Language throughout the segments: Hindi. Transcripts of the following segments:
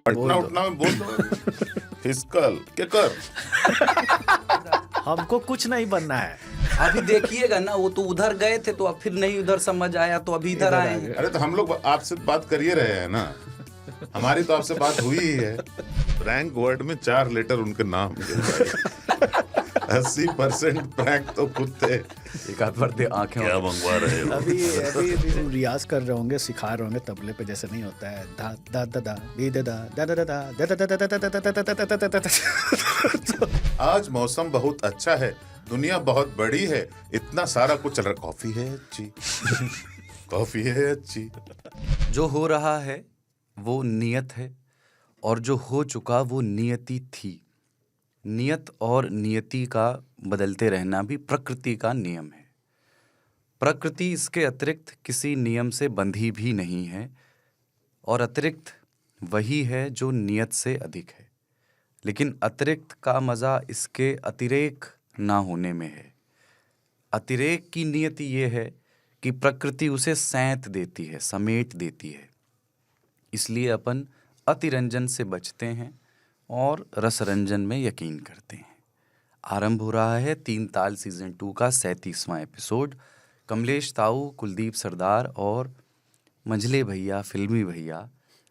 पटना उठना में बोल दो फिस्कल के कर। हमको कुछ नहीं बनना है। अभी देखिएगा ना, वो तो उधर गए थे तो अब फिर नहीं उधर समझ आया तो अभी इधर आए हैं। अरे तो हम लोग आपसे बात कर ही रहे हैं ना, हमारी तो आपसे बात हुई ही है। प्रैंक वर्ड में 4 लेटर उनके नाम के 80% प्रैंक तो खुद थे। एक आध बार आंखें क्या मंगवा रहे हो? अभी रियाज कर रहे होंगे, सिखा रहे होंगे तबले पे, जैसे नहीं होता है धा दा दा दा दी दा दा दा दा दा दा दा दा दा दा दा दा दा दा। आज मौसम बहुत अच्छा है, दुनिया बहुत बड़ी है, इतना सारा कुछ चल रहा। कॉफी है अच्छी, कॉफी है अच्छी। जो हो रहा है वो नियत है, और जो हो चुका वो नियति थी। नियत और नियति का बदलते रहना भी प्रकृति का नियम है। प्रकृति इसके अतिरिक्त किसी नियम से बंधी भी नहीं है, और अतिरिक्त वही है जो नियत से अधिक है। लेकिन अतिरिक्त का मज़ा इसके अतिरेक ना होने में है। अतिरेक की नियति ये है कि प्रकृति उसे सैंत देती है, समेट देती है। इसलिए अपन अतिरंजन से बचते हैं और रसरंजन में यकीन करते हैं। आरंभ हो रहा है 3 ताल सीजन 2 का 37वां एपिसोड। कमलेश ताऊ, कुलदीप सरदार और मंझले भैया, फिल्मी भैया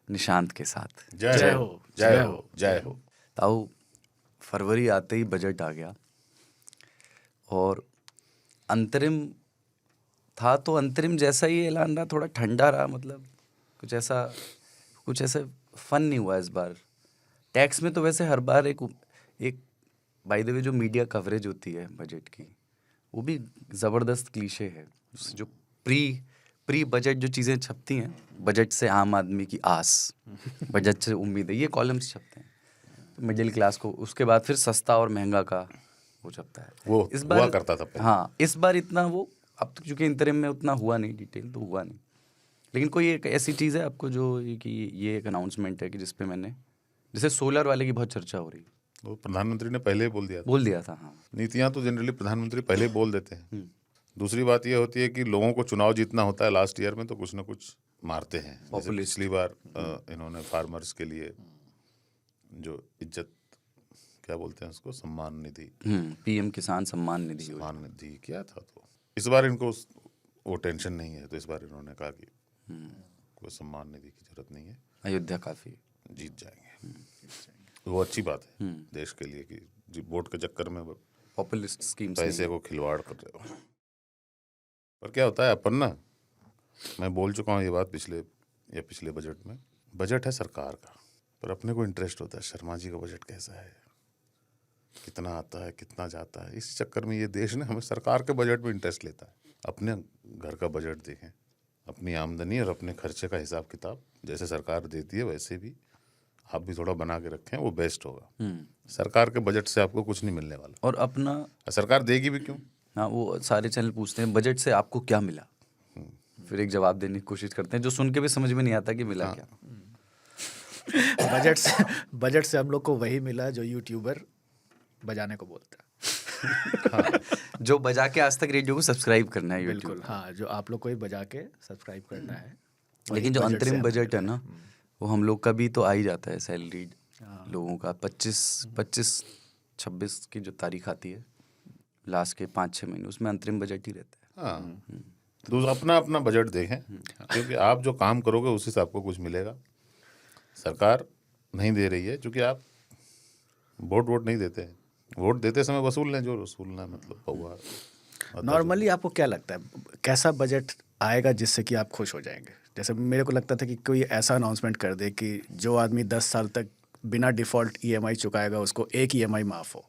निशांत के साथ। जय हो, जय हो, जय हो। ताऊ, फरवरी आते ही बजट आ गया, और अंतरिम था तो अंतरिम जैसा ही ऐलान रहा, थोड़ा ठंडा रहा। मतलब कुछ ऐसा फन नहीं हुआ इस बार। टैक्स में तो वैसे हर बार एक बाय द वे जो मीडिया कवरेज होती है बजट की, वो भी ज़बरदस्त क्लीशे है। जो प्री बजट जो चीज़ें छपती हैं, बजट से आम आदमी की आस, बजट से उम्मीद है, ये कॉलम्स छपते हैं तो मिडिल क्लास को। उसके बाद फिर सस्ता और महंगा का वो छपता है। वो इस बार हुआ करता था पहले। हाँ, इस बार इतना वो, अब तो चूँकि इंतरिम में उतना हुआ नहीं, डिटेल तो हुआ नहीं। लेकिन कोई एक ऐसी चीज़ है आपको जो कि ये एक अनाउंसमेंट है कि जिस पे मैंने, जैसे सोलर वाले की बहुत चर्चा हो रही, वो प्रधानमंत्री ने पहले ही बोल दिया था। हाँ। नीतियां तो जनरली प्रधानमंत्री पहले ही बोल देते हैं। दूसरी बात ये होती है कि लोगों को चुनाव जीतना होता है लास्ट ईयर में, तो कुछ ना कुछ मारते हैं। जैसे पिछली बार इन्होंने फार्मर्स के लिए जो इज्जत, क्या बोलते हैं उसको, सम्मान निधि, पीएम किसान सम्मान निधि किया था। तो इस बार इनको वो टेंशन नहीं है, तो इस बार इन्होंने कहा कि कोई सम्मान निधि की जरूरत नहीं है, अयोध्या काफी जीत जाएंगे। वो अच्छी बात है देश के लिए कि वोट के चक्कर में पॉपुलिस्ट स्कीम्स पैसे को खिलवाड़ कर रहे हो। पर क्या होता है, अपन ना, मैं बोल चुका हूँ ये बात पिछले बजट में, बजट है सरकार का, पर अपने को इंटरेस्ट होता है शर्मा जी का बजट कैसा है, कितना आता है, कितना जाता है। इस चक्कर में ये देश ने हमें सरकार के बजट में इंटरेस्ट लेता है। अपने घर का बजट देखें, अपनी आमदनी और अपने खर्चे का हिसाब किताब जैसे सरकार देती है वैसे भी आप भी थोड़ा बना के रखें, वो बेस्ट होगा। सरकार के बजट से आपको कुछ नहीं मिलने वाला, और अपना सरकार देगी भी क्यों। हाँ, वो सारे चैनल पूछते हैं बजट से आपको क्या मिला, फिर एक जवाब देने की कोशिश करते हैं जो सुन के भी समझ में नहीं आता कि मिला क्या। बजट से हम लोग को वही मिला जो यूट्यूबर बजाने को बोलता है। हाँ, जो बजा के आज तक रेडियो को सब्सक्राइब करना है बिल्कुल, यूट्यूब। हाँ, जो आप लोग को ही बजा के सब्सक्राइब करना है। लेकिन जो अंतरिम बजट है ना, वो हम लोग का भी तो आ ही जाता है। सैलरीड लोगों का 25-26 की जो तारीख आती है, लास्ट के 5-6 महीने, उसमें अंतरिम बजट ही रहता है। हाँ, तो अपना अपना बजट देखें, क्योंकि आप जो काम करोगे उसी से आपको कुछ मिलेगा। सरकार नहीं दे रही है क्योंकि आप वोट नहीं देते हैं। वोट देते समय वसूल लें जो वसूलना, मतलब हुआ। नॉर्मली आपको क्या लगता है कैसा बजट आएगा जिससे कि आप खुश हो जाएंगे? जैसे मेरे को लगता था कि कोई ऐसा अनाउंसमेंट कर दे कि जो आदमी 10 साल तक बिना डिफ़ॉल्ट ईएमआई चुकाएगा उसको एक ईएमआई माफ़ हो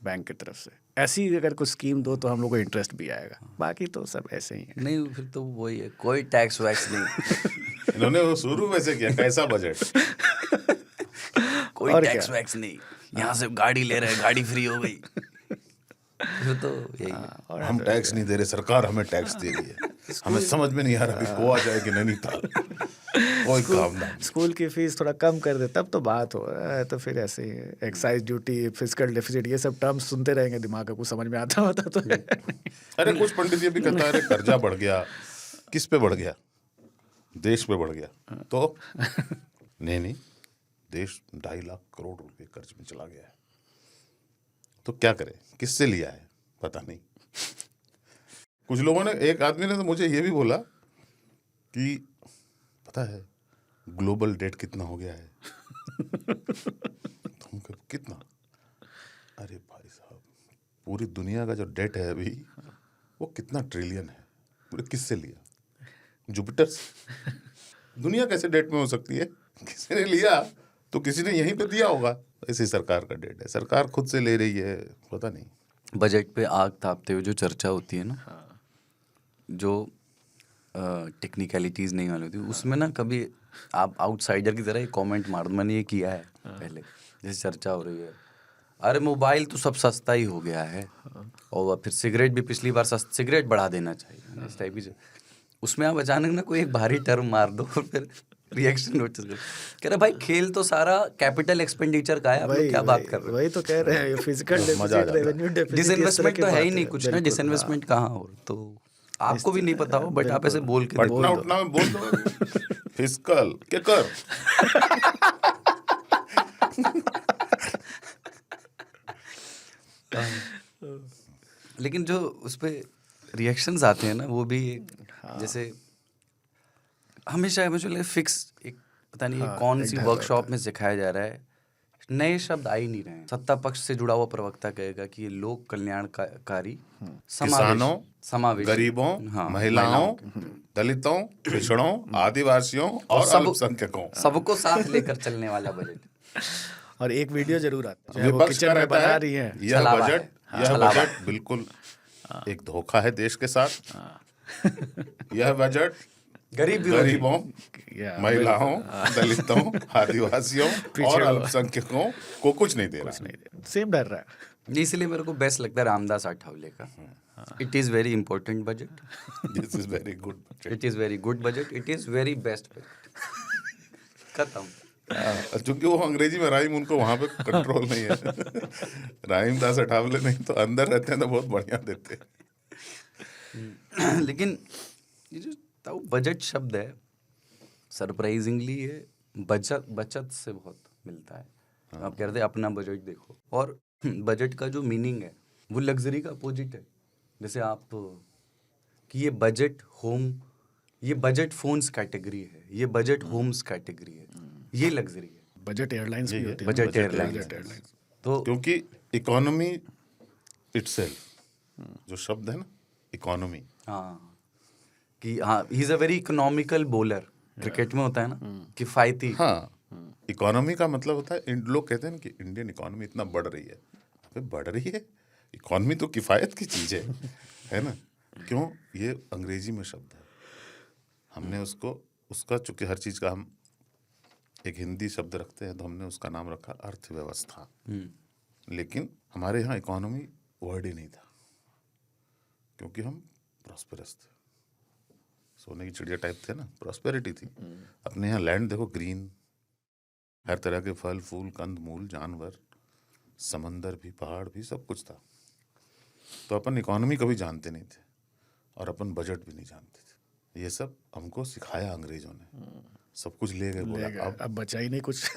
बैंक की तरफ से। ऐसी अगर कुछ स्कीम दो तो हम लोग को इंटरेस्ट भी आएगा। बाकी तो सब ऐसे ही है। नहीं, फिर तो वही है, कोई टैक्स वैक्स नहीं। इन्होंने वो शुरू में से किया, कैसा बजट, कोई टैक्स वैक्स नहीं, यहाँ से गाड़ी ले रहे हैं, गाड़ी फ्री हो गई। फिर तो यही है। हम टैक्स नहीं दे रहे, सरकार हमें टैक्स दे रही है। हमें समझ में नहीं आ रहा कि गोवा जाए कि नैनीताल, कोई काम ना। स्कूल की फीस थोड़ा कम कर दे तब तो बात हो। तो फिर ऐसे ही एक्साइज ड्यूटी, फिजिकल डेफिसिट, ये सब टर्म्स सुनते रहेंगे, दिमाग को कुछ समझ में आता होता तो। अरे कुछ पंडित ये भी कहता है, अरे कर्जा बढ़ गया, किस पे बढ़ गया? देश पे बढ़ गया तो नहीं, देश 2.5 लाख करोड़ रुपए कर्ज में चला गया है। तो क्या करे, किससे लिया है पता नहीं। कुछ लोगों ने, एक आदमी ने तो मुझे ये भी बोला कि पता है ग्लोबल डेट कितना हो गया है? तुम कितना? अरे भाई साहब, पूरी दुनिया का जो डेट है अभी वो कितना ट्रिलियन है? पूरे किससे लिया? जुपिटर से? दुनिया कैसे डेट में हो सकती है? किसी ने लिया तो किसी ने यहीं पे दिया होगा। ऐसी सरकार का डेट है, सरकार खुद से ले रही है, पता नहीं। बजट पे आग तापते हुए जो चर्चा होती है ना, जो टेक्निकलिटीज़ नहीं मालूम होती, उसमें ना कभी आप आउटसाइडर की तरह एक कमेंट मार दो। मैंने ये किया है पहले, जैसे चर्चा हो रही है, अरे मोबाइल तो सब सस्ता ही हो गया है, और फिर सिगरेट भी पिछली बार सिगरेट बढ़ा देना चाहिए, इस टाइप की। उसमें आप अचानक ना कोई एक भारी टर्म मार दो और फिर रिएक्शन नोटिस करो। कह रहे भाई खेल तो सारा कैपिटल एक्सपेंडिचर का है, आप लोग क्या बात कर रहे हो? वही तो कह रहे हैं, physical deficit, revenue deficit, disinvestment तो है ही नहीं कुछ ना, डिसइन्वेस्टमेंट कहाँ हो, तो आपको भी नहीं पता हो, बट आप ऐसे बोल के पटना उठना में बोल दो फिस्कल के कर। लेकिन जो उस पे रिएक्शंस आते हैं ना, वो भी जैसे हमेशा मुझे फिक्स एक पता नहीं कौन सी वर्कशॉप में सिखाया जा रहा है, नए शब्द आ ही नहीं रहे हैं। सत्ता पक्ष से जुड़ा हुआ प्रवक्ता कहेगा कि ये लोक कल्याणकारी, किसानों, समावेशी, गरीबों, महिलाओं, दलितों, पिछड़ों, आदिवासियों और अल्पसंख्यकों, सबको साथ लेकर चलने वाला बजट। और एक वीडियो जरूर आता है, वो विपक्ष किचन का में रहता बना है रही है, यह बजट बिल्कुल एक धोखा है देश के साथ। यह बजट गरीबों, महिलाओं, दलितों, आदिवासियों और अल्पसंख्यकों को कुछ नहीं दे रहा। सेम डर रहा है। इसलिए मेरे को बेस्ट लगता है रामदास आठवले का, it is very important budget, this is very good, it is very good budget, it is very best budget. खत्म। चूंकि वो अंग्रेजी में राइम, उनको वहां पे कंट्रोल नहीं है। रामदास अठावले नहीं तो अंदर रहते हैं तो बहुत बढ़िया देते हैं। लेकिन ये जो बजट शब्द है, सरप्राइजिंगली ये बचत से बहुत मिलता है। आप कह रहे थे अपना बजट देखो, और बजट का जो मीनिंग है वो लग्जरी का अपोजिट है। जैसे आप कि ये बजट होम, ये बजट फोन्स कैटेगरी है, ये बजट होम्स कैटेगरी है, ये लग्जरी है। बजट एयरलाइंस भी होती है, बजट एयरलाइंस। तो क्योंकि इकोनॉमी इटसेल्फ, जो शब्द है ना इकोनॉमी, हाँ कि हाँ, he is a very economical bowler, cricket में होता है ना किफायती। हाँ, इकोनॉमी का मतलब होता है, लोग कहते हैं ना कि इंडियन इकोनॉमी इतना बढ़ रही है। अबे बढ़ रही है, इकोनॉमी तो किफ़ायत की चीज़ है ना। क्यों? ये अंग्रेजी में शब्द है, हमने उसका चूंकि हर चीज़ का हम एक हिंदी शब्द रखते हैं तो हमने उसका नाम रखा अर्थव्यवस्था। लेकिन हमारे यहाँ इकोनॉमी वर्ड ही नहीं था, क्योंकि हम प्रॉस्पेरस थे, सोने की चिड़िया टाइप थे ना, प्रॉस्पेरिटी थी। अपने यहाँ लैंड देखो, ग्रीन, हर तरह के फल फूल, कंद मूल, जानवर, समंदर भी, पहाड़ भी, सब कुछ था। तो अपन इकोनॉमी कभी जानते नहीं थे और अपन बजट भी नहीं जानते थे। ये सब हमको सिखाया अंग्रेजों ने, सब कुछ ले गए, बोला अब बचा ही नहीं कुछ।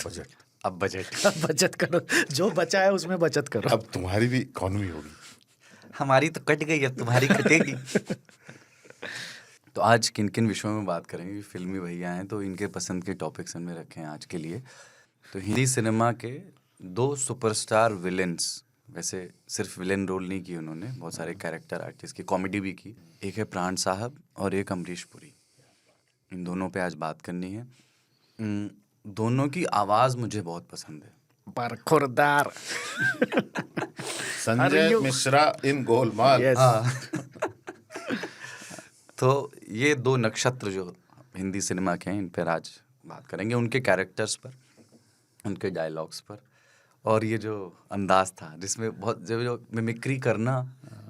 बजट, अब बजट अब बचत करो, जो बचा है उसमें बचत करो। अब तुम्हारी भी इकोनॉमी होगी। हमारी तो कट गई, अब तुम्हारी कटेगी। तो आज किन किन विषयों में बात करेंगे? फिल्मी भैया हैं तो इनके पसंद के टॉपिक्स हमने रखे हैं आज के लिए। तो हिंदी सिनेमा के 2 सुपरस्टार विलेंस, वैसे सिर्फ विलेन रोल नहीं किए उन्होंने, बहुत सारे कैरेक्टर आर्टिस्ट की, कॉमेडी भी की। एक है प्राण साहब और एक अमरीश पुरी। इन दोनों पे आज बात करनी है। दोनों की आवाज़ मुझे बहुत पसंद है। बरखुरदार संजय मिश्रा इन गोलमाल। तो ये 2 नक्षत्र जो हिंदी सिनेमा के हैं, इन पर आज बात करेंगे, उनके कैरेक्टर्स पर, उनके डायलॉग्स पर, और ये जो अंदाज था जिसमें बहुत जो मिमिक्री करना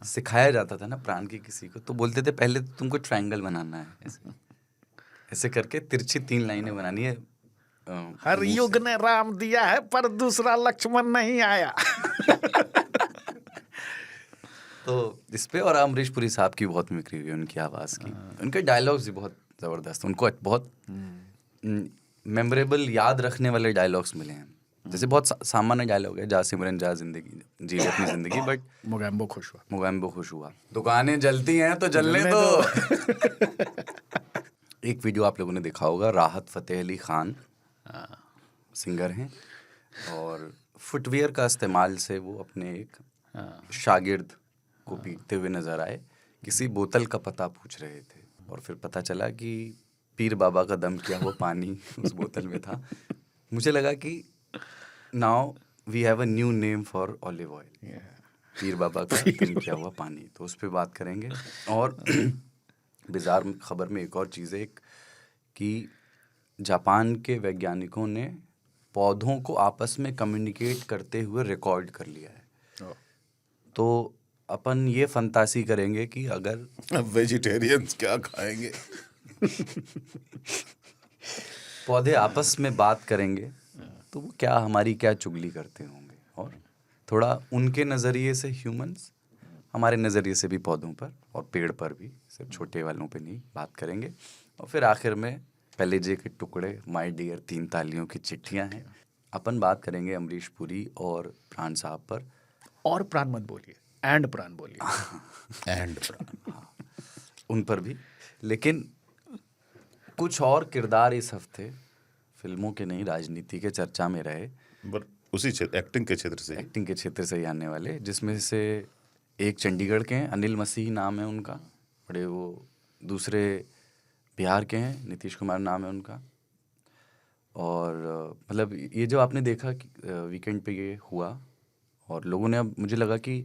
सिखाया जाता था ना प्राण की किसी को, तो बोलते थे पहले तो तुमको ट्रायंगल बनाना है, ऐसे करके तिरछी 3 लाइनें बनानी है। हर युग ने राम दिया है पर दूसरा लक्ष्मण नहीं आया। तो इस पे और अमरीश पुरी साहब की बहुत मिक्री हुई उनकी आवाज़ की, उनके डायलॉग्स भी बहुत ज़बरदस्त, उनको बहुत मेमोरेबल याद रखने वाले डायलॉग्स मिले हैं। जैसे बहुत सामान्य डायलॉग है, जा सिमरन जा जिंदगी जी ले अपनी जिंदगी, बट मोगैम्बो खुश हुआ, मोगैम्बो खुश हुआ, दुकानें जलती हैं तो जलने दो। एक वीडियो आप लोगों ने देखा होगा, राहत फ़तेह अली खान सिंगर हैं और फुटवियर का इस्तेमाल से वो अपने एक शागिर्द को पीटते हुए नजर आए। किसी बोतल का पता पूछ रहे थे और फिर पता चला कि पीर बाबा का दम किया हुआ पानी उस बोतल में था। मुझे लगा कि now we have a new name for olive oil, पीर बाबा का दम किया हुआ पानी, तो उस पर बात करेंगे। और बिजार खबर में एक और चीज़ है कि जापान के वैज्ञानिकों ने पौधों को आपस में कम्युनिकेट करते हुए रिकॉर्ड कर लिया है। तो अपन ये फंतासी करेंगे कि अगर वेजिटेरियंस क्या खाएंगे, पौधे आपस में बात करेंगे तो वो क्या हमारी क्या चुगली करते होंगे, और थोड़ा उनके नज़रिए से ह्यूमंस, हमारे नज़रिए से भी पौधों पर और पेड़ पर भी, सिर्फ छोटे वालों पे नहीं, बात करेंगे। और फिर आखिर में कलेजे के टुकड़े, माय डियर, 3 तालियों की चिट्ठियां हैं। अपन बात करेंगे अमरीश पुरी और प्राण साहब पर। और प्राण मत बोलिए, एंड प्राण बोलिए, एंड प्राण, उन पर भी। लेकिन कुछ और किरदार इस हफ्ते फिल्मों के नहीं, राजनीति के चर्चा में रहे, बट उसी एक्टिंग के क्षेत्र से ही आने वाले, जिसमें से एक चंडीगढ़ के हैं, अनिल मसीह नाम है उनका, बड़े वो, दूसरे बिहार के हैं, नीतीश कुमार नाम है उनका। और मतलब ये जो आपने देखा कि वीकेंड पे ये हुआ, और लोगों ने, अब मुझे लगा कि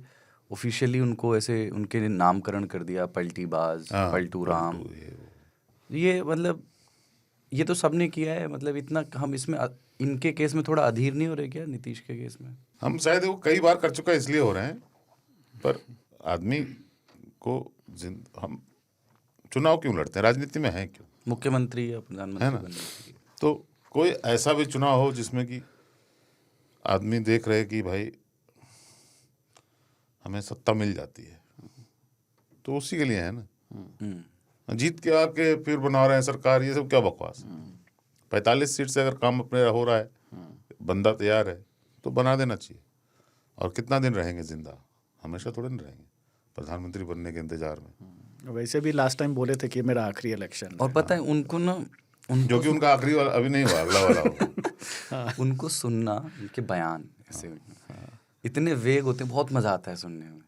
ऑफिशियली उनको ऐसे उनके नामकरण कर दिया, पलटीबाज, पलटू राम। ये मतलब ये तो सबने किया है, मतलब इतना हम इसमें इनके केस में थोड़ा अधीर नहीं हो रहे क्या, नीतीश के केस में? हम शायद वो कई बार कर चुका है इसलिए हो रहे हैं, पर आदमी को हम चुनाव क्यों लड़ते हैं, राजनीति में है क्यों, मुख्यमंत्री या प्रधानमंत्री है ना? बनने के लिए। तो कोई ऐसा भी चुनाव हो जिसमें कि आदमी देख रहे कि भाई हमें सत्ता मिल जाती है, तो उसी के लिए है ना। जीत के आके फिर बना रहे हैं सरकार, ये सब क्या बकवास। 45 सीट से अगर काम अपने हो रहा है, बंदा तैयार है, तो बना देना चाहिए। और कितना दिन रहेंगे जिंदा, हमेशा थोड़े नहीं रहेंगे प्रधानमंत्री बनने के इंतजार में। वैसे भी लास्ट टाइम बोले थे कि मेरा आखिरी इलेक्शन, और पता है उनको ना, जो कि उनका आखिरी वाला अभी नहीं हुआ, अगला वाला होगा। उनको सुनना, उनके बयान ऐसे इतने वेग होते हैं, बहुत मजा आता है सुनने में।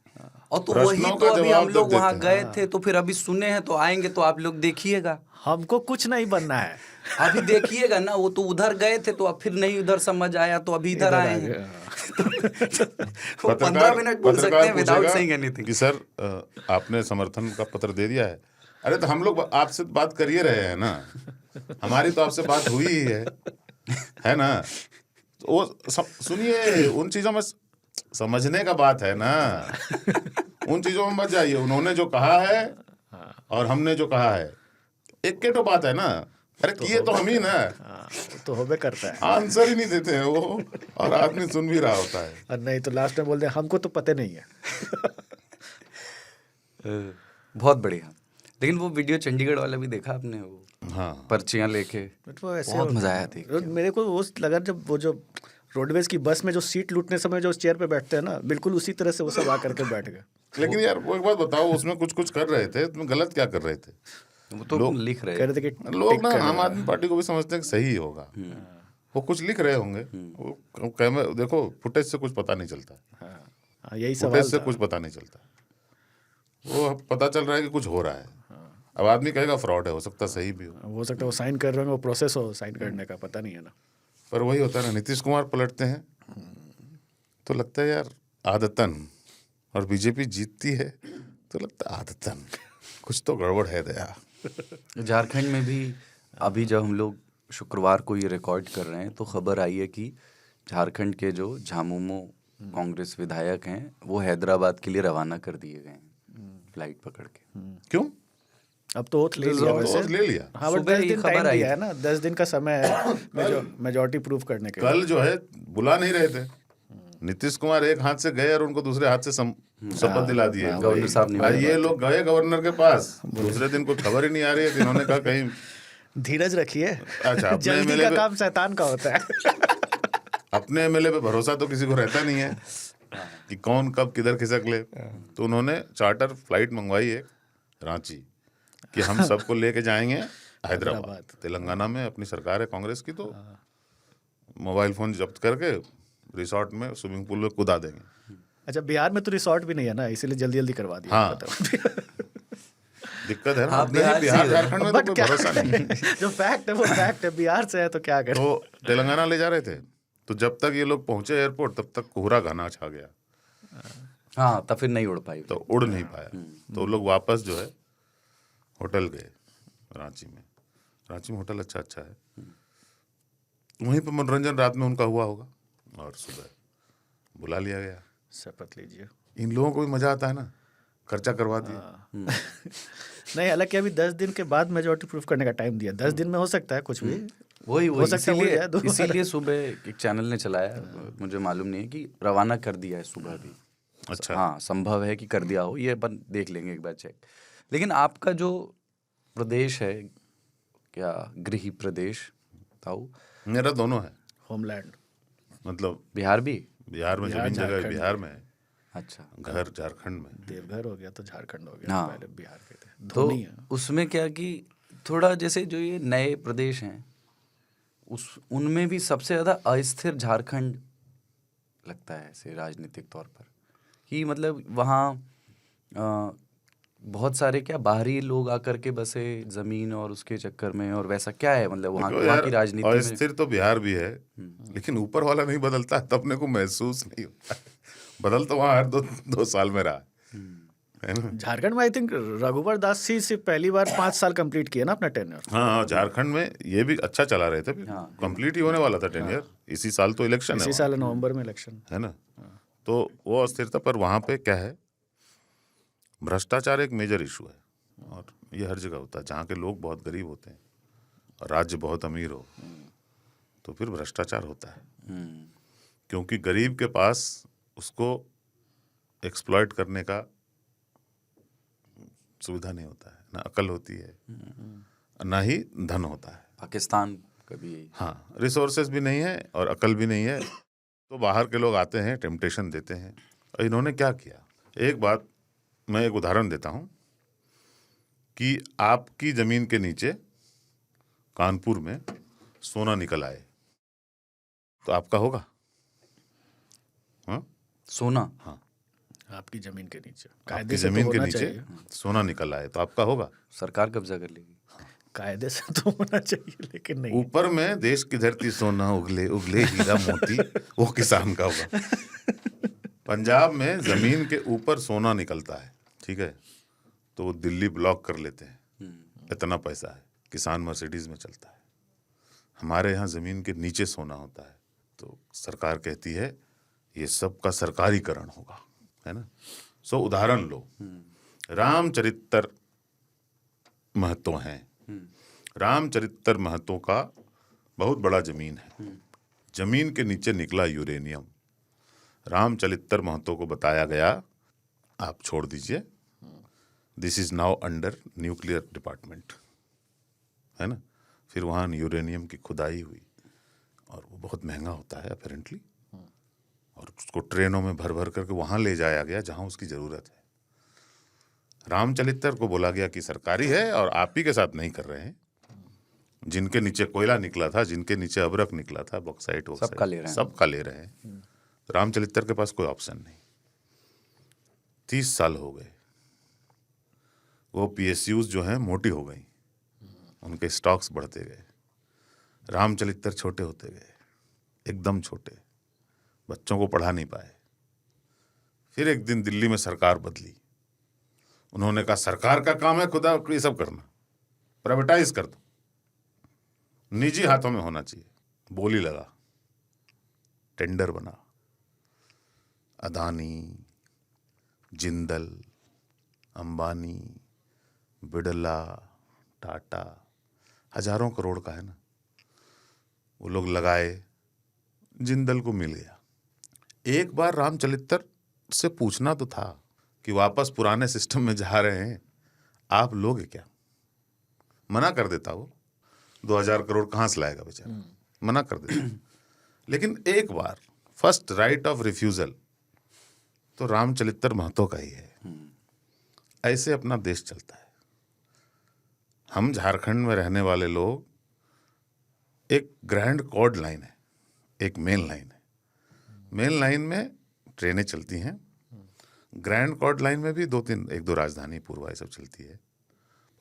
और तो वही तो अभी हम लोग वहाँ गए थे, तो फिर अभी सुने हैं, तो आएंगे तो आप लोग देखिएगा। हमको कुछ नहीं बनना है, अभी देखिएगा ना, वो तो उधर गए थे तो अब फिर नहीं उधर समझ आया तो अभी इधर आए हैं। 15 मिनट बोल सकते हैं विदाउट सेइंग एनीथिंग कि सर आपने समर्थन का पत्र दे दिया है। अरे तो हम लोग आपसे बात कर ही रहे हैं ना, हमारी तो आपसे बात हुई ही है ना। तो वो सुनिए, उन चीजों में समझने का बात है ना, उन चीजों में मत जाइए। उन्होंने जो कहा है और हमने जो कहा है एक के तो बात है ना। अरे किए तो हम ही ना, तो होबे करता है, आंसर ही नहीं देते हैं वो, और आदमी सुन भी रहा होता है। और नहीं तो लास्ट में बोलते हैं हमको तो पता नहीं है। बहुत बढ़िया। लेकिन वो वीडियो चंडीगढ़ वाला भी देखा आपने, वो हाँ, पर्चियां लेके, बहुत मजा आया था। मेरे को वो लगा जब वो जो रोडवेज की बस में जो सीट लूटने समय जो चेयर पे बैठते हैं ना, बिल्कुल उसी तरह से वो सब आ करके बैठ गए। लेकिन यार वो एक बात बताओ, उसमें कुछ कर रहे थे, तुम गलत क्या कर रहे थे? वो तो लोग लिख रहे कह रहे थे कि लोग ना आम आदमी पार्टी को भी समझते हैं कि सही होगा, वो कुछ लिख रहे होंगे। वो कैमरे देखो, फुटेज से कुछ पता नहीं चलता, यही फुटेज से कुछ पता नहीं चलता, वो पता चल रहा है कि कुछ हो रहा है। अब आदमी कहेगा फ्रॉड है, हो सकता सही भी हो सकता है वो साइन कर रहे हो, वो प्रोसेस हो साइन करने का, पता नहीं है ना। पर वही होता है ना, नीतीश कुमार पलटते हैं तो लगता है यार आदतन, और बीजेपी जीतती है तो लगता है आदतन कुछ तो गड़बड़ है दया। झारखंड में भी अभी जब हम लोग शुक्रवार को ये रिकॉर्ड कर रहे हैं तो खबर आई है कि झारखंड के जो झामुमो कांग्रेस विधायक हैं वो हैदराबाद के लिए रवाना कर दिए गए हैं फ्लाइट पकड़ के। क्यों? अब तो ओथ ले लिया, वैसे ले लिया। हाँ, बट 10 दिन टाइम दिया है ना, 10 दिन का समय है मेजॉरिटी प्रूफ करने के। कल जो है बुला नहीं रहे थे, नीतीश कुमार एक हाथ से गए और उनको दूसरे हाथ से शपथ दिला दिए। गवर्नर साहब नहीं भाई ये लोग गए गवर्नर के पास, दूसरे दिन कोई खबर ही नहीं आ रही है कि इन्होंने कहा कहीं धीरज रखिए। अच्छा, अपने जल्दी MLA का पे- काम शैतान का होता है। अपने एमएलए पे भरोसा तो किसी को रहता नहीं है कि कौन कब किधर खिसक ले। तो उन्होंने चार्टर फ्लाइट मंगवाई एक रांची कि हम सबको लेके जाएंगे हैदराबाद। तेलंगाना में अपनी सरकार है कांग्रेस की, तो मोबाइल फोन जब्त करके रिसोर्ट में स्विमिंग पूल में कूदा देंगे। अच्छा, बिहार में तो रिसोर्ट भी नहीं है ना, इसीलिए जल्दी जल्दी करवा दिया। हाँ। बताओ। दिक्कत है ना, हाँ, अपने बिहार ही बिहार से है। झारखंड में तो कोई भरोसा नहीं। जो फैक्ट है वो फैक्ट है, बिहार से है तो क्या करें। तो तेलंगाना ले जा रहे थे, तो जब तक ये लोग पहुंचे एयरपोर्ट तब तक कोहरा घना छा गया, हाँ, तब फिर नहीं उड़ पाई। तो उड़ नहीं पाया। तो वो लोग वापस जो है होटल गए रांची में। रांची में होटल अच्छा अच्छा है, वहीं पर मनोरंजन रात में उनका हुआ होगा और सुबह बुला लिया गया। शपथ लीजिए। इन लोगों को भी मजा आता है ना, खर्चा करवा दिया। नहीं, हालांकि अभी 10 दिन के बाद मेजोरिटी प्रूफ करने का टाइम दिया। 10 दिन में हो सकता है कुछ भी। वही हो सकता है उड़ जाए दोबारा। इसीलिए सुबह एक चैनल ने चलाया, मुझे मालूम नहीं है कि रवाना कर दिया है सुबह भी। अच्छा। हाँ, संभव है कि कर दिया हो, ये अपन देख लेंगे एक बार चेक। लेकिन आपका जो प्रदेश है, क्या गृह प्रदेश ताऊ? मेरा दोनों है, होमलैंड। मतलब बिहार भी? बिहार में जमीन जगह झारखंड बिहार में है, अच्छा। घर झारखंड में। देवघर हो गया तो झारखंड हो गया, हाँ। पहले बिहार के थे। तो धोनी है। उसमें क्या कि थोड़ा जैसे जो ये नए प्रदेश हैं, उनमें भी सबसे ज़्यादा अस्थिर झारखंड लगता है ऐसे राजनीतिक तौर पर, कि मतलब वहाँ बहुत सारे क्या बाहरी लोग आकर के बसे ज़मीन और उसके चक्कर में, और वैसा क्या है मतलब वहाँ देखो वहाँ यार, की राजनीति में। अस्थिर तो बिहार भी है, लेकिन ऊपर वाला नहीं बदलता तो अपने को महसूस नहीं होता। बदल तो वहाँ हर दो साल में रहा है ना। झारखंड में आई थिंक रघुवर दास सिंह से पहली बार 5 साल कंप्लीट किया ना अपना टेन्योर। हाँ, झारखंड में ये भी अच्छा चला रहे थे, कंप्लीट ही होने वाला था टेन्योर। इसी साल तो इलेक्शन है इसी वहाँ, साल नवंबर में इलेक्शन है ना। तो वो अस्थिरता, पर वहाँ पे क्या है, भ्रष्टाचार एक मेजर इशू है, और ये हर जगह होता है। जहाँ के लोग बहुत गरीब होते हैं और राज्य बहुत अमीर हो, तो फिर भ्रष्टाचार होता है, क्योंकि गरीब के पास उसको एक्सप्लॉइट करने का सुविधा नहीं होता है, ना अकल होती है, ना ही धन होता है। पाकिस्तान कभी यही। हाँ, रिसोर्सेज भी नहीं है और अकल भी नहीं है, तो बाहर के लोग आते हैं, टेम्पटेशन देते हैं। और इन्होंने क्या किया, एक बात मैं एक उदाहरण देता हूँ कि आपकी ज़मीन के नीचे कानपुर में सोना निकल आए तो आपका होगा? हाँ, सोना? हाँ, आपकी जमीन के नीचे, आपकी कायदे से तो ज़मीन के होना नीचे चाहिए। सोना निकल आए तो आपका होगा? सरकार कब्जा कर लेगी। कायदे से तो होना चाहिए, लेकिन नहीं। ऊपर में देश की धरती सोना उगले उगले हीरा मोती, वो किसान का होगा। पंजाब में जमीन के ऊपर सोना निकलता है, ठीक है, तो वो दिल्ली ब्लॉक कर लेते हैं, इतना पैसा है, किसान मर्सिडीज में चलता है। हमारे यहाँ जमीन के नीचे सोना होता है, तो सरकार कहती है ये सब का सरकारीकरण होगा, है ना। सो उदाहरण लो, रामचरित्र महतो हैं, रामचरित्र महतो का बहुत बड़ा जमीन है, जमीन के नीचे निकला यूरेनियम। रामचरित्र महतो को बताया गया आप छोड़ दीजिए, this is now under nuclear department, है ना। फिर वहाँ यूरेनियम की खुदाई हुई और वो बहुत महंगा होता है अपेरेंटली, और उसको ट्रेनों में भर भर करके वहाँ ले जाया गया जहाँ उसकी ज़रूरत है। रामचरित्र को बोला गया कि सरकारी है और आप ही के साथ नहीं कर रहे हैं। जिनके नीचे कोयला निकला था, जिनके नीचे अबरक निकला था, बॉक्साइट सबका ले रहे हैं। सबका ले रहे हैं। रामचरित्र के पास कोई ऑप्शन नहीं। 30 साल हो गए, वो PSUs जो हैं मोटी हो गई, उनके स्टॉक्स बढ़ते गए, रामचरित्र छोटे होते गए, एकदम छोटे, बच्चों को पढ़ा नहीं पाए। फिर एक दिन दिल्ली में सरकार बदली, उन्होंने कहा सरकार का काम है खुदा ये सब करना, प्राइवेटाइज कर दो, निजी हाथों में होना चाहिए। बोली लगा, टेंडर बना, अदानी, जिंदल, अंबानी, बिड़ला, टाटा, हजारों करोड़ का है ना, वो लोग लगाए, जिंदल को मिल गया। एक बार रामचरित्र से पूछना तो था कि वापस पुराने सिस्टम में जा रहे हैं, आप लोगे क्या? मना कर देता वो, 2000 करोड़ कहाँ से लाएगा बेचारा, मना कर देता। लेकिन एक बार फर्स्ट राइट ऑफ रिफ्यूजल तो रामचरित्र महतो का ही है। ऐसे अपना देश चलता है। हम झारखंड में रहने वाले लोग, एक ग्रैंड कॉर्ड लाइन है, एक मेन लाइन है। मेन लाइन में ट्रेनें चलती हैं, ग्रैंड कॉर्ड लाइन में भी 2-3 एक दो राजधानी पूर्वा ये सब चलती है।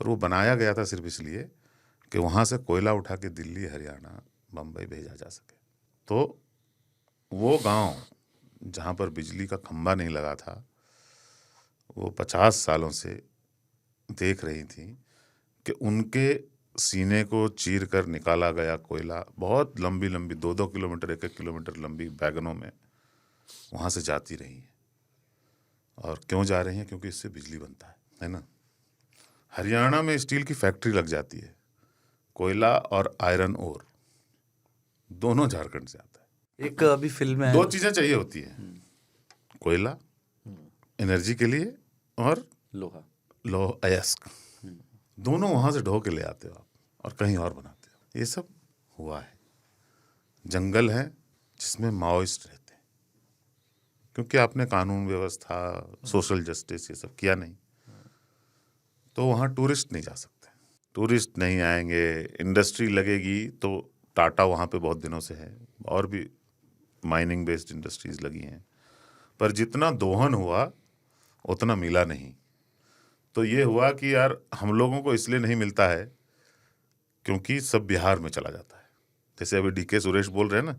पर वो बनाया गया था सिर्फ इसलिए कि वहाँ से कोयला उठा के दिल्ली, हरियाणा, बम्बई भेजा जा सके। तो वो गांव जहाँ पर बिजली का खंभा नहीं लगा था, वो 50 सालों से देख रही थी कि उनके सीने को चीर कर निकाला गया कोयला बहुत लंबी लंबी 2-2 किलोमीटर, 1-1 किलोमीटर लंबी वैगनों में वहाँ से जाती रही हैं। और क्यों जा रही हैं? क्योंकि इससे बिजली बनता है ना। हरियाणा में स्टील की फैक्ट्री लग जाती है, कोयला और आयरन ओर दोनों झारखंड से आता है। एक अभी फिल्म है, 2 चीजें चाहिए होती है, कोयला एनर्जी के लिए और लोहा अयस्क, दोनों वहां से ढो के ले आते हो आप और कहीं और बनाते हो। ये सब हुआ है। जंगल है जिसमें माओइस्ट रहते हैं, क्योंकि आपने कानून व्यवस्था, सोशल जस्टिस ये सब किया नहीं, तो वहाँ टूरिस्ट नहीं जा सकते। टूरिस्ट नहीं आएंगे, इंडस्ट्री लगेगी तो टाटा वहाँ पे बहुत दिनों से है, और भी माइनिंग बेस्ड इंडस्ट्रीज लगी हैं, पर जितना दोहन हुआ उतना मिला नहीं। तो ये हुआ कि यार हम लोगों को इसलिए नहीं मिलता है क्योंकि सब बिहार में चला जाता है। जैसे अभी DK सुरेश बोल रहे हैं ना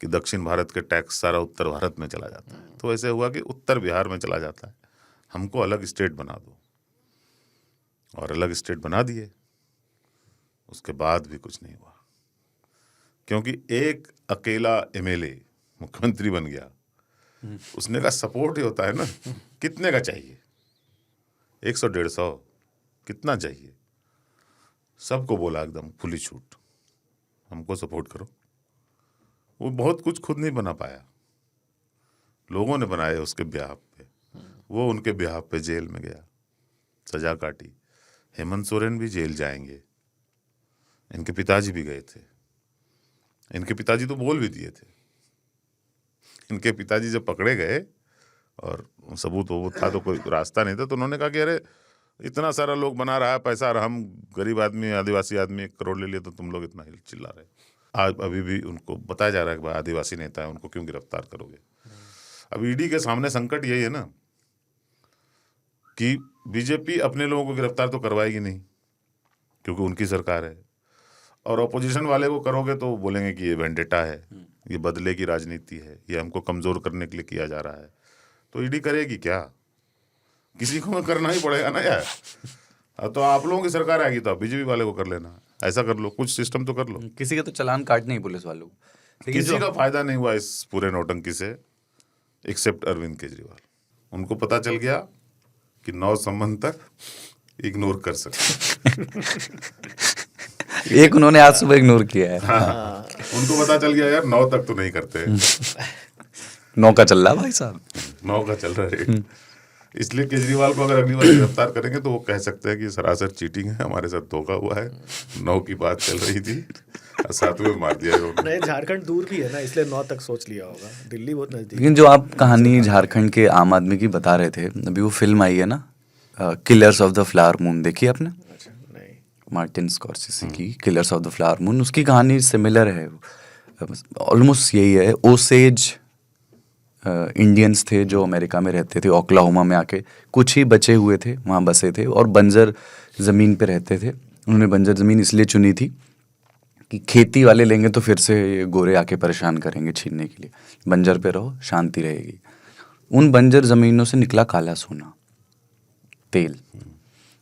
कि दक्षिण भारत के टैक्स सारा उत्तर भारत में चला जाता है, तो ऐसे हुआ कि उत्तर बिहार में चला जाता है। हमको अलग स्टेट बना दो, और अलग स्टेट बना दिए। उसके बाद भी कुछ नहीं हुआ, क्योंकि एक अकेला MLA मुख्यमंत्री बन गया। उसने का सपोर्ट ही होता है ना, कितने का चाहिए, 100-150 कितना चाहिए, सबको बोला एकदम खुली छूट, हमको सपोर्ट करो। वो बहुत कुछ खुद नहीं बना पाया, लोगों ने बनाया उसके ब्याह पे। वो उनके ब्याह पे जेल में गया, सजा काटी। हेमंत सोरेन भी जेल जाएंगे, इनके पिताजी भी गए थे। इनके पिताजी तो बोल भी दिए थे। इनके पिताजी जब पकड़े गए और सबूत वो था तो कोई रास्ता नहीं था, तो उन्होंने कहा कि अरे इतना सारा लोग बना रहा है पैसा, और हम गरीब आदमी, आदिवासी आदमी 1 करोड़ ले लिए, तो तुम लोग इतना चिल्ला रहे। आज अभी भी उनको बताया जा रहा है कि भाई आदिवासी नेता है, उनको क्यों गिरफ्तार करोगे। अब ED के सामने संकट यही है ना कि बीजेपी अपने लोगों को गिरफ्तार तो करवाएगी नहीं, क्योंकि उनकी सरकार है, और अपोजिशन वाले को करोगे तो बोलेंगे कि ये वेंडेटा है, ये बदले की राजनीति है, ये हमको कमजोर करने के लिए किया जा रहा है। तो ED करेगी क्या? किसी को करना ही पड़ेगा ना यार। तो आप लोगों की सरकार आएगी तो आप बीजेपी वाले को कर लेना, ऐसा कर लो, कुछ सिस्टम तो कर लो। किसी के तो चालान काटने ही पुलिस वालों को। किसी का फायदा नहीं हुआ इस पूरे नौटंकी से, एक्सेप्ट अरविंद केजरीवाल। उनको पता चल गया कि 9 संबंध तक इग्नोर कर सकते। एक उन्होंने आज सुबह इग्नोर किया है। हाँ, उनको पता चल गया यार 9 तक तो नहीं करते। 9 का चल रहा भाई साहब, 9 का चल रहा है। इसलिए केजरीवाल को अगर अगली बार गिरफ्तार करेंगे तो वो कह सकते हैं कि सरासर चीटिंग है, हमारे साथ धोखा हुआ है, 9 की बात चल रही थी, 7वें मार दिया नहीं, झारखंड दूर भी है ना, इसलिए 9 तक सोच लिया होगा, दिल्ली बहुत नजदीक। लेकिन जो आप कहानी झारखंड के आम आदमी की बता रहे थे, अभी वो फिल्म आई है ना, killers of the flower moon, देखी आपने? नहीं। मार्टिन स्कॉर्सेज़ी की killers of the flower moon. उसकी कहानी सिमिलर है, ऑलमोस्ट यही है। ओसेज इंडियंस थे जो अमेरिका में रहते थे, ओक्लाहोमा में आके कुछ ही बचे हुए थे, वहाँ बसे थे और बंजर ज़मीन पे रहते थे। उन्होंने बंजर ज़मीन इसलिए चुनी थी कि खेती वाले लेंगे तो फिर से ये गोरे आके परेशान करेंगे छीनने के लिए, बंजर पे रहो, शांति रहेगी। उन बंजर ज़मीनों से निकला काला सोना, तेल।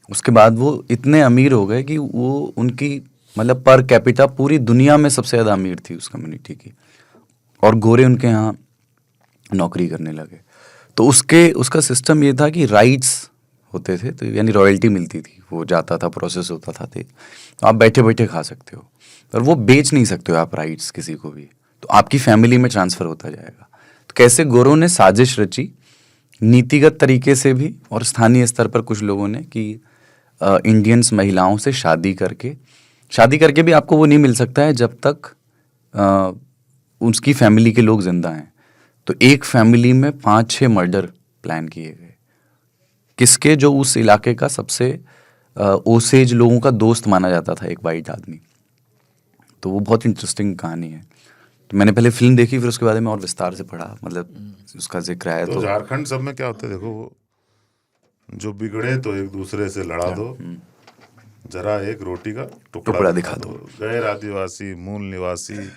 उसके बाद वो इतने अमीर हो गए कि वो उनकी मतलब पर कैपिटा पूरी दुनिया में सबसे ज़्यादा अमीर थी उस कम्युनिटी की, और गोरे उनके यहाँ नौकरी करने लगे। तो उसका सिस्टम ये था कि राइट्स होते थे, तो यानी रॉयल्टी मिलती थी, वो जाता था, प्रोसेस होता था, तो आप बैठे बैठे खा सकते हो, पर वो बेच नहीं सकते हो आप राइट्स किसी को भी, तो आपकी फैमिली में ट्रांसफ़र होता जाएगा। कैसे गोरों ने साजिश रची नीतिगत तरीके से भी और स्थानीय स्तर पर कुछ लोगों ने कि इंडियंस महिलाओं से शादी करके भी आपको वो नहीं मिल सकता है जब तक उसकी फैमिली के लोग जिंदा हैं। तो एक फैमिली में 5-6 मर्डर प्लान किए गए, किसके, जो उस इलाके का सबसे ओसेज लोगों का दोस्त माना जाता था, एक वाइट आदमी। तो वो बहुत इंटरेस्टिंग कहानी है। तो मैंने पहले फिल्म देखी, फिर उसके बाद में और विस्तार से पढ़ा, मतलब उसका जिक्र आया। तो झारखंड सब में क्या होता है, देखो वो जो बिगड़े तो एक दूसरे से लड़ा दो, जरा एक रोटी का टुकड़ा दिखा दो। गैर आदिवासी, मूल निवासी,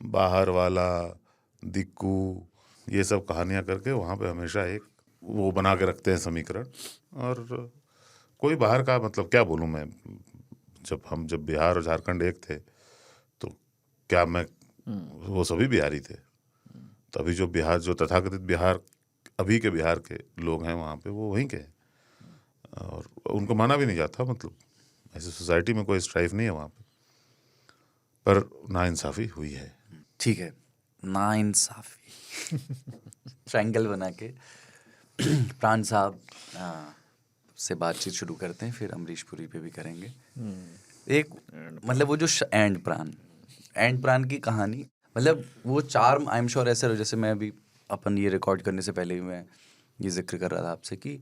बाहर वाला, दिक्कू, ये सब कहानियां करके वहाँ पे हमेशा एक वो बना के रखते हैं समीकरण। और कोई बाहर का, मतलब क्या बोलूँ मैं, जब बिहार और झारखंड एक थे तो क्या मैं, वो सभी बिहारी थे। तो अभी जो बिहार, जो तथाकथित बिहार, अभी के बिहार के लोग हैं वहाँ पे, वो वहीं के हैं और उनको माना भी नहीं जाता। मतलब ऐसी सोसाइटी में कोई स्ट्राइफ नहीं है वहाँ पे, पर नाइंसाफ़ी हुई है। ठीक है, नाइंसाफ़ी ट्रायंगल बना के प्राण साहब से बातचीत शुरू करते हैं, फिर अमरीश पुरी पे भी करेंगे। एक मतलब वो जो एंड प्राण की कहानी, मतलब वो चार्म, आई एम श्योर ऐसे, जैसे मैं अभी अपन ये रिकॉर्ड करने से पहले भी मैं ये जिक्र कर रहा था आपसे कि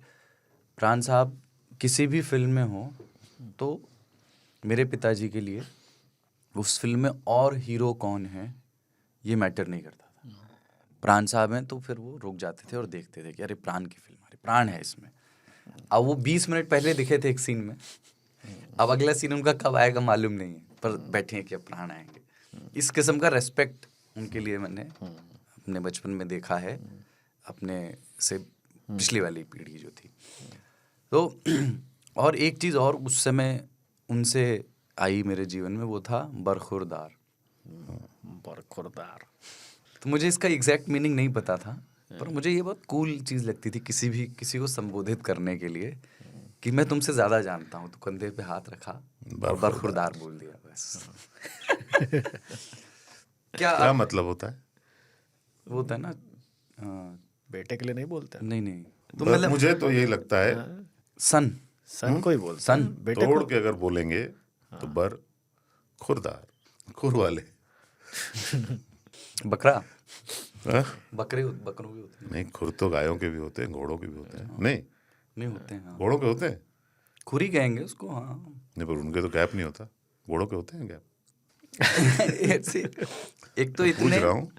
प्राण साहब किसी भी फिल्म में हो तो मेरे पिताजी के लिए उस फिल्म में और हीरो कौन है ये मैटर नहीं करता था। प्राण साहब हैं तो फिर वो रुक जाते थे और देखते थे कि अरे प्राण की फिल्म, अरे प्राण है इसमें। अब वो 20 मिनट पहले दिखे थे एक सीन में, अब अगला सीन उनका कब आएगा मालूम नहीं है, पर बैठे हैं कि अब प्राण आएंगे। इस किस्म का रेस्पेक्ट उनके लिए मैंने अपने बचपन में देखा है, अपने से पिछली वाली पीढ़ी जो थी। तो और एक चीज़ और उस समय उनसे आई मेरे जीवन में, वो था बरखुरदार। तो मुझे इसका एग्जैक्ट मीनिंग नहीं पता था, पर मुझे ये बहुत कूल चीज़ लगती थी किसी को संबोधित करने के लिए कि मैं तुमसे ज़्यादा जानता हूँ। तो कंधे पे हाथ रखा और बरखुरदार बोल दिया, बस। क्या मतलब होता है? वो होता है ना, बेटे के लिए नहीं बोलते? नहीं तो मतलब मुझे तो यही लगता है सन को ही बोलते सन बेटे तोड़ के अगर बोलेंगे तो बर खुरदार, खुर वाले। बकरा, हाँ? बकरों भी होते हैं। नहीं, खुर तो गायों के भी होते हैं, घोड़ों के भी होते हैं। नहीं होते हैं, हाँ। घोड़ों के होते हैं, खुरी कहेंगे उसको, हाँ। नहीं, पर उनके तो गैप नहीं होता, घोड़ों के होते हैं गैप। एक तो पूछ इतने रहा हूँ,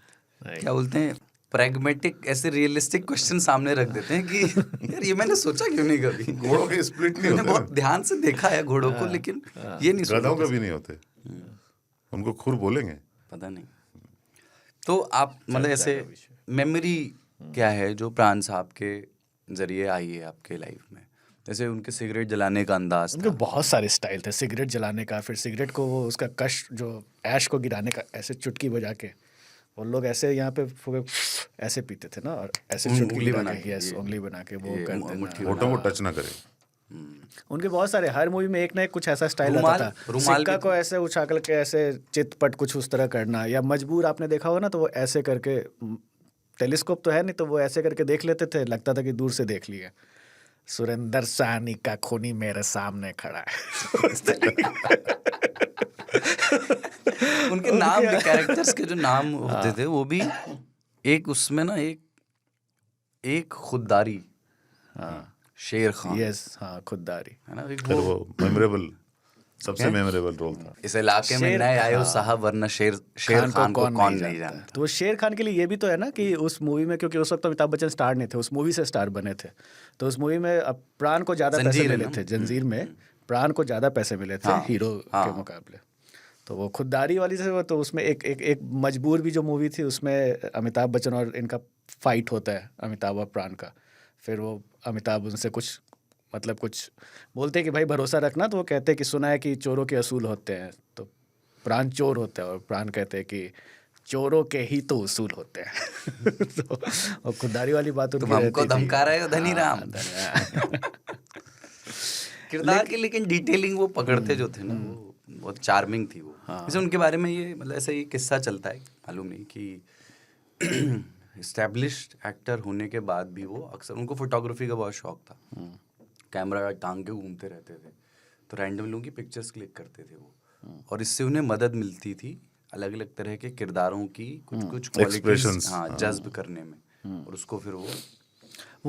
क्या बोलते हैं, प्रैग्मेटिक, ऐसे रियलिस्टिक क्वेश्चन सामने रख देते हैं कि यार ये मैंने सोचा क्यों नहीं कभी। घोड़ों के स्प्लिट नहीं मैंने होते बहुत ध्यान से देखा है घोड़ों को, लेकिन ये नहीं सोचा। गधों के भी नहीं होते, उनको खुर बोलेंगे, पता नहीं। तो आप मतलब ऐसे मेमोरी क्या है जो प्राण साहब के जरिए आई है आपके लाइफ में? जैसे उनके सिगरेट जलाने का अंदाज उनके था, बहुत सारे स्टाइल थे सिगरेट जलाने का। फिर सिगरेट को वो उसका कश जो ऐश को गिराने का, ऐसे चुटकी बजा के वो लोग ऐसे यहाँ पे ऐसे पीते थे ना, और ऐसे चुटकी बना के, यस, उंगली बना के वो करते थे, होठों को टच ना करे। उनके बहुत सारे, हर मूवी में एक ना एक कुछ ऐसा स्टाइल रुमाल- आता था। रुमाल सिक्का भी को ऐसे उछाल के ऐसे चितपट कुछ उस तरह करना, या मजबूर आपने देखा होगा ना, तो वो ऐसे करके, टेलीस्कोप तो है नहीं तो वो ऐसे करके देख लेते थे, लगता था कि दूर से देख लिया। सुरेंद्र साहनी का खूनी मेरे सामने खड़ा है। उनके नाम भी, कैरेक्टर्स के जो नाम होते थे वो भी एक उसमें ना एक खुददारी, शेर खान, यस, हाँ, खुददारी है ना, एक फिर वो मेमोरेबल, सबसे मेमोरेबल रोल था। इस इलाके में नए आए हो साहब, वरना शेर खान को कौन नहीं जानता। तो वो शेर खान के लिए ये भी तो है ना कि उस मूवी में, क्योंकि उस वक्त अमिताभ बच्चन स्टार नहीं थे, उस मूवी से स्टार बने थे, तो उस मूवी में अब प्राण को ज़्यादा पैसे मिले थे। जंजीर में प्राण को ज़्यादा पैसे मिले थे हीरो के मुकाबले। तो वो खुददारी वाली से, तो उसमें एक मजबूर भी जो मूवी थी, उसमें अमिताभ बच्चन और इनका फाइट होता है, अमिताभ और प्राण का। फिर वो अमिताभ उनसे कुछ मतलब कुछ बोलते हैं कि भाई भरोसा रखना, तो वो कहते हैं कि सुना है कि चोरों के असूल होते हैं, तो प्राण चोर होता है और प्राण कहते हैं कि चोरों के ही तो उसूल होते हैं। तो और खुददारी वाली बात उनकी रहती थी। हमको धमका रहे हो धनी राम। किरदार की लेकिन डिटेलिंग वो पकड़ते जो थे ना, वो बहुत चार्मिंग थी वो। जैसे उनके बारे में ये मतलब ऐसा ये किस्सा चलता है, मालूम नहीं कि इस्टेब्लिश्ड एक्टर होने के बाद भी वो अक्सर, उनको फोटोग्राफी का बहुत शौक था, कैमरा टांग के घूमते रहते थे, तो रैंडम लोगों की पिक्चर्स क्लिक करते थे वो, और इससे उन्हें मदद मिलती थी अलग अलग तरह के किरदारों की कुछ कुछ क्वालिटीज, हाँ, जज्ब करने में, और उसको फिर वो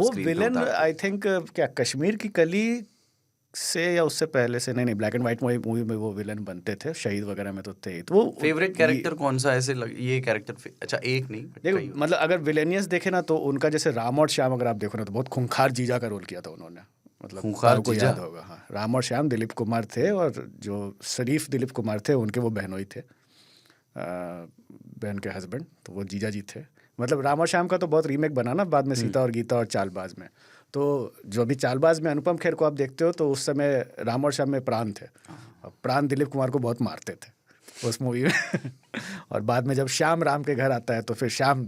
screen पे विलन उतारते आई थिंक क्या कश्मीर की कली से या उससे पहले से, नहीं ब्लैक एंड व्हाइट मूवी में वो विलन बनते थे, शहीद वगैरह में तो थे ही। तो वो फेवरेट कैरेक्टर कौन सा ऐसे ये कैरेक्टर, अच्छा एक नहीं but देखो कई होते मतलब अगर विलेनियस देखे ना तो उनका जैसे राम और श्याम अगर आप देखो ना तो बहुत खूंखार जीजा का रोल किया था उन्होंने, मतलब खूंखार आपको जीजा? याद होगा। हाँ, राम और श्याम दिलीप कुमार थे, और जो शरीफ दिलीप कुमार थे उनके वो बहनोई थे, बहन के हस्बैंड, तो वो जीजा जी थे। मतलब राम और श्याम का तो बहुत रीमेक बना ना बाद में, सीता और गीता और चालबाज में। तो जो भी चालबाज में अनुपम खेर को आप देखते हो तो उस समय राम और श्याम में प्राण थे, और प्राण दिलीप कुमार को बहुत मारते थे उस मूवी में और बाद में जब श्याम राम के घर आता है तो फिर श्याम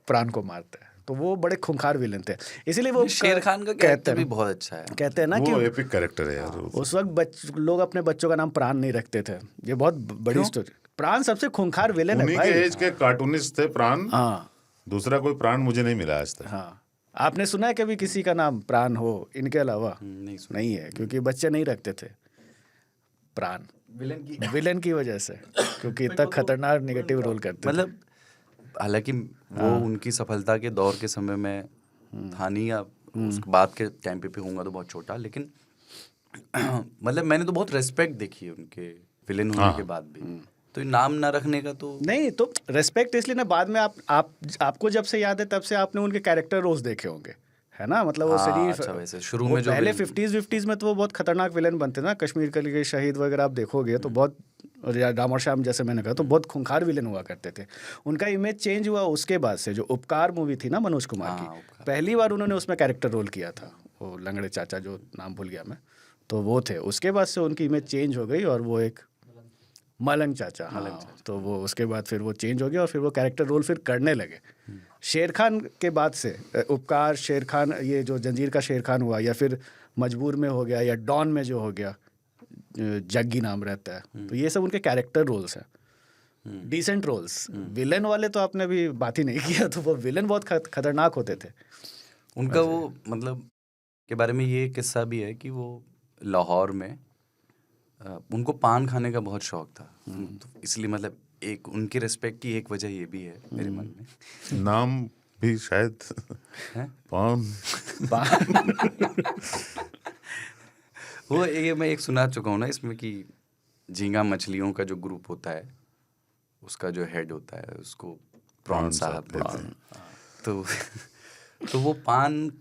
प्राण को मारता है। तो वो बड़े खूंखार विलन थे, इसीलिए वो शेर खान का कैरेक्टर भी बहुत अच्छा है। कहते हैं ना कि वो एपिक कैरेक्टर है यार। उस वक्त लोग अपने बच्चों का नाम प्राण नहीं रखते थे, ये बहुत बड़ी स्टोरी। प्राण सबसे खूंखार विलेन है उन्हीं भाई। के एज के कार्टूनिस्ट थे प्राण। हाँ दूसरा कोई प्राण मुझे नहीं मिला आज तक। हाँ, आपने सुना है कभी किसी का नाम प्राण हो इनके अलावा? नहीं सुना। नहीं है, क्योंकि बच्चे नहीं रखते थे प्राण विलेन की वजह से, क्योंकि इतना खतरनाक नेगेटिव रोल करते थे। मतलब हालांकि वो उनकी सफलता के दौर के समय में था नहीं, या उसके बाद के टाइम पे होऊंगा तो बहुत छोटा, लेकिन मतलब मैंने तो बहुत रेस्पेक्ट देखी है उनके विलेन होने के बाद भी। तो ये नाम ना रखने का तो नहीं, तो रेस्पेक्ट इसलिए ना, बाद में आपको जब से याद है तब से आपने उनके कैरेक्टर रोज देखे होंगे, है ना? मतलब वो शरीफ, अच्छा, वैसे शुरू वो में जो पहले villain- 50s में तो वो बहुत खतरनाक विलन बनते ना, कश्मीर के लिए शहीद वगैरह आप देखोगे तो बहुत, और या राम और श्याम जैसे मैंने कहा तो बहुत खूंखार विलन हुआ करते थे। उनका इमेज चेंज हुआ उसके बाद से, जो उपकार मूवी थी ना मनोज कुमार की, उपकार। पहली बार उन्होंने उसमें कैरेक्टर रोल किया था, वो लंगड़े चाचा जो नाम भूल गया मैं, तो वो थे। उसके बाद से उनकी इमेज चेंज हो गई और वो एक मलंग चाचा, हाँ, तो वो उसके बाद फिर वो चेंज हो गया और फिर वो कैरेक्टर रोल फिर करने लगे। शेर खान के बाद से उपकार, शेर खान, ये जो जंजीर का शेर खान हुआ, या फिर मजबूर में हो गया, या डॉन में जो हो गया, जग्गी नाम रहता है, तो ये सब उनके कैरेक्टर रोल्स हैं, डिसेंट रोल्स। विलन वाले तो आपने अभी बात ही नहीं किया, तो वो विलन बहुत खतरनाक होते थे उनका। वो मतलब के बारे में ये किस्सा भी है कि वो लाहौर में उनको पान खाने का बहुत शौक था, तो इसलिए मतलब एक उनकी रिस्पेक्ट की एक वजह ये भी है मेरे मन में। नाम भी शायद हैं? पान। वो ये मैं एक सुना चुका हूँ ना इसमें कि झींगा मछलियों का जो ग्रुप होता है उसका जो हेड होता है उसको प्रॉन साहब बोलते हैं। तो वो पान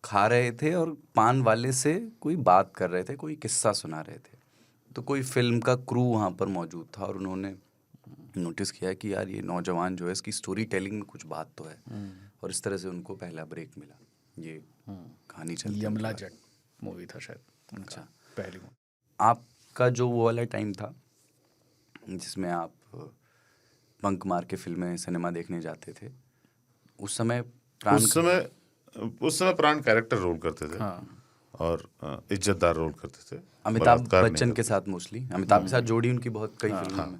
खा रहे थे और पान वाले से कोई बात कर रहे थे, कोई किस्सा सुना रहे थे, तो कोई फिल्म का क्रू वहाँ पर मौजूद था और उन्होंने नोटिस किया कि यार ये नौजवान जो है इसकी स्टोरी टेलिंग में कुछ बात तो है, और इस तरह से उनको पहला ब्रेक मिला। ये कहानी चलती यमला जट मूवी था शायद उनका, अच्छा। पहली मूवी। आपका जो वो वाला टाइम था जिसमें आप बंक मार के फिल्में सिनेमा देखने जाते थे, उस समय प्राण कैरेक्टर रोल करते थे। हाँ। और इज्जतदार रोल करते थे। अमिताभ बलात्कार नहीं बच्चन करते। के साथ मोस्टली, अमिताभ के साथ जोड़ी उनकी बहुत कई फिल्मों में।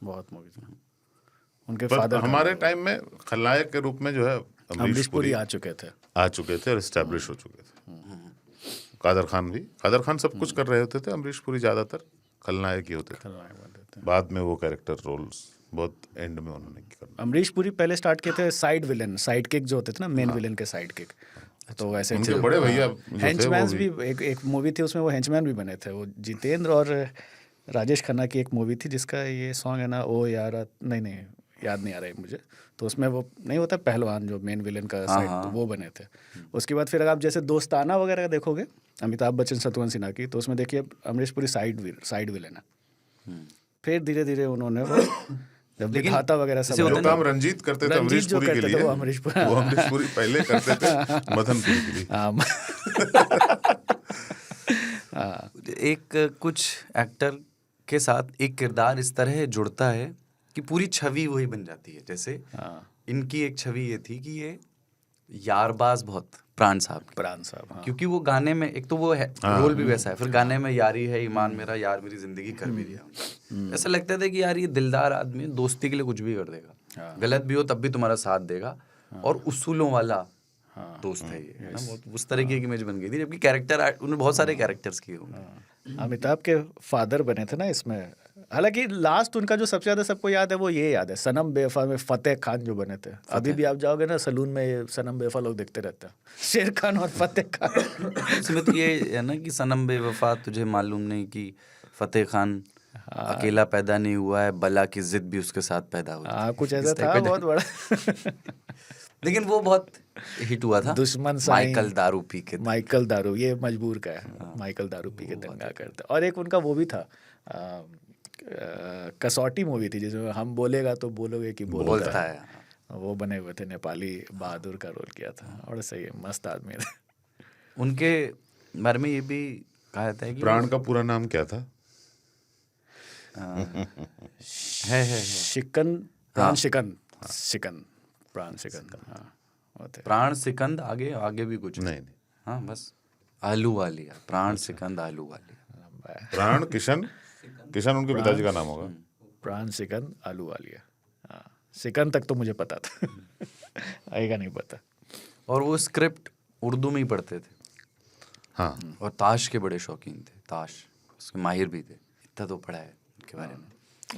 बहुत मूवीज में उनके पर फादर हमारे टाइम में खलनायक के रूप में जो है अमरीश पुरी आ चुके थे और एस्टैब्लिश हो चुके थे। कादर खान सब कुछ कर रहे होते थे, अमरीश पुरी ज्यादातर खलनायक ही होते थे। बाद में वो कैरेक्टर रोल्स बहुत एंड में उन्होंने किया। अमरीश पुरी पहले स्टार्ट किए थे साइड विलन, साइड किक जो होते थे ना, मेन विलन के साइड किक, तो वैसे उनके बड़े भैया जो थे वो हेंचमैन्स भी एक मूवी थी उसमें वो हेंचमैन भी बने थे। वो जितेंद्र और राजेश खन्ना की एक मूवी थी जिसका ये सॉन्ग है ना, ओ यार, नहीं याद नहीं आ रहा है मुझे, तो उसमें वो नहीं होता पहलवान जो मेन विलन का साइड, तो वो बने थे। उसके बाद फिर अगर आप जैसे दोस्ताना वगैरह देखोगे अमिताभ बच्चन शत्रुघ्न सिन्हा की, तो उसमें देखिए अमरीश पुरी साइड विलन है। फिर धीरे धीरे उन्होंने वो जब विधाता वगैरह सब जो काम रंजीत करते थे अमरीश पुरी के लिए, वो अमरीश पुरी पहले करते थे मदन पुरी के लिए। एक कुछ एक्टर के साथ एक किरदार इस तरह जुड़ता है कि पूरी छवि वही बन जाती है। जैसे इनकी एक छवि ये थी कि ये यारबाज बहुत प्राण साहब, हाँ। क्योंकि वो गाने में एक तो वो है रोल भी वैसा है, फिर गाने में यारी है ईमान मेरा, यार मेरी जिंदगी कर भी दिया। ऐसा लगता था कि यार ये दिलदार आदमी दोस्ती के लिए कुछ भी कर देगा। गलत भी हो तब भी तुम्हारा साथ देगा, और उसूलों वाला दोस्त है ये, है ना। बहुत उस तरह की एक इमेज बन गई थी, जबकि कैरेक्टर उन्होंने बहुत सारे कैरेक्टर्स किए होंगे। अमिताभ के फादर बने थे ना इसमें। हालांकि लास्ट उनका जो सबसे ज्यादा सबको याद है वो ये याद है, सनम बेवफा में फतेह खान जो बने थे। अभी भी आप जाओगे ना सलून में, ये सनम बेवफा लोग देखते रहते हैं, शेर खान और फतेह खान। इसमें तो ये है ना कि सनम बेवफा तुझे मालूम नहीं कि फतेह खान अकेला पैदा नहीं हुआ है, बला की जिद भी उसके साथ पैदा हुई। हाँ कुछ ऐसा था बहुत बड़ा। लेकिन वो बहुत हिट हुआ था। दुश्मन साईं, माइकल दारू पी के, माइकल दारू, ये मजबूर का है। माइकल दारू पी के दंगा करता। और एक उनका वो भी था, कसौटी मूवी थी जिसमें हम बोलेगा तो बोलोगे कि बोलता है। वो बने हुए थे, नेपाली बहादुर का रोल किया था। और सही है, मस्त आदमी थे। उनके बारे में ये भी कहा जाता है कि प्राण का पूरा नाम क्या था? है शिकन, प्राण शिकन, शिकन, प्राण शिकन। हाँ वो थे। प्राण सिकंद, आगे आगे भी कुछ नहीं। हाँ बस आलू वालिया, प्राण सिकंद आलू वालिया। प्राण किशन, किशन उनके पिताजी का नाम होगा। प्राण सिकन आलू वालिया। हाँ सिकन तक तो मुझे पता था, आएगा नहीं पता। और वो स्क्रिप्ट उर्दू में ही पढ़ते थे। हाँ। और ताश के बड़े शौकीन थे, ताश उसके माहिर भी थे। इतना तो पढ़ा है उनके बारे में।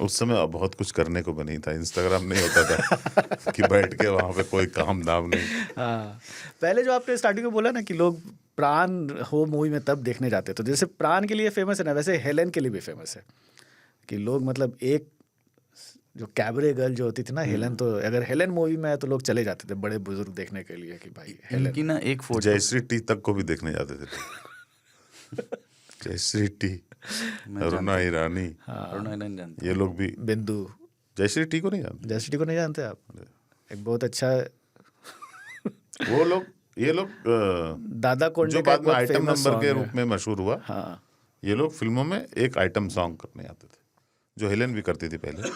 उस समय बहुत कुछ करने को भी नहीं था, इंस्टाग्राम नहीं होता था कि बैठ के वहाँ पे कोई काम दाम नहीं। हाँ पहले जो आपने स्टार्टिंग में बोला ना कि लोग प्राण हो मूवी में तब देखने जाते, तो जैसे प्राण के लिए फेमस है ना, वैसे हेलेन के लिए भी फेमस है। कि लोग मतलब एक जो कैबरे गर्ल जो होती थी ना हेलेन, तो अगर हेलेन मूवी में है तो लोग चले जाते थे बड़े बुजुर्ग देखने के लिए कि भाई हेलेन। इनकी ना एक फोटो, जयश्री टी तक को भी देखने जाते थे। जयश्री टी, अरुणा ईरानी, जानते ये लोग भी। बिंदु, जयश्री टी को नहीं जानते? जयश्री टी को नहीं जानते आप? एक बहुत अच्छा वो लोग, ये लोग दादा कोंडे जो का बाद में एक आइटम famous नंबर song के है। रूप में मशहूर हुआ। हाँ ये लोग फिल्मों में एक आइटम सॉन्ग करने आते थे, जो हेलेन भी करती थी पहले।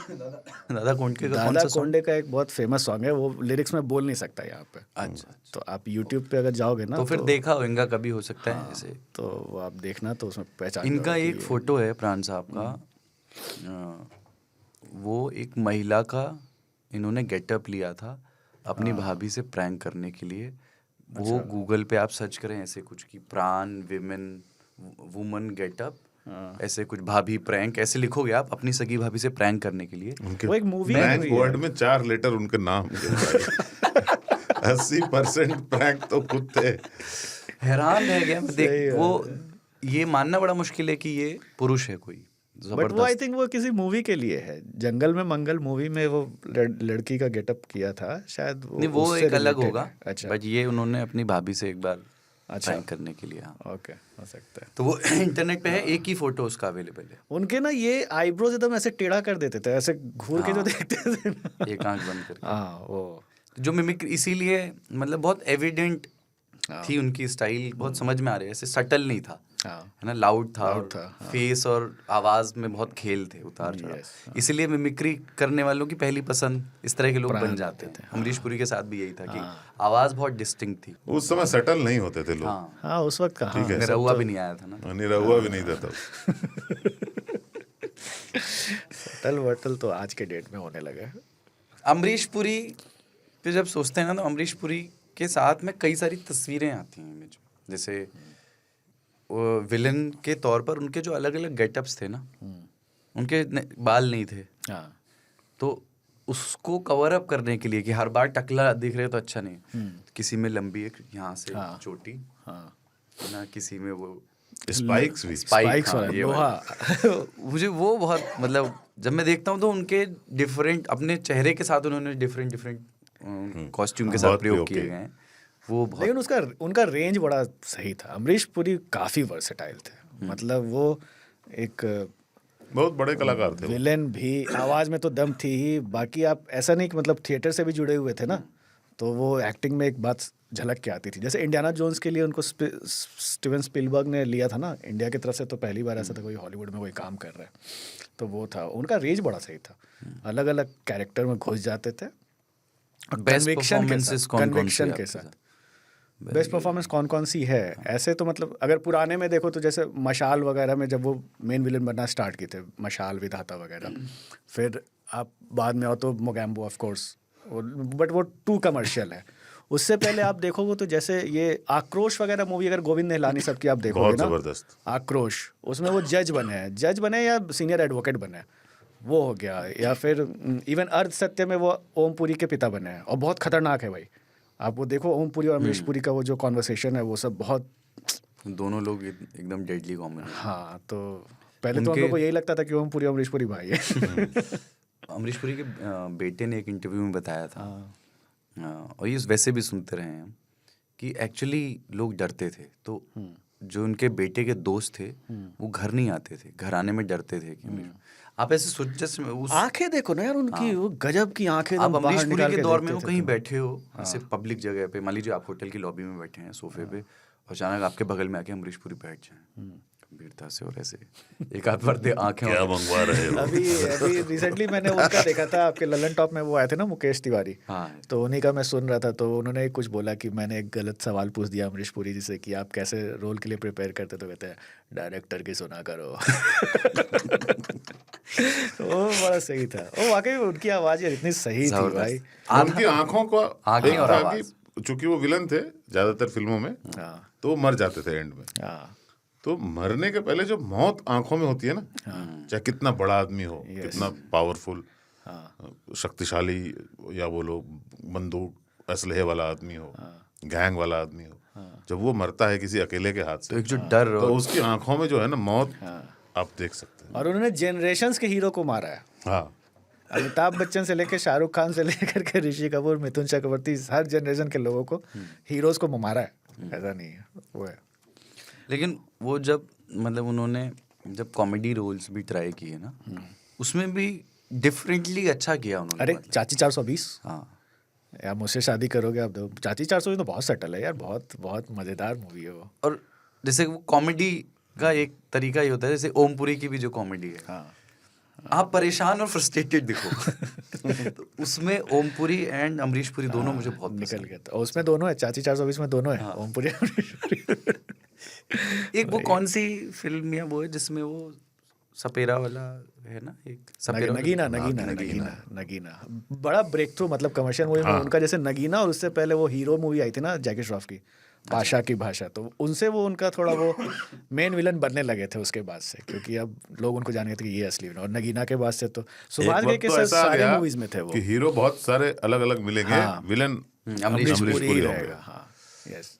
दादा कोंडके का कौन दादा सा सॉन्ग? कोंडे का एक बहुत फेमस सॉन्ग है, वो लिरिक्स में बोल नहीं सकता यहाँ पे। अच्छा, तो आप यूट्यूब पे अगर जाओगे ना तो फिर देखा होगा कभी, हो सकता है ऐसे। तो वो आप देखना तो उसमें पहचान इनका जाओगे एक कि फोटो है प्राण साहब का, वो एक महिला का इन्होंने गेटअप लिया था अपनी भाभी से प्रैंक करने के लिए। वो गूगल पे आप सर्च करें ऐसे कुछ कि प्राण वुमन गेटअप, ऐसे कुछ भाभी प्रैंक ऐसे लिखोगे आप, अपनी सगी भाभी से प्रैंक करने के लिए। उनके वो एक मूवी प्रैंक वर्ड में 4 लेटर उनके नाम के। 80% प्रैंक तो खुद थे। हैरान रह गया मैं देख, वो ये मानना बड़ा मुश्किल है कि ये पुरुष है कोई बट वो आई जबरदस्त। थिंक वो किसी मूवी के लिए है। जंगल में मंगल मूवी में वो लड़की का गेटअप किया था शायद। नहीं वो उससे एक अलग related होगा। है। अच्छा बट ये उन्होंने अपनी भाभी से एक बार अच्छा प्रैंक करने के लिए, हाँ। ओके हो सकता है। तो वो इंटरनेट पे है, एक ही फोटो उसका अवेलेबल है। उनके ना ये आईब्रोज एकदम ऐसे टेढ़ा कर देते थे, ऐसे घूर के जो देखते थे ना। एक आंख बंद करके, हाँ वो जो मिमिक, इसीलिए मतलब बहुत एविडेंट थी उनकी स्टाइल, बहुत समझ में आ रही है, ऐसे सटल नहीं था, हाँ है ना, लाउड था, Loud था, हाँ। फेस और आवाज में बहुत खेल थे, उतार चढ़ाव। इसीलिए मिमिक्री करने वालों की पहली पसंद इस तरह के लोग बन जाते थे। अमरीश पुरी के साथ भी यही था कि आवाज बहुत डिस्टिंक्ट थी। उस समय सेटल नहीं होते थे लोग। हाँ, हाँ उस वक्त कहाँ निरहुआ भी नहीं आया था ना। निरहुआ भी नहीं था तब। सटल वटल तो आज के डेट में होने लगा है। अमरीश पुरी पे जब सोचते हैं ना, तो अमरीश पुरी के साथ में कई सारी तस्वीरें आती हैं इमेज में। जैसे विलन के तौर पर उनके जो अलग अलग गेटअप्स थे ना, उनके बाल नहीं थे, हाँ तो उसको कवर अप करने के लिए कि हर बार टकला दिख रहे तो अच्छा नहीं, किसी में लंबी एक यहाँ से चोटी, हाँ ना किसी में वो स्पाइक्स भी। स्पाइक्स हाँ, वाला ये लोहा। मुझे वो बहुत मतलब जब मैं देखता हूँ तो उनके डिफरेंट अपने चेहरे के साथ उन्होंने डिफरेंट कॉस्ट्यूम के साथ बहुत प्रयोग प्रयोग किए किए। गए हैं। वो बहुत लेकिन उसका उनका रेंज बड़ा सही था। अमरीश पुरी काफी वर्सेटाइल थे, मतलब वो एक बहुत बड़े कलाकार थे वो। विलेन भी, आवाज में तो दम थी ही। बाकी आप ऐसा नहीं कि मतलब थिएटर से भी जुड़े हुए थे ना, तो वो एक्टिंग में एक बात झलक के आती थी। जैसे इंडियाना जोन्स के लिए उनको स्टीवन स्पीलबर्ग ने लिया था ना इंडिया की तरफ से, तो पहली बार ऐसा था कोई हॉलीवुड में कोई काम कर रहा है, तो वो था। उनका रेंज बड़ा सही था, अलग अलग कैरेक्टर में घुस जाते थे। बेस्ट परफॉर्मेंसेस कौन-कौन सी कन्विक्शन आपके के साथ। बेस्ट परफॉर्मेंस कौन कौन सी है ऐसे? तो मतलब अगर पुराने में देखो तो जैसे मशाल वगैरह में जब वो मेन विलन बनना स्टार्ट किए थे, मशाल विधाता वगैरह, फिर आप बाद में आओ तो मोगैम्बो ऑफ कोर्स, बट वो टू कमर्शियल है। उससे पहले आप देखोगे तो जैसे ये आक्रोश वगैरह मूवी, अगर गोविंद निहलानी सब की आप देखोगे बहुत ना, जबरदस्त। आक्रोश, उसमें वो जज बने या सीनियर एडवोकेट बने, वो हो गया। या फिर इवन अर्ध सत्य में वो ओम पुरी के पिता बने हैं, और बहुत खतरनाक है भाई। आप वो देखो ओम पुरी और अमरीश पुरी का वो जो कॉन्वर्सेशन है, वो सब बहुत, दोनों लोग एकदम डेडली कॉम्बिनेशन। हाँ। तो पहले तो हम लोग को यही लगता था कि ओम पुरी और अमरीश पुरी भाई है। अमरीश पुरी के बेटे ने एक इंटरव्यू में बताया था, और ये वैसे भी सुनते रहे हैं, कि एक्चुअली लोग डरते थे। तो जो उनके बेटे के दोस्त थे वो घर नहीं आते थे, घर आने में डरते थे कि आप ऐसे सोच, जैसे उस आंखें देखो ना यार उनकी, वो गजब की आंखें। आप अमरीश पुरी के दौर में देखते वो थे कहीं तो। बैठे हो ऐसे पब्लिक जगह पे, मान लीजिए आप होटल की लॉबी में बैठे हैं सोफे पे, और अचानक आपके बगल में आके अमरीश पुरी बैठ जाए गंभीरता से, और ऐसे एक आध बार आंखें क्या मंगवा रहे हो? अभी रिसेंटली मैंने उनका देखा था, आपके ललन टॉप में वो आए थे ना, मुकेश तिवारी। हाँ। तो उन्हीं का मैं सुन रहा था, तो उन्होंने कुछ बोला कि मैंने एक गलत सवाल पूछ दिया अमरीश पुरी जी से कि आप कैसे रोल के लिए प्रिपेयर करते, तो कहते हैं डायरेक्टर की सुना करो। तो वो बड़ा सही था, वो वाकई उनकी आवाज़ यार इतनी सही थी भाई। उनकी आंखों को आंखें और था आवाज। कि चूंकि वो विलन थे ज्यादातर फिल्मों में, हाँ तो वो मर जाते थे एंड में। हाँ तो मरने के पहले जो मौत आंखों में होती है ना, चाहे कितना बड़ा आदमी हो, कितना पावरफुल, शक्तिशाली, या बोलो बंदूक असलहे वाला आदमी हो, गैंग वाला आदमी हो, जब वो मरता है किसी अकेले के हाथ से, तो एक जो डर तो उसकी आंखों में जो है ना मौत, आप देख सकते हैं। और उन्होंने जनरेशन्स के हीरो को मारा है। हाँ, अमिताभ बच्चन से लेकर शाहरुख खान से लेकर के ऋषि कपूर, मिथुन चक्रवर्ती, हर जनरेशन के लोगों को, हीरोज को मारा है, ऐसा नहीं है वो है। लेकिन वो जब मतलब उन्होंने जब कॉमेडी रोल्स भी ट्राई किए ना, उसमें भी डिफरेंटली अच्छा किया उन्होंने। अरे मतलब। चाची 420, हाँ यार मुझसे शादी करोगे आप, दो चाची 420 तो बहुत सटल है यार, बहुत बहुत मज़ेदार मूवी है वो। और जैसे वो कॉमेडी का एक तरीका ही होता है, जैसे ओमपुरी की भी जो कॉमेडी है, हाँ आप परेशान और फ्रस्ट्रेटेड दिखो। तो उसमें ओमपुरी एंड अमरीश पुरी दोनों मुझे बहुत निकल गया था। और उसमें दोनों है, चाची 420 में दोनों है, ओमपुरी अमरीश पुरी। एक वो कौन सी फिल्म या वो है जिसमें वो सपेरा वाला है ना, एक सपेरा नगीना नगीना नगीना नगीना बड़ा ब्रेक थ्रू, मतलब कमर्शियल मूवी में उनका, जैसे नगीना, और उससे पहले वो हीरो मूवी आई थी ना जैकी श्रॉफ की, पाशा की भाषा, तो उनसे वो उनका थोड़ा वो मेन विलन बनने लगे थे उसके बाद से, क्योंकि अब लोग उनको जाने थे कि ये असली विलन। और नगीना के बाद से तो सुभाष घई के सारे मूवीज में थे वो, कि हीरो बहुत सारे अलग अलग मिलेंगे, विलन अमरीश पुरी पूरी होंगे। रहेगा। हाँ यस।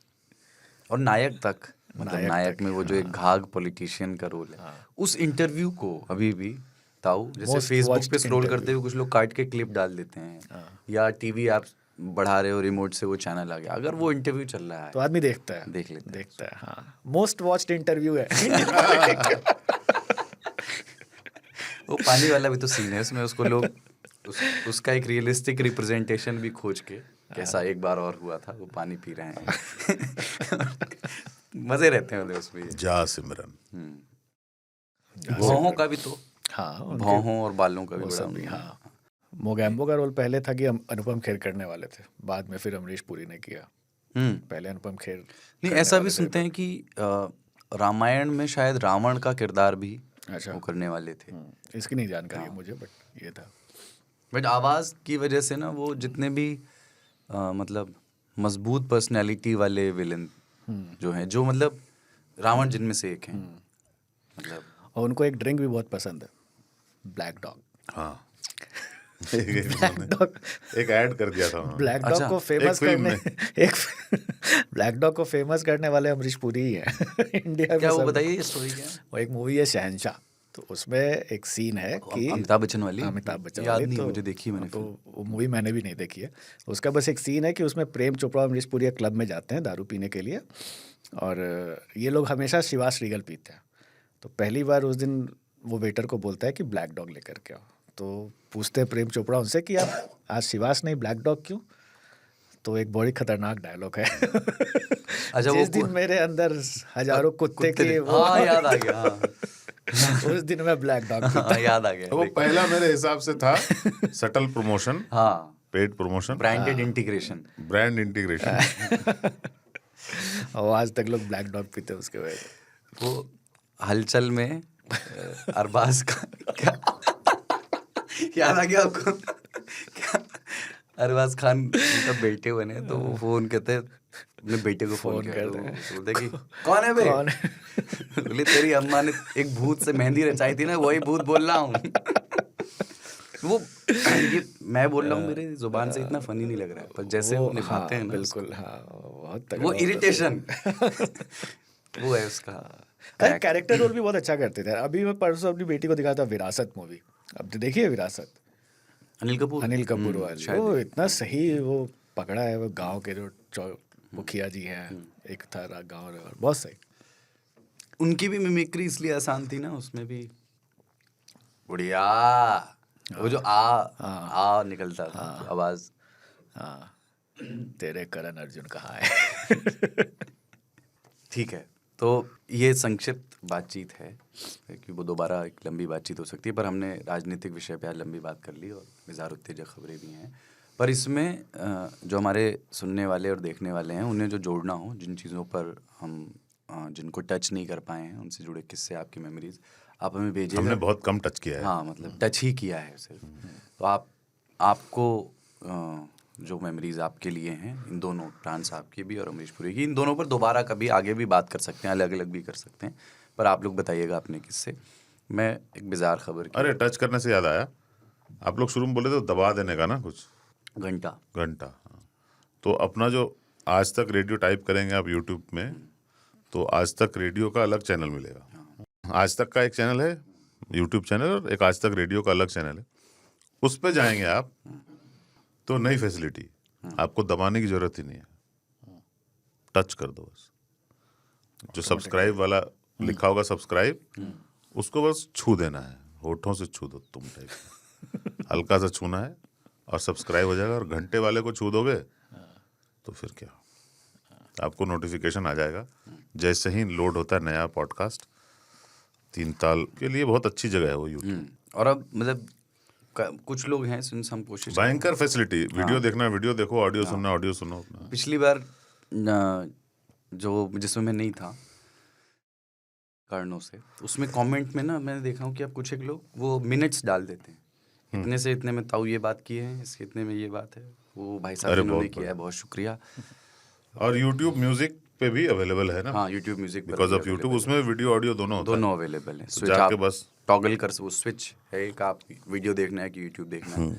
और नायक तक, मतलब नायक में वो जो एक घाघ पॉलिटिशियन का रोल है, उस इंटरव्यू को अभी भी ताऊ, जैसे Most फेसबुक watched पे स्क्रॉल interview। करते हुए कुछ लोग काट के क्लिप डाल देते हैं, या टीवी ऐप बढ़ा रहे हो रिमोट से, वो चैनल आ गया, अगर वो इंटरव्यू चल रहा है तो आदमी देखता है, देख लेते हैं। देखता है। हाँ मोस्ट वॉच्ड इंटरव्यू है। वो पानी वाला भी तो सीन है उसमें, उसको लोग उसका एक रियलिस्टिक रिप्रेजेंटेशन भी खोज के, कैसा एक बार और हुआ था, वो पानी पी रहे हैं। मजे रहते हैं उसमें। जा सिमरन, भौहों का भी तो, हाँ भौहों और बालों का भी वो बड़ा सब भी। हाँ मोगैम्बो का रोल पहले था कि अनुपम खेर करने वाले थे, बाद में फिर अमरीश पुरी ने किया। पहले अनुपम खेर नहीं, ऐसा भी सुनते हैं कि रामायण में शायद रावण का किरदार भी वो करने वाले थे। इसकी नहीं जानकारी मुझे, बट ये था। बट आवाज़ की वजह से ना, वो जितने भी मतलब मजबूत पर्सनैलिटी वाले विलन जो हैं, जो मतलब रावण जिनमें से एक हैं, मतलब। और उनको एक ड्रिंक भी बहुत पसंद है, ब्लैक डॉग। हाँ एक ऐड कर दिया था उन्होंने। ब्लैक डॉग को फेमस करने एक ब्लैक डॉग को फेमस करने वाले अमरीश पुरी ही है इंडिया में। क्या वो बताइए स्टोरी क्या है? वो एक मूवी है शहंशाह, तो उसमें एक सीन है कि अमिताभ बच्चन वाली, अमिताभ बच्चन याद वाली, नहीं तो मुझे, देखी मैंने। तो वो मूवी मैंने भी नहीं देखी है। उसका बस एक सीन है कि उसमें प्रेम चोपड़ा और अमरीश पुरी क्लब में जाते हैं दारू पीने के लिए, और ये लोग हमेशा शिवास रीगल पीते हैं। तो पहली बार उस दिन वो वेटर को बोलता है कि ब्लैक डॉग लेकर के आओ। तो पूछते हैं प्रेम चोपड़ा उनसे कि आप आज शिवास नहीं ब्लैक डॉग क्यों? तो एक बड़ी खतरनाक डायलॉग है। अच्छा, जिस दिन मेरे अंदर हजारों कुत्ते के वो, हाँ याद आ गया, उस दिन मैं ब्लैक डॉग हाँ याद आ गया। वो पहला मेरे हिसाब से था सटल प्रमोशन, हाँ paid promotion, branded integration, brand integration. और आज तक लोग ब्लैक डॉग पीते हैं उसके वजह। वो हलचल में अरबाज का याद आ गया आपको? क्या अरबाज खान उनका बेटे बने तो वो फोन कहते हैं, अपने बेटे को फोन किया तो बोलते कि कौन है बे? कौन बोले तेरी अम्मा ने एक भूत से मेहंदी रचाई थी ना, वही भूत बोल रहा हूँ। वो ये मैं बोल रहा हूँ, मेरे जुबान से इतना फनी नहीं लग रहा है, पर जैसे वो निभाते हैं ना बिल्कुल, हाँ, बहुत तगड़ा वो होता है। इरिटेशन वो है उसका। अरे कैरेक्टर रोल भी बहुत अच्छा करते थे। अभी मैं परसों अपनी बेटी को दिखा था विरासत मूवी, अब तो देखिए विरासत, अनिल कपूर वाली, वो इतना सही वो पकड़ा है, वो गांव के जो मुखिया जी हैं, एक था गांव, बहुत सही। उनकी भी मिमिक्री इसलिए आसान थी ना, उसमें भी बुढ़िया वो जो आ निकलता था आवाज। हाँ, तेरे करण अर्जुन कहाँ है। ठीक है, तो ये संक्षिप्त बातचीत है कि वो दोबारा एक लंबी बातचीत हो सकती है, पर हमने राजनीतिक विषय पे आज लंबी बात कर ली और मिज़ार उत्तेजक खबरें भी हैं। पर इसमें जो हमारे सुनने वाले और देखने वाले हैं, उन्हें जो जोड़ना हो, जिन चीज़ों पर हम जिनको टच नहीं कर पाए हैं, उनसे जुड़े किस्से, आपकी मेमोरीज आप हमें भेजिएगा। हमने बहुत कम टच किया है। हाँ, मतलब टच ही किया है सिर्फ। तो आपको जो मेमोरीज आपके लिए हैं, इन दोनों, प्राण साहब की भी और अमरीश पुरी की, इन दोनों पर दोबारा कभी आगे भी बात कर सकते हैं, अलग अलग भी कर सकते हैं, पर आप लोग बताइएगा अपने किस्से। मैं एक बिजार खबर की, अरे टच करने से याद आया, आप लोग शुरू में बोले तो दबा देने का ना कुछ घंटा। हाँ। तो अपना जो आज तक रेडियो टाइप करेंगे आप यूट्यूब में, तो आज तक रेडियो का अलग चैनल मिलेगा। आज तक का एक चैनल है यूट्यूब चैनल, और एक आज तक रेडियो का अलग चैनल है। उस पे जाएंगे आप तो नई फैसिलिटी, आपको दबाने की जरूरत ही नहीं है, टच कर दो बस। जो सब्सक्राइब वाला लिखा होगा सब्सक्राइब, उसको बस छू देना है, होठों से छू दो तुम टाइप, हल्का सा छूना है और सब्सक्राइब हो जाएगा। और घंटे वाले को छू दोगे तो फिर क्या, आपको नोटिफिकेशन आ जाएगा जैसे ही लोड होता है नया पॉडकास्ट। 3 ताल के लिए बहुत अच्छी जगह है वो यूट्यूब। और अब मतलब कुछ लोग हैं जिनसे हम कोशिश, भयंकर फैसिलिटी, वीडियो देखना वीडियो देखो, ऑडियो सुनना ऑडियो सुनो। पिछली बार जो जिसमें मैं नहीं था कारणों से, उसमें कमेंट में ना मैंने देखा हूँ कि अब कुछ एक लोग वो मिनट्स डाल देते हैं, इतने से इतने में ताऊ ये बात की है, इसके इतने में ये बात है, वो भाई साहब जिन्होंने किया है बहुत शुक्रिया। और यूट्यूब म्यूजिक पे भी अवेलेबल है ना? हाँ, YouTube music because of YouTube, उसमें वीडियो ऑडियो दोनों होता है, दोनों अवेलेबल है। स्विच जाके आप बस टॉगल कर, वो स्विच है एक, आप वीडियो देखना है कि यूट्यूब देखना है,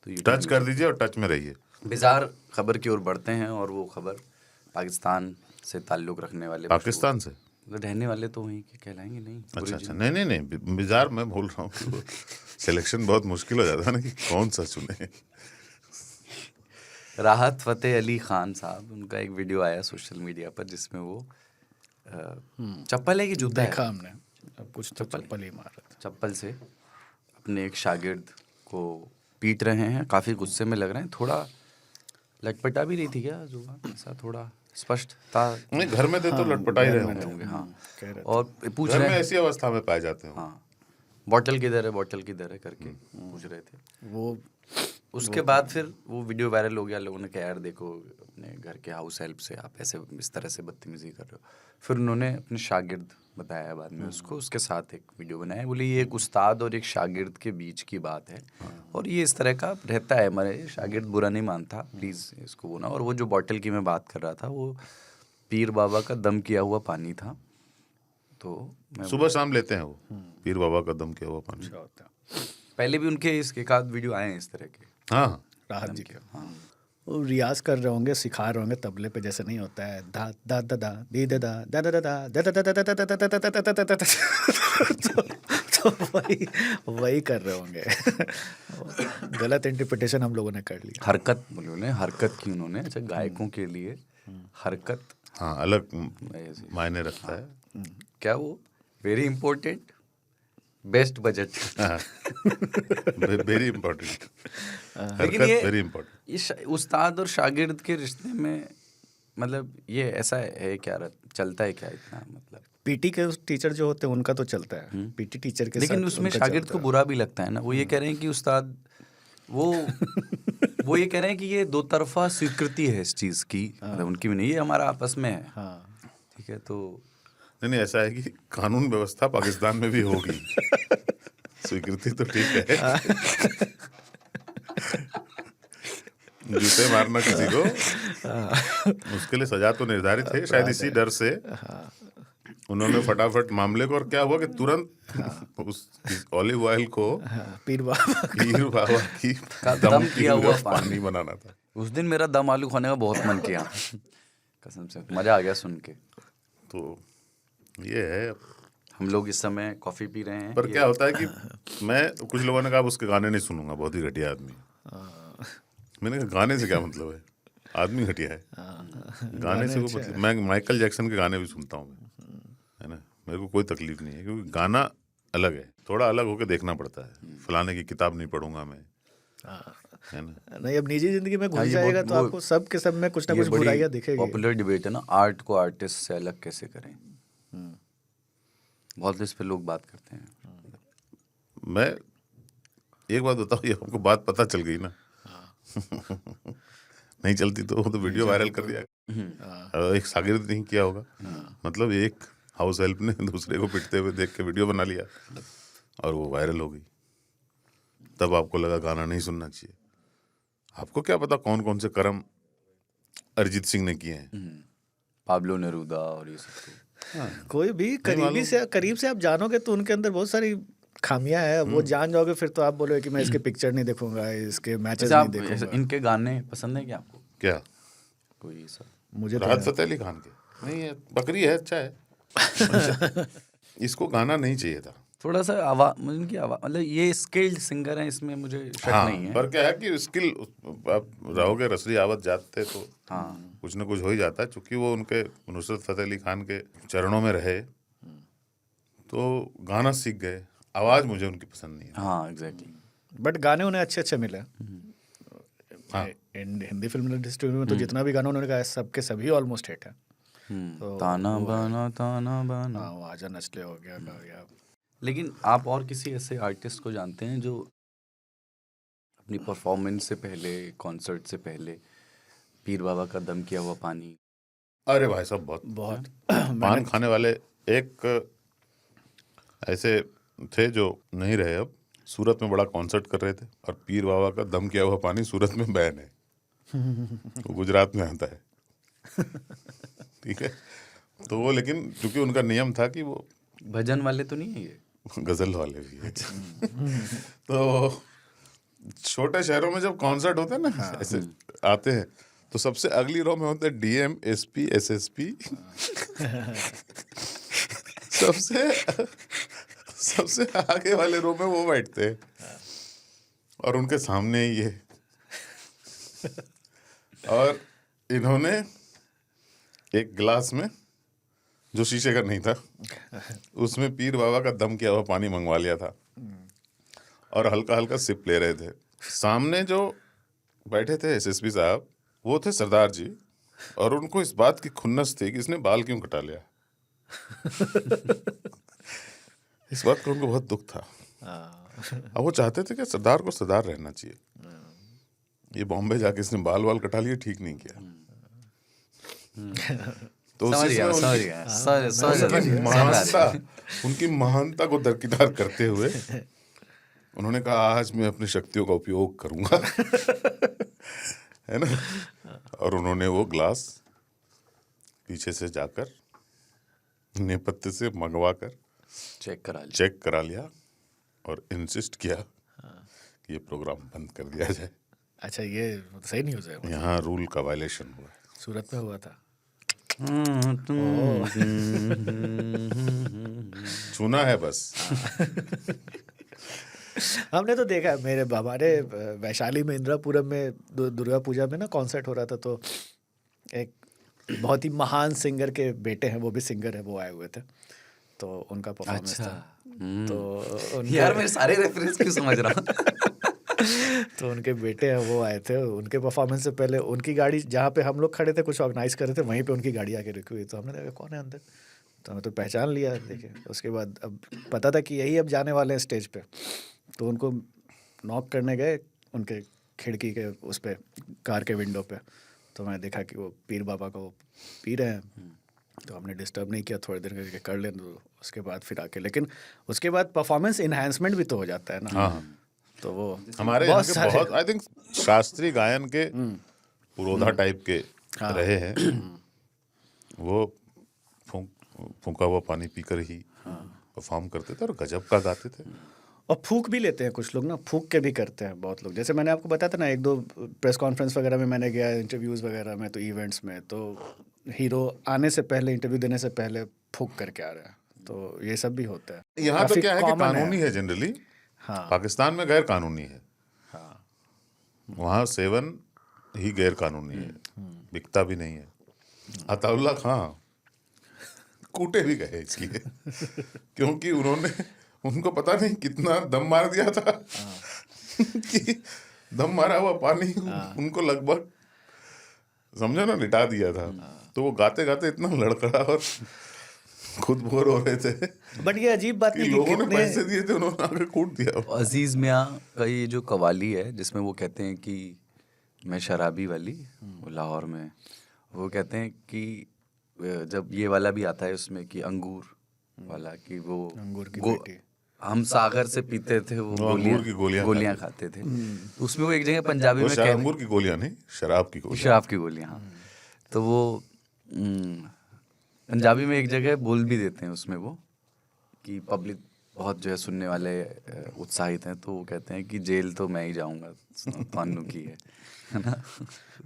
तो YouTube टच कर दीजिए और टच में रहिए। बिजार खबर की ओर बढ़ते हैं, और वो खबर पाकिस्तान से ताल्लुक रखने वाले, पाकिस्तान से रहने वाले तो वहीं के कहलाएंगे नहीं? अच्छा, नहीं, बिजार मैं बोल रहा हूँ कि वो सिलेक्शन बहुत मुश्किल हो जाता है ना कि कौन सा चुने। राहत फतेह अली खान साहब, उनका एक वीडियो आया सोशल मीडिया पर जिसमें वो चप्पल है कि जूता देखा है, हमने, अब कुछ तो चप्पल ही मार रहा था, चप्पल से अपने एक शागिर्द को पीट रहे हैं, काफ़ी गुस्से में लग रहे हैं, थोड़ा लटपटा भी नहीं थी क्या जुबान, ऐसा थोड़ा स्पष्ट था? नहीं, घर में तो लटपटा ही रहे होंगे। हाँ, कह रहे और पूछ घर रहे में हैं, ऐसी अवस्था में पाए जाते हैं। हाँ, बॉटल किधर है, बॉटल किधर है करके पूछ रहे थे वो। उसके बाद फिर वो वीडियो वायरल हो गया, लोगों ने कहा यार देखो, अपने घर के हाउस हेल्प से आप ऐसे इस तरह से बदतमीजी कर रहे हो। फिर उन्होंने अपने शागिर्द बताया बाद में उसको, उसके साथ एक वीडियो बनाया, बोले ये एक उस्ताद और एक शागिर्द के बीच की बात है, और ये इस तरह का रहता है, हमारे शागिर्द बुरा नहीं मानता, प्लीज़ इसको बोला। और वो जो बॉटल की मैं बात कर रहा था, वो पीर बाबा का दम किया हुआ पानी था, तो मैं सुबह शाम लेते हैं वो पीर बाबा का दम किया हुआ पानी। पहले भी उनके इसके एक आध वीडियो आए हैं इस तरह के। हाँ, राहत जी के, वो रियाज कर रहे होंगे, सिखा रहे होंगे तबले पे, जैसे नहीं होता है दा दा दा दा दी दा दा दा दा दा दा दा दा दा दा दा दा दा दा दा दा, तो वही कर रहे होंगे। गलत इंटरप्रिटेशन हम लोगों ने कर लिया। हरकत उन्होंने हरकत की उन्होंने, अच्छा गायकों के लिए हरकत, हाँ, अलग मायने रखता है। क्या वो very important, best budget, very important, लेकिन ये वेरी इम्पोर्टेंट। ये उस्ताद और शागिर्द के रिश्ते में मतलब ये ऐसा है क्या, चलता है क्या इतना, मतलब पीटी के टीचर जो होते हैं उनका तो चलता है, पीटी टीचर के लेकिन साथ उसमें उनका शागिर्द चलता को है। बुरा भी लगता है ना, वो ये कह रहे हैं कि उस्ताद वो ये कह रहे हैं कि ये दो तरफा स्वीकृति है इस चीज़ की, मतलब उनकी भी नहीं, ये हमारा आपस में है। हाँ, ठीक है, तो नहीं, ऐसा है कि कानून व्यवस्था पाकिस्तान में भी होगी, स्वीकृति तो ठीक है, जूते मारना किसी को, उसके लिए सजा तो निर्धारित है शायद। इसी डर से उन्होंने फटाफट मामले को, और क्या हुआ कि तुरंत उस ऑलिव ऑयल को पीर बाबा पीर बाबा की दम किया हुआ पानी बनाना था। उस दिन मेरा दम आलू खाने का बहुत मन किया, कसम से मजा आ गया सुन के। तो ये है। हम लोग इस समय कॉफी पी रहे हैं। पर क्या होता है कि मैं, कुछ लोगों ने कहा उसके गाने नहीं सुनूंगा, बहुत ही घटिया आदमी। मैंने कहा गाने से क्या मतलब है, आदमी घटिया है। गाने से वो मतलब, मैं माइकल जैक्सन के गाने भी सुनता हूँ मैं, है ना, मेरे को कोई तकलीफ नहीं है, क्योंकि गाना अलग है, थोड़ा अलग होकर देखना पड़ता है। फलाने की किताब नहीं पढ़ूंगा मैं, है ना। नहीं, अब निजी जिंदगी में घुस ये जाएगा बहुत- तो आपको सब के सब में कुछ ना ये कुछ बड़ी बुराइयां दिखेगी। पॉपुलर डिबेट है ना, आर्ट को आर्टिस्ट से अलग कैसे करें। बहुत इस पे लोग बात करते हैं। मैं एक बात बताऊँ, ये आपको बात पता चल गई ना, नहीं चलती तो वो तो वीडियो वायरल कर दिया। एक शागिर्द नहीं किया होगा, मतलब एक हाउस हेल्प ने दूसरे को पिटते हुए देख के वीडियो बना लिया और वो वायरल हो गई। तब आपको लगा गाना नहीं सुनना चाहिए। आपको क्या पता कौन कौन से कर्म अरिजीत सिंह ने किए हैं। पाब्लो नेरूदा और ये सब तो। कोई भी करीब से आप जानोगे तो उनके अंदर बहुत सारी खामियां हैं। वो जान जाओगे फिर तो आप बोलोगे कि मैं इसके पिक्चर नहीं देखूंगा, इसके मैचेस वैसे नहीं आप देखूंगा। इनके गाने पसंद है क्या आपको? क्या कोई ऐसा? मुझे तो राहत फतेह अली खान के नहीं है, बकरी है, अच्छा है। इसको गाना नहीं चाहिए था। थोड़ा सा आवाज, इनकी आवाज, मतलब ये स्किल्ड सिंगर है, इसमें मुझे शक हाँ, नहीं है। पर क्या है कि स्किल, आप रहोगे रसरी आवत जाते तो हाँ, कुछ ना कुछ हो ही जाता है। चूंकि वो उनके नुसरत फतेह अली खान के चरणों में रहे तो गाना सीख गए। आवाज मुझे उनकी पसंद नहीं है। हाँ, एग्जैक्टली। बट गाने उन्हें अच्छे अच्छे मिले। हाँ। हिंदी फिल्म इंडस्ट्री में तो जितना भी गाना उन्होंने गाया सबके सभी ऑलमोस्ट हिट है। ताना बाना ताना बाना। हाँ, वो आजा नचले हो गया। लेकिन आप और किसी ऐसे आर्टिस्ट को जानते हैं जो अपनी परफॉर्मेंस से पहले, कॉन्सर्ट से पहले पीर बाबा का दम किया हुआ पानी? अरे भाई साहब, बहुत पान खाने वाले एक ऐसे थे जो नहीं रहे अब। सूरत में बड़ा कॉन्सर्ट कर रहे थे और पीर बाबा का दम किया हुआ पानी सूरत में बैन है। वो गुजरात में आता है। ठीक है, तो वो, लेकिन चूंकि उनका नियम था कि वो भजन वाले तो नहीं है ये? गजल वाले भी है। तो छोटे शहरों में जब कॉन्सर्ट होते हैं ना, ऐसे आते हैं तो सबसे अगली रो में होते हैं डीएम, एसपी, एसएसपी। सबसे आगे वाले रो में वो बैठते हैं और उनके सामने ही ये। और इन्होंने एक गिलास में, जो शीशे का नहीं था, उसमें पीर बाबा का दम किया हुआ पानी मंगवा लिया था और हल्का हल्का सिप ले रहे थे। सामने जो बैठे थे एसएसपी साहब, वो थे सरदार जी, और उनको इस बात की खुन्नस थी कि इसने बाल क्यों कटा लिया। इस बात का उनको बहुत दुख था। अब वो चाहते थे कि सरदार को सरदार रहना चाहिए। ये बॉम्बे जाके इसने बाल वाल कटा लिए, ठीक नहीं किया। तो उनकी महानता को दरकिनार करते हुए उन्होंने कहा, आज मैं अपनी शक्तियों का उपयोग करूंगा। है ना। और उन्होंने वो ग्लास पीछे से जाकर नेपथ्य से मंगवा कर चेक करा लिया और इंसिस्ट किया कि ये प्रोग्राम बंद कर दिया जाए। अच्छा, ये सही न्यूज़ है। यहाँ रूल का वायलेशन हुआ है। सूरत में हुआ था। सुना है बस। हमने तो देखा, मेरे हमारे वैशाली में इंदिरापुरम में दुर्गा पूजा में ना कॉन्सर्ट हो रहा था, तो एक बहुत ही महान सिंगर के बेटे हैं, वो भी सिंगर है, वो आए हुए थे, तो उनका परफॉर्मेंस था। तो यार मैं सारे रेफरेंस क्यों समझ रहा हूँ। तो उनके बेटे हैं, वो आए थे। उनके परफॉर्मेंस से पहले उनकी गाड़ी, जहाँ पे हम लोग खड़े थे कुछ ऑर्गेनाइज कर रहे थे, वहीं पे उनकी गाड़ी आके रुकी हुई। तो हमने देखा कौन है अंदर, तो हमें तो पहचान लिया। देखे उसके बाद अब पता था कि यही अब जाने वाले हैं स्टेज पे, तो उनको नॉक करने गए उनके खिड़की के उस पे, कार के विंडो पे। तो मैंने देखा कि वो पीर बाबा को पी रहे हैं, तो हमने डिस्टर्ब नहीं किया, थोड़ी देर करके कर लें। तो उसके बाद फिर आके, लेकिन उसके बाद परफॉर्मेंस इन्हांसमेंट भी तो हो जाता है ना। हाँ, तो वो हमारे यहाँ बहुत के सारे बहुत आई थिंक शास्त्रीय गायन के पुरोधा टाइप के रहे हैं, वो फूंका हुआ पानी पीकर ही परफॉर्म करते थे और गजब का गाते थे। और फूंक भी लेते हैं कुछ लोग ना, फूंक के भी करते हैं बहुत लोग। जैसे मैंने आपको बताया था ना, एक दो प्रेस कॉन्फ्रेंस वगैरह में मैंने गया, इंटरव्यूज़ वगैरह में, तो इवेंट्स में, तो हीरो आने से पहले, इंटरव्यू देने से पहले फूंक करके आ रहा है। तो ये सब भी होता है। यहाँ तो काफी क्या है कि common कानूनी है जनरली, हाँ पाकिस्तान में गैर कानूनी है, हाँ वहाँ सेवन ही गैर कानूनी है, बिकता भी नहीं है। अताउल्ला खां कूटे भी गए इसलिए क्योंकि उनको पता नहीं कितना दम मार दिया था कि दम मारा हुआ पानी उनको लगभग समझो ना लिटा दिया था। तो वो गाते गाते इतना लड़खड़ा और खुद बोर हो रहे थे बट ये अजीब बात कि नहीं कि लोगों ने कितने पैसे दिए थे, उन्होंने आगे कूट दिया। अजीज मियाँ का ये जो कवाली है जिसमें वो कहते हैं कि मैं शराबी वाली, वो लाहौर में, वो कहते हैं कि जब ये वाला भी आता है उसमें कि अंगूर वाला, कि वो अंगूर की बेटी। हम सागर से पीते थे वो अंगूर की गोलियां खाते थे। तो उसमें वो एक जगह पंजाबी वो में शायद अंगूर की गोलियां नहीं, शराब की गोलियां। शराब की गोलियां, हाँ। तो वो पंजाबी में एक जगह बोल भी देते हैं उसमें वो, कि पब्लिक बहुत जो है सुनने वाले उत्साहित हैं, तो वो कहते हैं कि जेल तो मैं ही जाऊंगा तानू की है ना।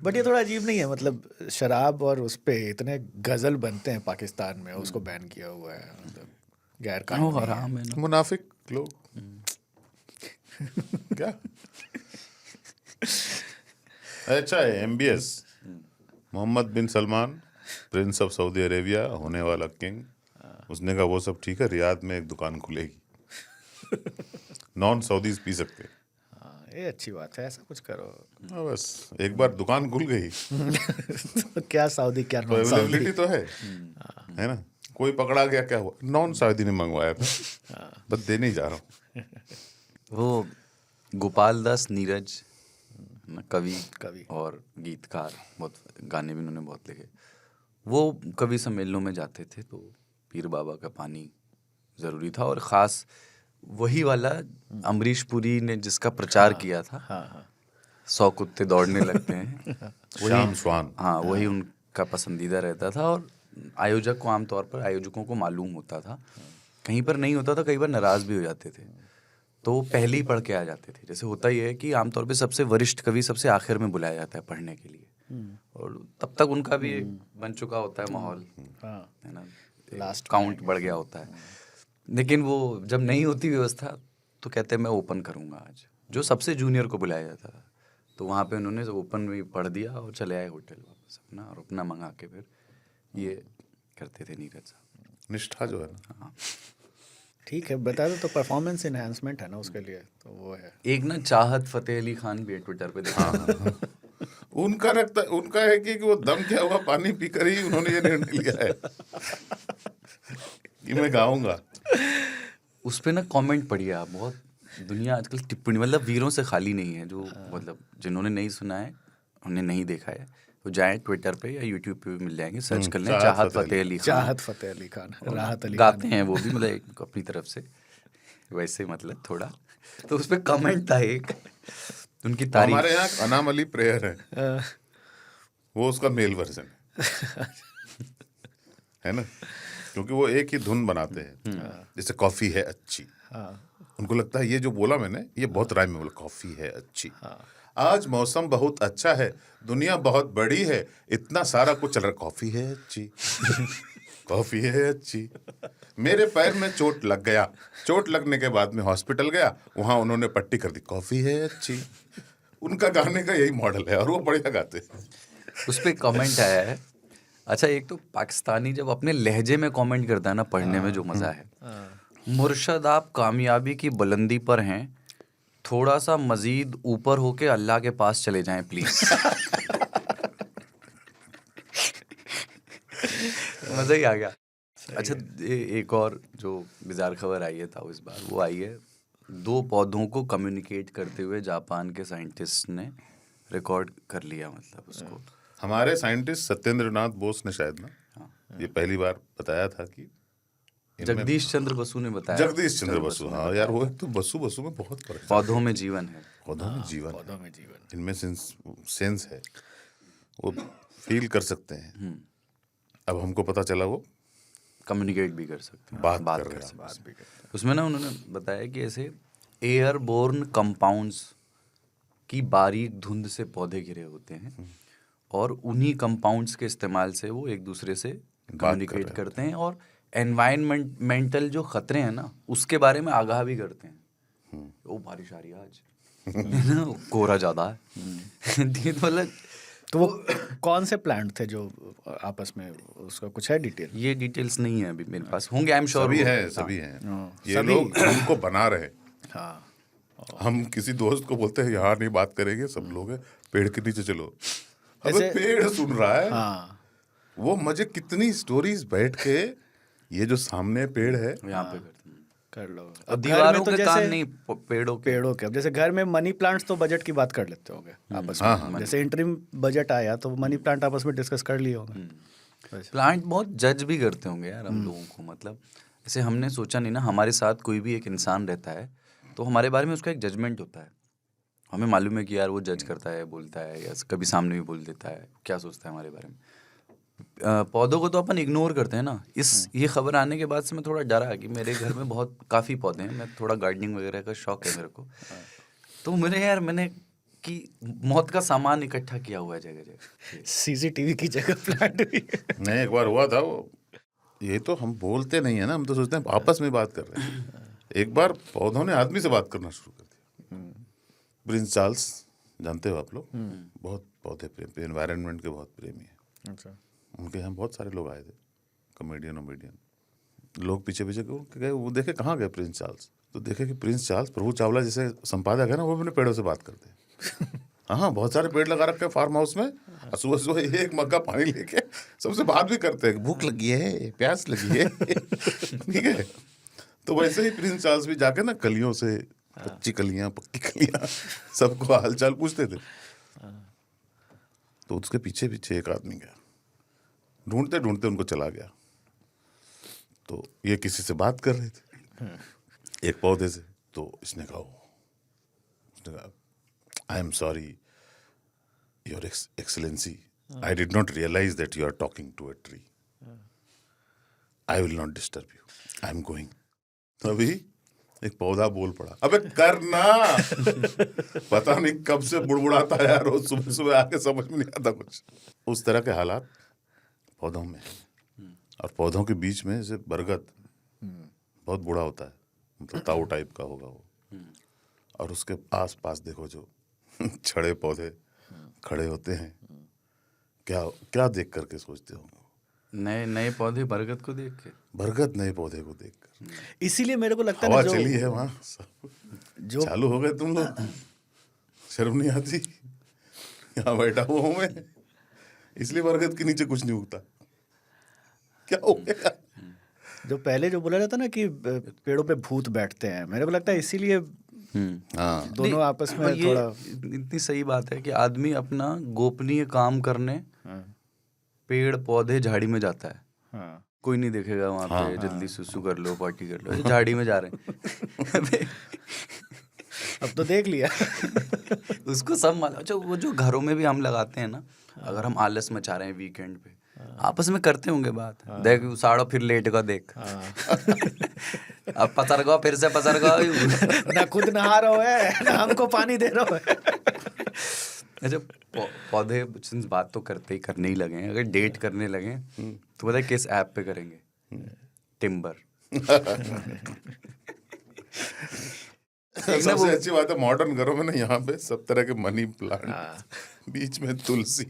बट ये थोड़ा अजीब नहीं है? मतलब शराब और उस पे इतने गजल बनते हैं पाकिस्तान में, उसको बैन किया हुआ है, मतलब गैर वो कानूनी है। हराम है ना। मुनाफिक लोग क्या। अच्छा है MBS, Mohammed bin Salman, prince of Saudi Arabia, होने वाला किंग। उसने कहा वो सब ठीक है, रियाद में एक दुकान खुलेगी, नॉन सऊदीज पी सकते। हाँ, ये अच्छी बात है, ऐसा कुछ करो। हाँ, बस एक बार दुकान खुल गई तो क्या सऊदी, क्या तो नॉन सऊदी। अवेलेबिलिटी तो है ना। कोई पकड़ा गया, क्या हुआ, नॉन सऊदी ने मंगवाया था, बस देने ही जा रहा हूँ। वो गोपाल दास नीरज ना, कवि और गीतकार, बहुत गाने भी उन्होंने बहुत लिखे। वो कवि सम्मेलनों में जाते थे तो पीर बाबा का पानी ज़रूरी था, और ख़ास वही वाला अमरीश पुरी ने जिसका प्रचार किया था, हाँ हाँ 100 कुत्ते दौड़ने लगते हैं, शाम स्वान। हाँ वही उनका पसंदीदा रहता था। और आयोजक को, आमतौर पर आयोजकों को मालूम होता था, कहीं पर नहीं होता था, कई बार नाराज़ भी हो जाते थे, तो वो पहले ही पढ़ के आ जाते थे। जैसे होता ही है कि आमतौर पे सबसे वरिष्ठ कवि सबसे आखिर में बुलाया जाता है पढ़ने के लिए, और तब तक उनका भी एक बन चुका होता है माहौल, हाँ है ना, लास्ट काउंट बढ़ गया होता है। लेकिन वो जब नहीं होती व्यवस्था तो कहते हैं मैं ओपन करूँगा आज, जो सबसे जूनियर को बुलाया जाता था। तो वहाँ पे उन्होंने ओपन भी पढ़ दिया और चले आए होटल वापस अपना, और अपना मंगा के फिर ये करते थे नीरज साहब। निष्ठा जो है ना। हाँ, ठीक है, बता दो तो परफॉर्मेंस इन्हांसमेंट है ना उसके लिए, तो वो है। एक ना चाहत फतेह अली खान भी ट्विटर पे देखा। उनका है कि वो दम क्या हुआ पानी पीकर ही उन्होंने ये निर्णय लिया है कि मैं गाऊंगा। उस पे ना कमेंट पढ़िए आप, बहुत दुनिया आजकल टिप्पणी, मतलब वीरों से खाली नहीं है, जो मतलब जिन्होंने नहीं सुना है, उन्हें नहीं देखा है, तो जाएं ट्विटर पे या यूट्यूब पे भी मिल जाएंगे, सर्च कर लें चाहत फतेह अली खान। चाहत फतेह अली खान, राहत अली गाते हैं वो भी, मतलब एक अपनी तरफ से वैसे, मतलब थोड़ा। तो उस पे कमेंट था एक, उनकी तारीफ। हमारे यहाँ अनाम अली प्रेयर है, वो उसका मेल वर्जन है ना, क्योंकि वो एक ही धुन बनाते हैं। जैसे कॉफी है अच्छी, उनको लगता है ये जो बोला मैंने ये बहुत राइम में बोला, कॉफी है अच्छी, आज मौसम बहुत अच्छा है, दुनिया बहुत बड़ी है, इतना सारा कुछ चल रहा, कॉफी है अच्छी कॉफी है अच्छी। मेरे पैर में चोट लग गया, चोट लगने के बाद में हॉस्पिटल गया, वहां उन्होंने पट्टी कर दी, कॉफी है अच्छी। उनका गाने का यही मॉडल है और वो बढ़िया गाते हैं। उस पे कमेंट आया है। अच्छा, एक तो पाकिस्तानी जब अपने लहजे में कमेंट करता है ना, पढ़ने में जो मज़ा है। मुर्शद आप कामयाबी की बुलंदी पर हैं, थोड़ा सा मजीद ऊपर होके अल्लाह के पास चले जाएं प्लीज। मज़ा ही आ गया। अच्छा, एक और जो बिजार खबर आई है था इस बार, वो आई है 2 पौधों को कम्युनिकेट करते हुए जापान के साइंटिस्ट ने रिकॉर्ड कर लिया, मतलब उसको। हमारे साइंटिस्ट सत्येंद्र नाथ बोस ने शायद ना ये पहली बार बताया था कि जगदीश चंद्र बसु ने बताया। जगदीश चंद्र बसु, हाँ यार, वो एक तो बसु में बहुत फर्क है। पौधों में जीवन है। पौधों में जीवन, पौधों में जीवन, इनमें सेंस है, वो फील कर सकते हैं। अब हमको पता चला वो कम्युनिकेट भी कर सकते हैं, बात बात कर कर रहे हैं। सकते हैं। उसमें ना उन्होंने बताया कि ऐसे एयरबोर्न कंपाउंड्स की बारीक धुंध से पौधे घिरे होते हैं और उन्हीं कंपाउंड्स के इस्तेमाल से वो एक दूसरे से कम्युनिकेट करते हैं और एनवायरमेंटल जो खतरे हैं ना उसके बारे में आगाह भी करते हैं। ओ बारिश आ रही है आज, है ना, कोहरा ज़्यादा है। मतलब तो वो कौन से प्लांट थे जो आपस में, उसका कुछ है डिटेल? ये डिटेल्स नहीं है अभी मेरे पास, होंगे आई एम श्योर। सभी हैं ये लोग हमको बना रहे। हाँ, हम किसी दोस्त को बोलते हैं यहाँ नहीं बात करेंगे, सब लोग हैं पेड़ के नीचे चलो, अबे ऐसे- पेड़ सुन रहा है। हाँ, वो मजे कितनी स्टोरीज बैठ के, ये जो सामने पेड़ है यहाँ पे करते हैं। कर लो। और अब घर दीवारों में तो के कान जैसे नहीं, पेड़ों के। पेड़ों के, अब जैसे घर में मनी प्लांट्स तो बजट की बात कर लेते होंगे आपस में। जैसे इंटरिम बजट आया तो मनी प्लांट आपस में डिस्कस कर लिए होंगे। प्लांट बहुत जज भी करते होंगे यार हम लोगों को, मतलब जैसे हमने सोचा नहीं ना, हमारे साथ कोई भी एक इंसान रहता है तो हमारे बारे में उसका एक जजमेंट होता है। हमें मालूम है कि यार वो जज करता है, बोलता है, या कभी सामने भी बोल देता है, क्या सोचता है हमारे बारे में। पौधों को तो अपन इग्नोर करते हैं ना। ये खबर आने के बाद से मैं थोड़ा डरा कि मेरे घर में काफ़ी पौधे हैं, मैं थोड़ा गार्डनिंग वगैरह का शौक है मेरे को। तो मैंने कि मौत का सामान इकट्ठा किया हुआ है जगह जगह। सीसीटीवी की जगह प्लांट भी। नहीं, एक बार हुआ था वो, ये तो हम बोलते नहीं है ना, हम तो सोचते हैं आपस में बात कर रहे हैं। एक बार पौधों ने आदमी से बात करना शुरू कर दिया। प्रिंस चार्ल्स जानते हो आप लोग, बहुत पौधे प्रेमी, एनवायरनमेंट के बहुत प्रेमी है। अच्छा, उनके यहाँ बहुत सारे लोग आए थे, कॉमेडियन वॉमेडियन लोग, पीछे पीछे गए, वो देखे कहाँ गए प्रिंस चार्ल्स, तो देखे कि प्रिंस चार्ल्स, प्रभु चावला जैसे संपादक है ना, वो अपने पेड़ों से बात करते हैं। हाँ, बहुत सारे पेड़ लगा रखे हैं फार्म हाउस में, और सुबह सुबह एक मग्गा पानी लेके सबसे बात भी करते हैं, भूख लगी है, प्यास लगी है। ठीक है, तो वैसे ही प्रिंस चार्ल्स भी जाके ना कलियों से, कच्ची कलियां, पक्की कलियां, सबको हालचाल पूछते थे। तो उसके पीछे पीछे एक आदमी गया, ढूंढते ढूंढते उनको चला गया। तो ये किसी से बात कर रहे थे, एक पौधे से। तो इसने कहा, I am sorry your excellency, I did not realize that you are talking to a tree, I will not disturb you, I am going. तभी एक पौधा बोल पड़ा, अबे करना। पता नहीं कब से बुड़बुड़ाता है यार, रोज सुबह सुबह आके, समझ में नहीं आता कुछ। उस तरह के हालात पौधों में है। और पौधों के बीच में जैसे बरगद बहुत बूढ़ा होता है, मतलब ताऊ टाइप का होगा वो, और उसके आस पास देखो जो छड़े पौधे खड़े होते हैं, क्या क्या देख करके सोचते होंगे नए नए पौधे बरगद को देख के, बरगद नए पौधे को देख कर। इसीलिए मेरे को लगता है हवा ना, चली है वहाँ, सब जो चालू हो गए तुम लोग, शर्म नहीं आती? यहाँ बैठा हुआ हूँ मैं, इसलिए बरगद के नीचे कुछ नहीं उगता, क्या हो गया? जो पहले जो बोला जाता ना कि पेड़ों पे भूत बैठते हैं, मेरे को लगता है इसीलिए हाँ, दोनों नहीं, आपस में ये थोड़ा। इतनी सही बात है कि आदमी अपना गोपनीय काम करने पेड़ पौधे झाड़ी में जाता है। हाँ, कोई नहीं देखेगा वहाँ पे, जल्दी सुसु कर लो, पार्टी कर लो, झाड़ी में जा रहे हैं। अब तो देख लिया। उसको सब मालूम। अच्छा, वो जो घरों में भी हम लगाते हैं ना, अगर हम आलस मचा रहे हैं वीकेंड पे, आपस में करते होंगे बात, देख साड़ो फिर लेट का देख, अब पसर गो, फिर से पसर गो। ना खुद नहा रहा है ना हमको पानी दे रहा है। अच्छा, पौधे सिंस बात तो करने ही लगे हैं, अगर डेट करने लगे तो पता है किस ऐप पे करेंगे? टिम्बर। सबसे अच्छी बात है मॉडर्न घरों में ना, यहाँ पे सब तरह के मनी प्लांट, बीच में तुलसी।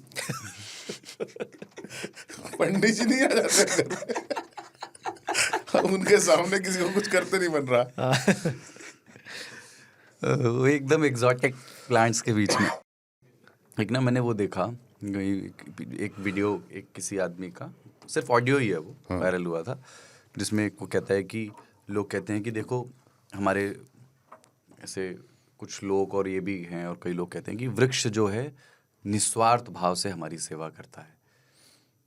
पंडित जी नहीं आ जाते घर में, उनके सामने किसी को कुछ करते नहीं बन रहा। वो एकदम एग्जॉटिक प्लांट्स के बीच में। एक ना मैंने वो देखा, एक वीडियो, एक किसी आदमी का, सिर्फ ऑडियो ही है वो, वायरल हुआ था, जिसमें वो कहता है कि लोग कहते हैं कि देखो हमारे ऐसे कुछ लोग, और ये भी हैं, और कई लोग कहते हैं कि वृक्ष जो है निस्वार्थ भाव से हमारी सेवा करता है,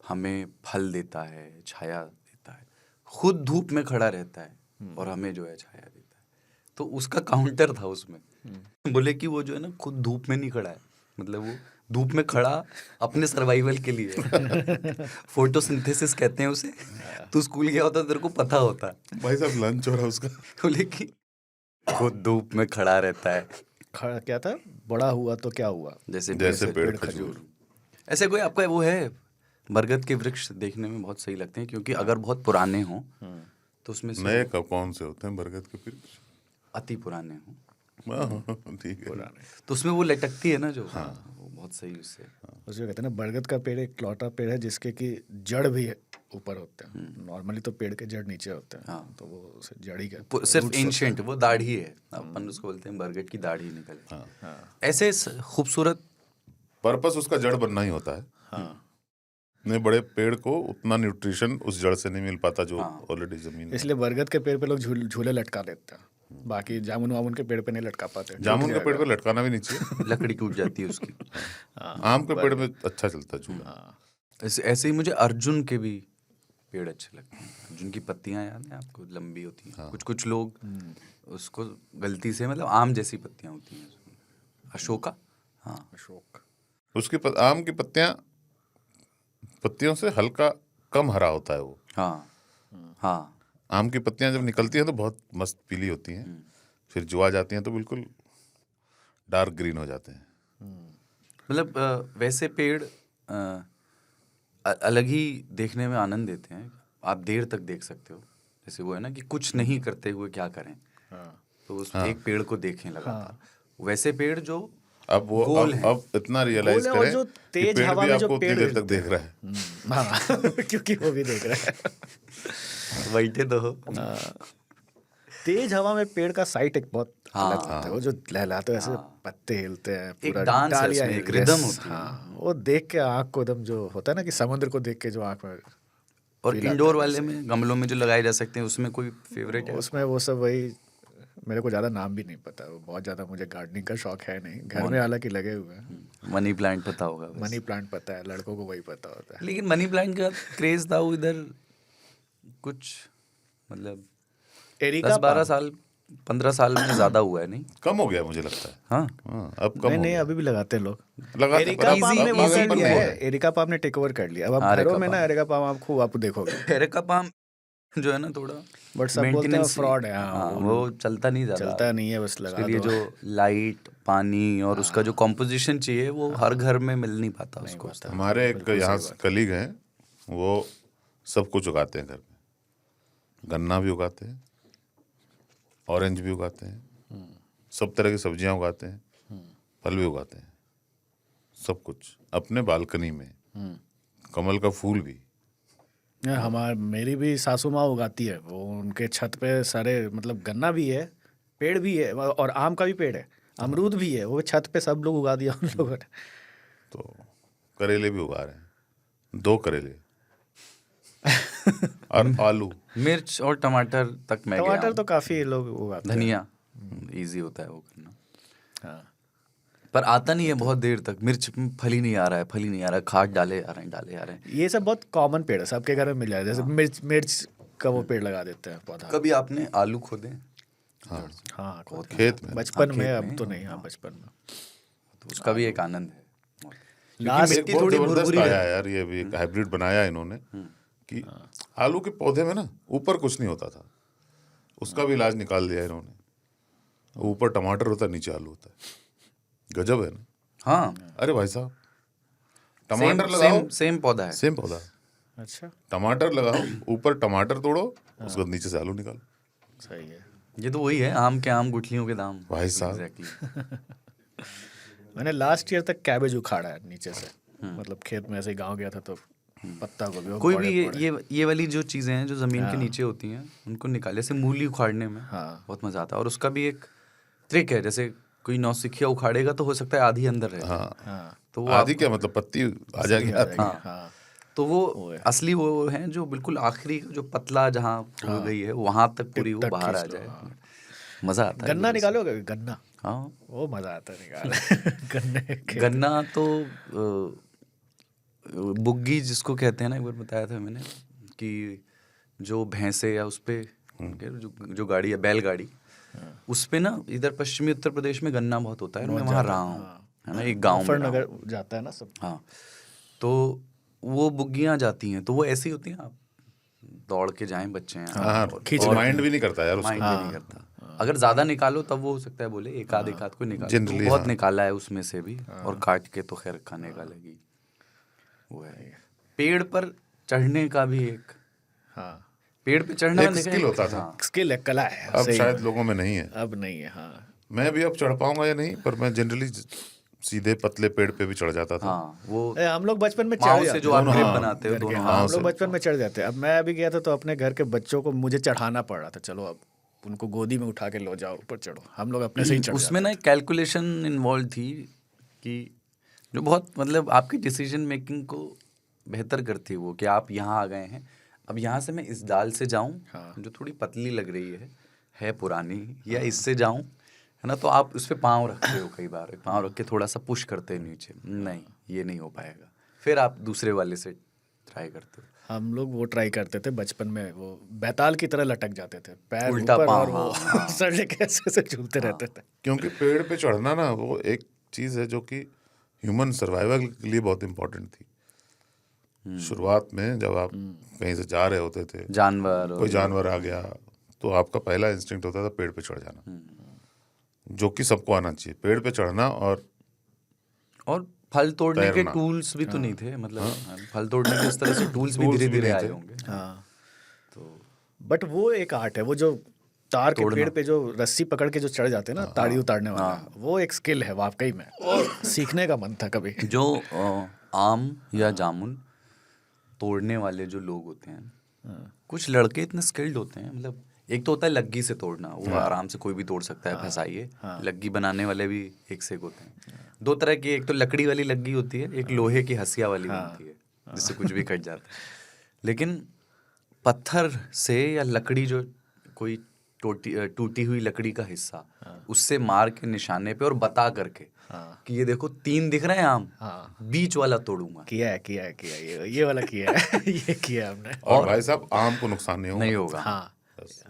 हमें फल देता है, छाया देता है। खुद धूप में खड़ा रहता है और हमें जो है छाया देता है। तो उसका काउंटर था उसमें, बोले कि वो जो है ना खुद धूप में नहीं खड़ा है, मतलब वो धूप में खड़ा अपने सर्वाइवल के लिए फोटोसिंथेसिस कहते हैं उसे। तू स्कूल गया होता तेरे को पता होता। भाई साहब लंच हो रहा है उसका। बोले कि खुद धूप में खड़ा रहता है, क्या था, बड़ा हुआ तो क्या हुआ, जैसे पेड़ खजूर। ऐसे कोई आपका वो है? बरगद के वृक्ष देखने में बहुत सही लगते हैं क्योंकि अगर बहुत पुराने हों तो उसमें से नए कब कौन से होते हैं बरगद के पेड़? अति पुराने हों ठीक है। तो उसमें वो लटकती है ना जो, वो बहुत सही उससे। उसमें कहते हैं ना, बरगद का पेड़ एक लौटा पेड़ है जिसके कि जड़ भी ऊपर होते हैं। नॉर्मली तो पेड़ के जड़ नीचे होते हैं, तो वो उसे जड़ ही कहते हैं। सिर्फ एंशिएंट वो दाढ़ी है, अपन उसको बोलते हैं बरगद की दाढ़ी निकले। ऐसे खूबसूरत पर्पस उसका जड़ बनना ही होता है। इतने बड़े पेड़ को उतना न्यूट्रिशन उस जड़ से नहीं मिल पाता जो ऑलरेडी जमीन में। इसलिए बरगद के पेड़ पे लोग झूले लटका देते हैं, बाकी जामुन वामुन के पेड़ पे नहीं लटका पाते। जामुन के पेड़ पे लटकाना भी नहीं चाहिए, लकड़ी टूट जाती है उसकी। आम के पेड़ में अच्छा चलता है झूला। ऐसे ही मुझे अर्जुन के भी पेड़ अच्छे लगते हैं। अर्जुन की पत्तियां याद है आपको, लंबी होती हैं। कुछ लोग उसको गलती से, मतलब आम जैसी पत्तियां होती हैं। अशोका, हाँ अशोक। उसकी आम की पत्तियों से हल्का कम हरा होता है वो। हाँ आम की पत्तियां जब निकलती हैं तो बहुत मस्त पीली होती हैं, फिर जो आ जाती हैं तो बिल्कुल डार्क ग्रीन हो जाते हैं। मतलब वैसे पेड़ अलग ही देखने में आनंद देते हैं। आप देर तक देख सकते हो। जैसे वो है ना कि कुछ नहीं करते हुए क्या करें, तो उस एक पेड़ को देखें लगातार। वैसे पेड़ जो अब वो अब इतना रियलाइज करें जो कि तेज पेड़ हवा भी में जो आपको उतनी पेड़ देर तक देख रहा है। हाँ क्योंकि वो भी देख रहा है। बैठे तो हो। तेज हवा में पेड़ का साइट एक बहुत अलग होता है। वो जो लहलाते हैं, ऐसे पत्ते हिलते हैं, एक पूरा डांस है डालियां उसमें, एक हिलती हैं। रिदम होती है। हाँ, वो देख के आँख को एकदम, जो होता है ना कि समुद्र को देख के जो आँख में। और इंडोर वाले में, गमलों में जो लगाए जा सकते हैं, उसमें कोई फेवरेट है? उसमें वो सब वही, मेरे को ज़्यादा नाम भी नहीं पता। वो बहुत ज़्यादा मुझे गार्डनिंग का शौक है नहीं। घर में हालांकि लगे हुए हैं। मनी प्लांट पता होगा बस। मनी प्लांट पता है, लड़कों को वही पता होता है। लेकिन मनी प्लांट का क्रेज था वो इधर कुछ, मतलब एरिका 10-12 साल 15 साल में ज्यादा हुआ है, नहीं कम हो गया मुझे लगता है। हाँ अब कम हो नहीं, गया। अभी भी लगाते हैं लोग। लगाते एरिका हैं, पाम ने अब वो कर पागलपन लिया वो है। एरिका पाम ने टेक ओवर कर लिया। अब आप हाँ, घरों में एरिका ना एरिका पाम आप खूब आप देखोगे, एरिका पाम जो है ना थोड़ा बट सब बोलते हैं maintenance- फ्रॉड है। हाँ, वो चलता नहीं ज्यादा। चलता नहीं है, बस उसके लगा लिए दो। जो लाइट, पानी और उसका जो कॉम्पोजिशन चाहिए वो हर घर में मिल नहीं पाता उसको। हमारे एक यहाँ कलीग हैं, वो सब कुछ उगाते हैं घर में। गन्ना भी उगाते हैं, ऑरेंज भी उगाते हैं, सब तरह की सब्जियां उगाते हैं, फल भी उगाते हैं, सब कुछ अपने बालकनी में। कमल का फूल भी। मेरी भी सासू माँ उगाती है। वो उनके छत पे सारे, मतलब गन्ना भी है, पेड़ भी है, और आम का भी पेड़ है, अमरूद भी है। वो छत पे सब लोग उगा दिया उन लोगों ने। तो करेले भी उगा रहे हैं, 2 करेले और आलू। मिर्च और टमाटर तक मैं गया टमाटर हूँ। तो काफी लोग उगाते हैं। धनिया इजी होता है वो करना, हाँ। पर आता नहीं है बहुत देर तक। मिर्च फल ही नहीं आ रहा है, फल ही नहीं आ रहा है, खाद डाले आ रहे हैं। ये सब बहुत कॉमन पेड़ है, सबके घर में मिल जाए। जैसे मिर्च का वो पेड़ लगा देते हैं, पौधा। कभी आपने आलू खोदे? हाँ, खेत में बचपन में, अब तो नहीं। हाँ, बचपन में तो उसका भी एक आनंद है। लास्ट एक बहुत जबरदस्त आया है यार, ये भी एक हाइब्रिड बनाया इन्होंने कि आलू के पौधे में ना ऊपर कुछ नहीं होता था, उसका भी इलाज निकाल दिया इन्होंने। ऊपर टमाटर होता है, नीचे आलू होता है। गजब है ना। हाँ, अरे भाई साहब, टमाटर लगाओ, सेम पौधा है। सेम पौधा। अच्छा, टमाटर लगाओ, ऊपर टमाटर तोड़ो, उसके बाद नीचे से आलू निकालो। सही है। ये तो वही है, आम के आम गुठलियों के दाम। भाई साहब। Exactly. मैंने लास्ट ईयर तक कैबेज उखाड़ा है नीचे से। मतलब खेत में ऐसे गांव गया था तो पत्ता गोभी वो कोई बड़े भी बड़े। ये वाली जो चीजें हैं जो जमीन के नीचे होती हैं, उनको निकाले। जैसे मूली उखाड़ने में बहुत मजा आता है, और उसका भी एक ट्रिक है। जैसे कोई नौसिखिया उखाड़ेगा तो हो सकता है आधी अंदर रहे। हाँ, तो वो आधी क्या मतलब पत्ती आ जाएगी। हाँ, तो वो असली वो है जो बिल्कुल आखिरी जो पतला जहाँ हो गई है वहां तक पूरी वो बाहर आ जाए। मजा आता है। गन्ना निकालोगे? गन्ना, हाँ, वो मजा आता है निकाल। गन्ना तो बुग्गी जिसको कहते हैं ना, एक बार बताया था मैंने कि जो भैंसे या उस पे जो गाड़ी है बैलगाड़ी, उस पे ना इधर पश्चिमी उत्तर प्रदेश में गन्ना बहुत होता है, मैं वहाँ रहा हूँ, है ना, एक गांव में रहा हूँ। मुजफ्फरनगर जाता है ना सब। हाँ, तो वो बुग्गियाँ जाती हैं, तो वो ऐसी होती हैं, आप दौड़ के जाएं बच्चे हैं, हाँ, खींच माइंड भी नहीं करता यार उसको। माइंड भी नहीं करता। अगर ज्यादा निकालो तब वो हो सकता है बोले एक आध को निकालो, Generally, तो बहुत हाँ। निकाला है उसमें से भी, और काट के तो खैर खाने का लगी। वो है पेड़ पर चढ़ने का भी एक, हाँ, पेड़ पे चढ़ना एक मैंने देखा skill है। होता था। हाँ, स्किल है, कला है। अब सही शायद में। लोगों में नहीं है। अब नहीं है। हाँ, मैं भी अब चढ़ पाऊंगा या नहीं, पर मैं जनरली सीधे पतले पेड़ पे भी चढ़ जाता था। हाँ, वो हम लोग बचपन में माओ चढ़ से जाते जो थे। आप ग्रिप हाँ, बनाते हो घर के, दोनों हाँ, हाथों हम लोग से। बचपन में चढ़ जाते। अब मैं अभी गया था तो अपने घर के बच्चों को मुझे चढ़ाना पड़ रहा था, चलो अब उनको गोदी में उठा के लो जाओ, ऊपर चढ़ो। हम लोग अपने से ही चढ़ उसमें ना एक कैलकुलेशन इन्वॉल्व थी कि जो बहुत मतलब आपकी डिसीजन मेकिंग को बेहतर करती है, वो कि आप यहाँ आ गए हैं, अब यहाँ से मैं इस डाल से जाऊँ जो थोड़ी पतली लग रही है पुरानी, या इससे जाऊँ, है ना, तो आप उस पर पाँव रखते हो, कई बार पाँव रख के थोड़ा सा पुश करते हैं नीचे, नहीं ये नहीं हो पाएगा, फिर आप दूसरे वाले से ट्राई करते हो। हम लोग वो ट्राई करते थे बचपन में, वो बैताल की तरह लटक जाते थे, पैर उल्टा ऊपर पाँव, और वो सर लेके ऐसे ऐसे झूलते रहते थे। क्योंकि पेड़ पे चढ़ना ना वो एक चीज है जो कि ह्यूमन सर्वाइवल के लिए बहुत इंपॉर्टेंट थी। शुरुआत में जब आप कहीं से जा रहे होते थे, जानवर कोई जानवर आ गया, तो आपका पहला इंस्टिंक्ट होता था पेड़ पे चढ़ जाना, जो कि सबको आना चाहिए। पेड़ पे चढ़ना और फल तोड़ने के तैरना। टूल्स भी तो नहीं थे, मतलब फल तोड़ने के इस तरह से टूल्स भी Tools धीरे भी धीरे नहीं आए थे। होंगे। हाँ, तो बट वो एक आर्ट है, वो जो तार के पेड़ पे जो रस्सी पकड़ के जो चढ़ जाते हैं ना, ताड़ी उतारने वाला, वो एक स्किल है वाकई में, सीखने का मन था कभी। जो आम या जामुन तोड़ने वाले जो लोग होते हैं, कुछ लड़के इतने स्किल्ड होते हैं, मतलब एक तो होता है लग्गी से तोड़ना, वो आराम से कोई भी तोड़ सकता है, फंसाइए। लग्गी बनाने वाले भी एक से एक होते हैं। दो तरह की, एक तो लकड़ी वाली लग्गी होती है, एक लोहे की हंसिया वाली होती है, जिससे कुछ भी कट जाता है। लेकिन पत्थर से या लकड़ी, जो कोई टूटी हुई लकड़ी का हिस्सा, उससे मार के निशाने पे और बता करके कि ये देखो 3 दिख रहे हैं आम, बीच वाला तोड़ूंगा। किया है ये वाला किया है। ये किया हमने। और भाई साहब आम को नुकसान नहीं होगा। हाँ,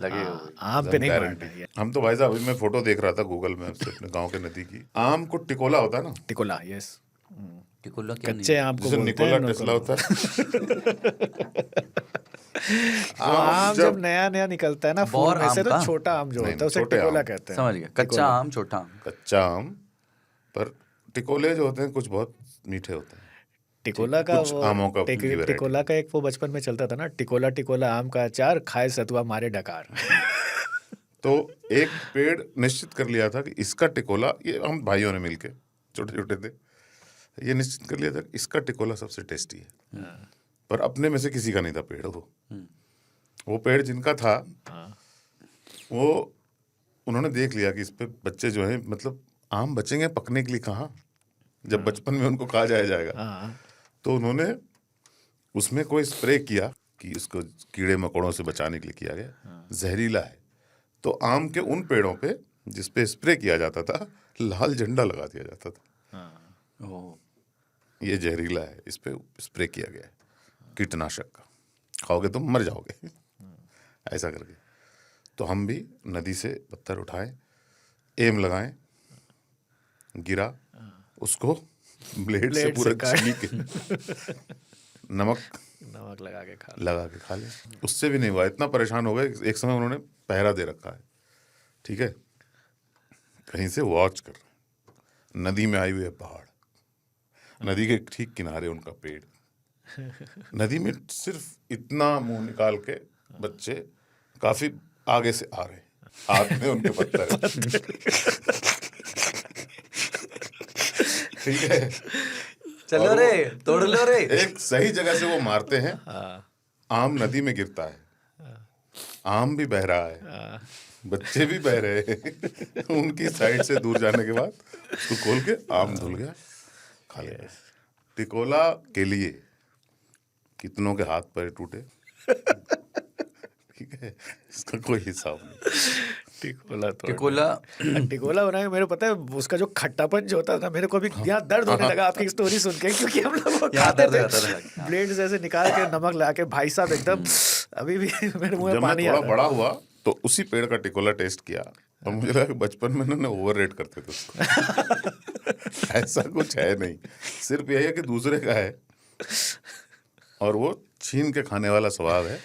लगेगा आम पे नहीं मारना है। हम तो भाई साहब, अभी मैं फोटो देख रहा था गूगल मैप से अपने गांव के नदी की, आम को टिकोला होता है ना, टिकोला, यस, टिकोला क्या कच्चे आम को जिसे बोलते निकोला हैं। टेस्ला होता है। आम जब नया नया निकलता है ना फूल बौर में से, आम तो का? छोटा आम जो नहीं, होता है उसे छोटे टिकोला आम। कहते हैं। समझ गया, कच्चा आम, छोटा आम। कच्चा आम, पर टिकोले जो होते हैं कुछ बहुत मीठे होते हैं। टिकोला का कुछ आमों का की variety। टिकोला का एक वो बचपन में चलता था ना, टिकोला टिकोला आम का अचार, खाए सतुआ मारे डकार। तो एक पेड़ निश्चित कर लिया था कि इसका टिकोला, ये हम भाइयों ने मिलके, छोटे छोटे थे, ये निश्चित कर लिया था कि इसका टिकोला सबसे टेस्टी है। पर अपने में से किसी का नहीं था पेड़। वो पेड़ जिनका था, वो उन्होंने देख लिया कि इस पे बच्चे जो हैं, मतलब आम बचेंगे पकने के लिए कहाँ, जब बचपन में उनको कहा जाएगा। तो उन्होंने उसमें कोई स्प्रे किया कि उसको कीड़े मकोड़ों से बचाने के लिए किया गया, जहरीला है। तो आम के उन पेड़ों पे जिस पे स्प्रे किया जाता था, लाल झंडा लगा दिया जाता था, ये जहरीला है, इस पे स्प्रे किया गया है कीटनाशक का, खाओगे तो मर जाओगे, ऐसा करके। तो हम भी नदी से पत्थर उठाए, एम लगाएं, गिरा, उसको ब्लेड से पूरा छील के नमक लगा के खा ले। उससे भी नहीं हुआ, इतना परेशान हो गए। एक समय उन्होंने पहरा दे रखा है, ठीक है, कहीं से वॉच कर रहे, नदी में आई हुई है पहाड़, नदी के ठीक किनारे उनका पेड़, नदी में सिर्फ इतना मुंह निकाल के बच्चे काफी आगे से आ रहे, हाथ में उनके पत्थर। ठीक है, चलो रे, तोड़ लो रे। एक सही जगह से वो मारते हैं, आम नदी में गिरता है, आम भी बह रहा है, बच्चे भी बह रहे हैं। उनकी साइड से दूर जाने के बाद उसको खोल के आम धुल गया, खा लिया। टिकोला के लिए कितनों के हाथ पैर टूटे, ठीक है, इसका कोई हिसाब नहीं। टिकोला बनाए, मेरे पता है उसका जो खट्टापन जो होता था, मेरे को भी यहाँ दर्द होने लगा आपकी स्टोरी सुन के, क्योंकि हम लोग वो खाते थे ब्लेड से ऐसे निकाल के नमक लगा के, भाई साहब एकदम अभी भी मेरे मुंह में जब मैं पानी आ थोड़ा रहा है। बड़ा हुआ तो उसी पेड़ का टिकोला टेस्ट किया और मुझे लगा कि बचपन में इन्होंने ओवर रेट करते थे उसको। ऐसा कुछ है नहीं, सिर्फ यही है कि दूसरे का है और वो छीन के खाने वाला स्वाद है,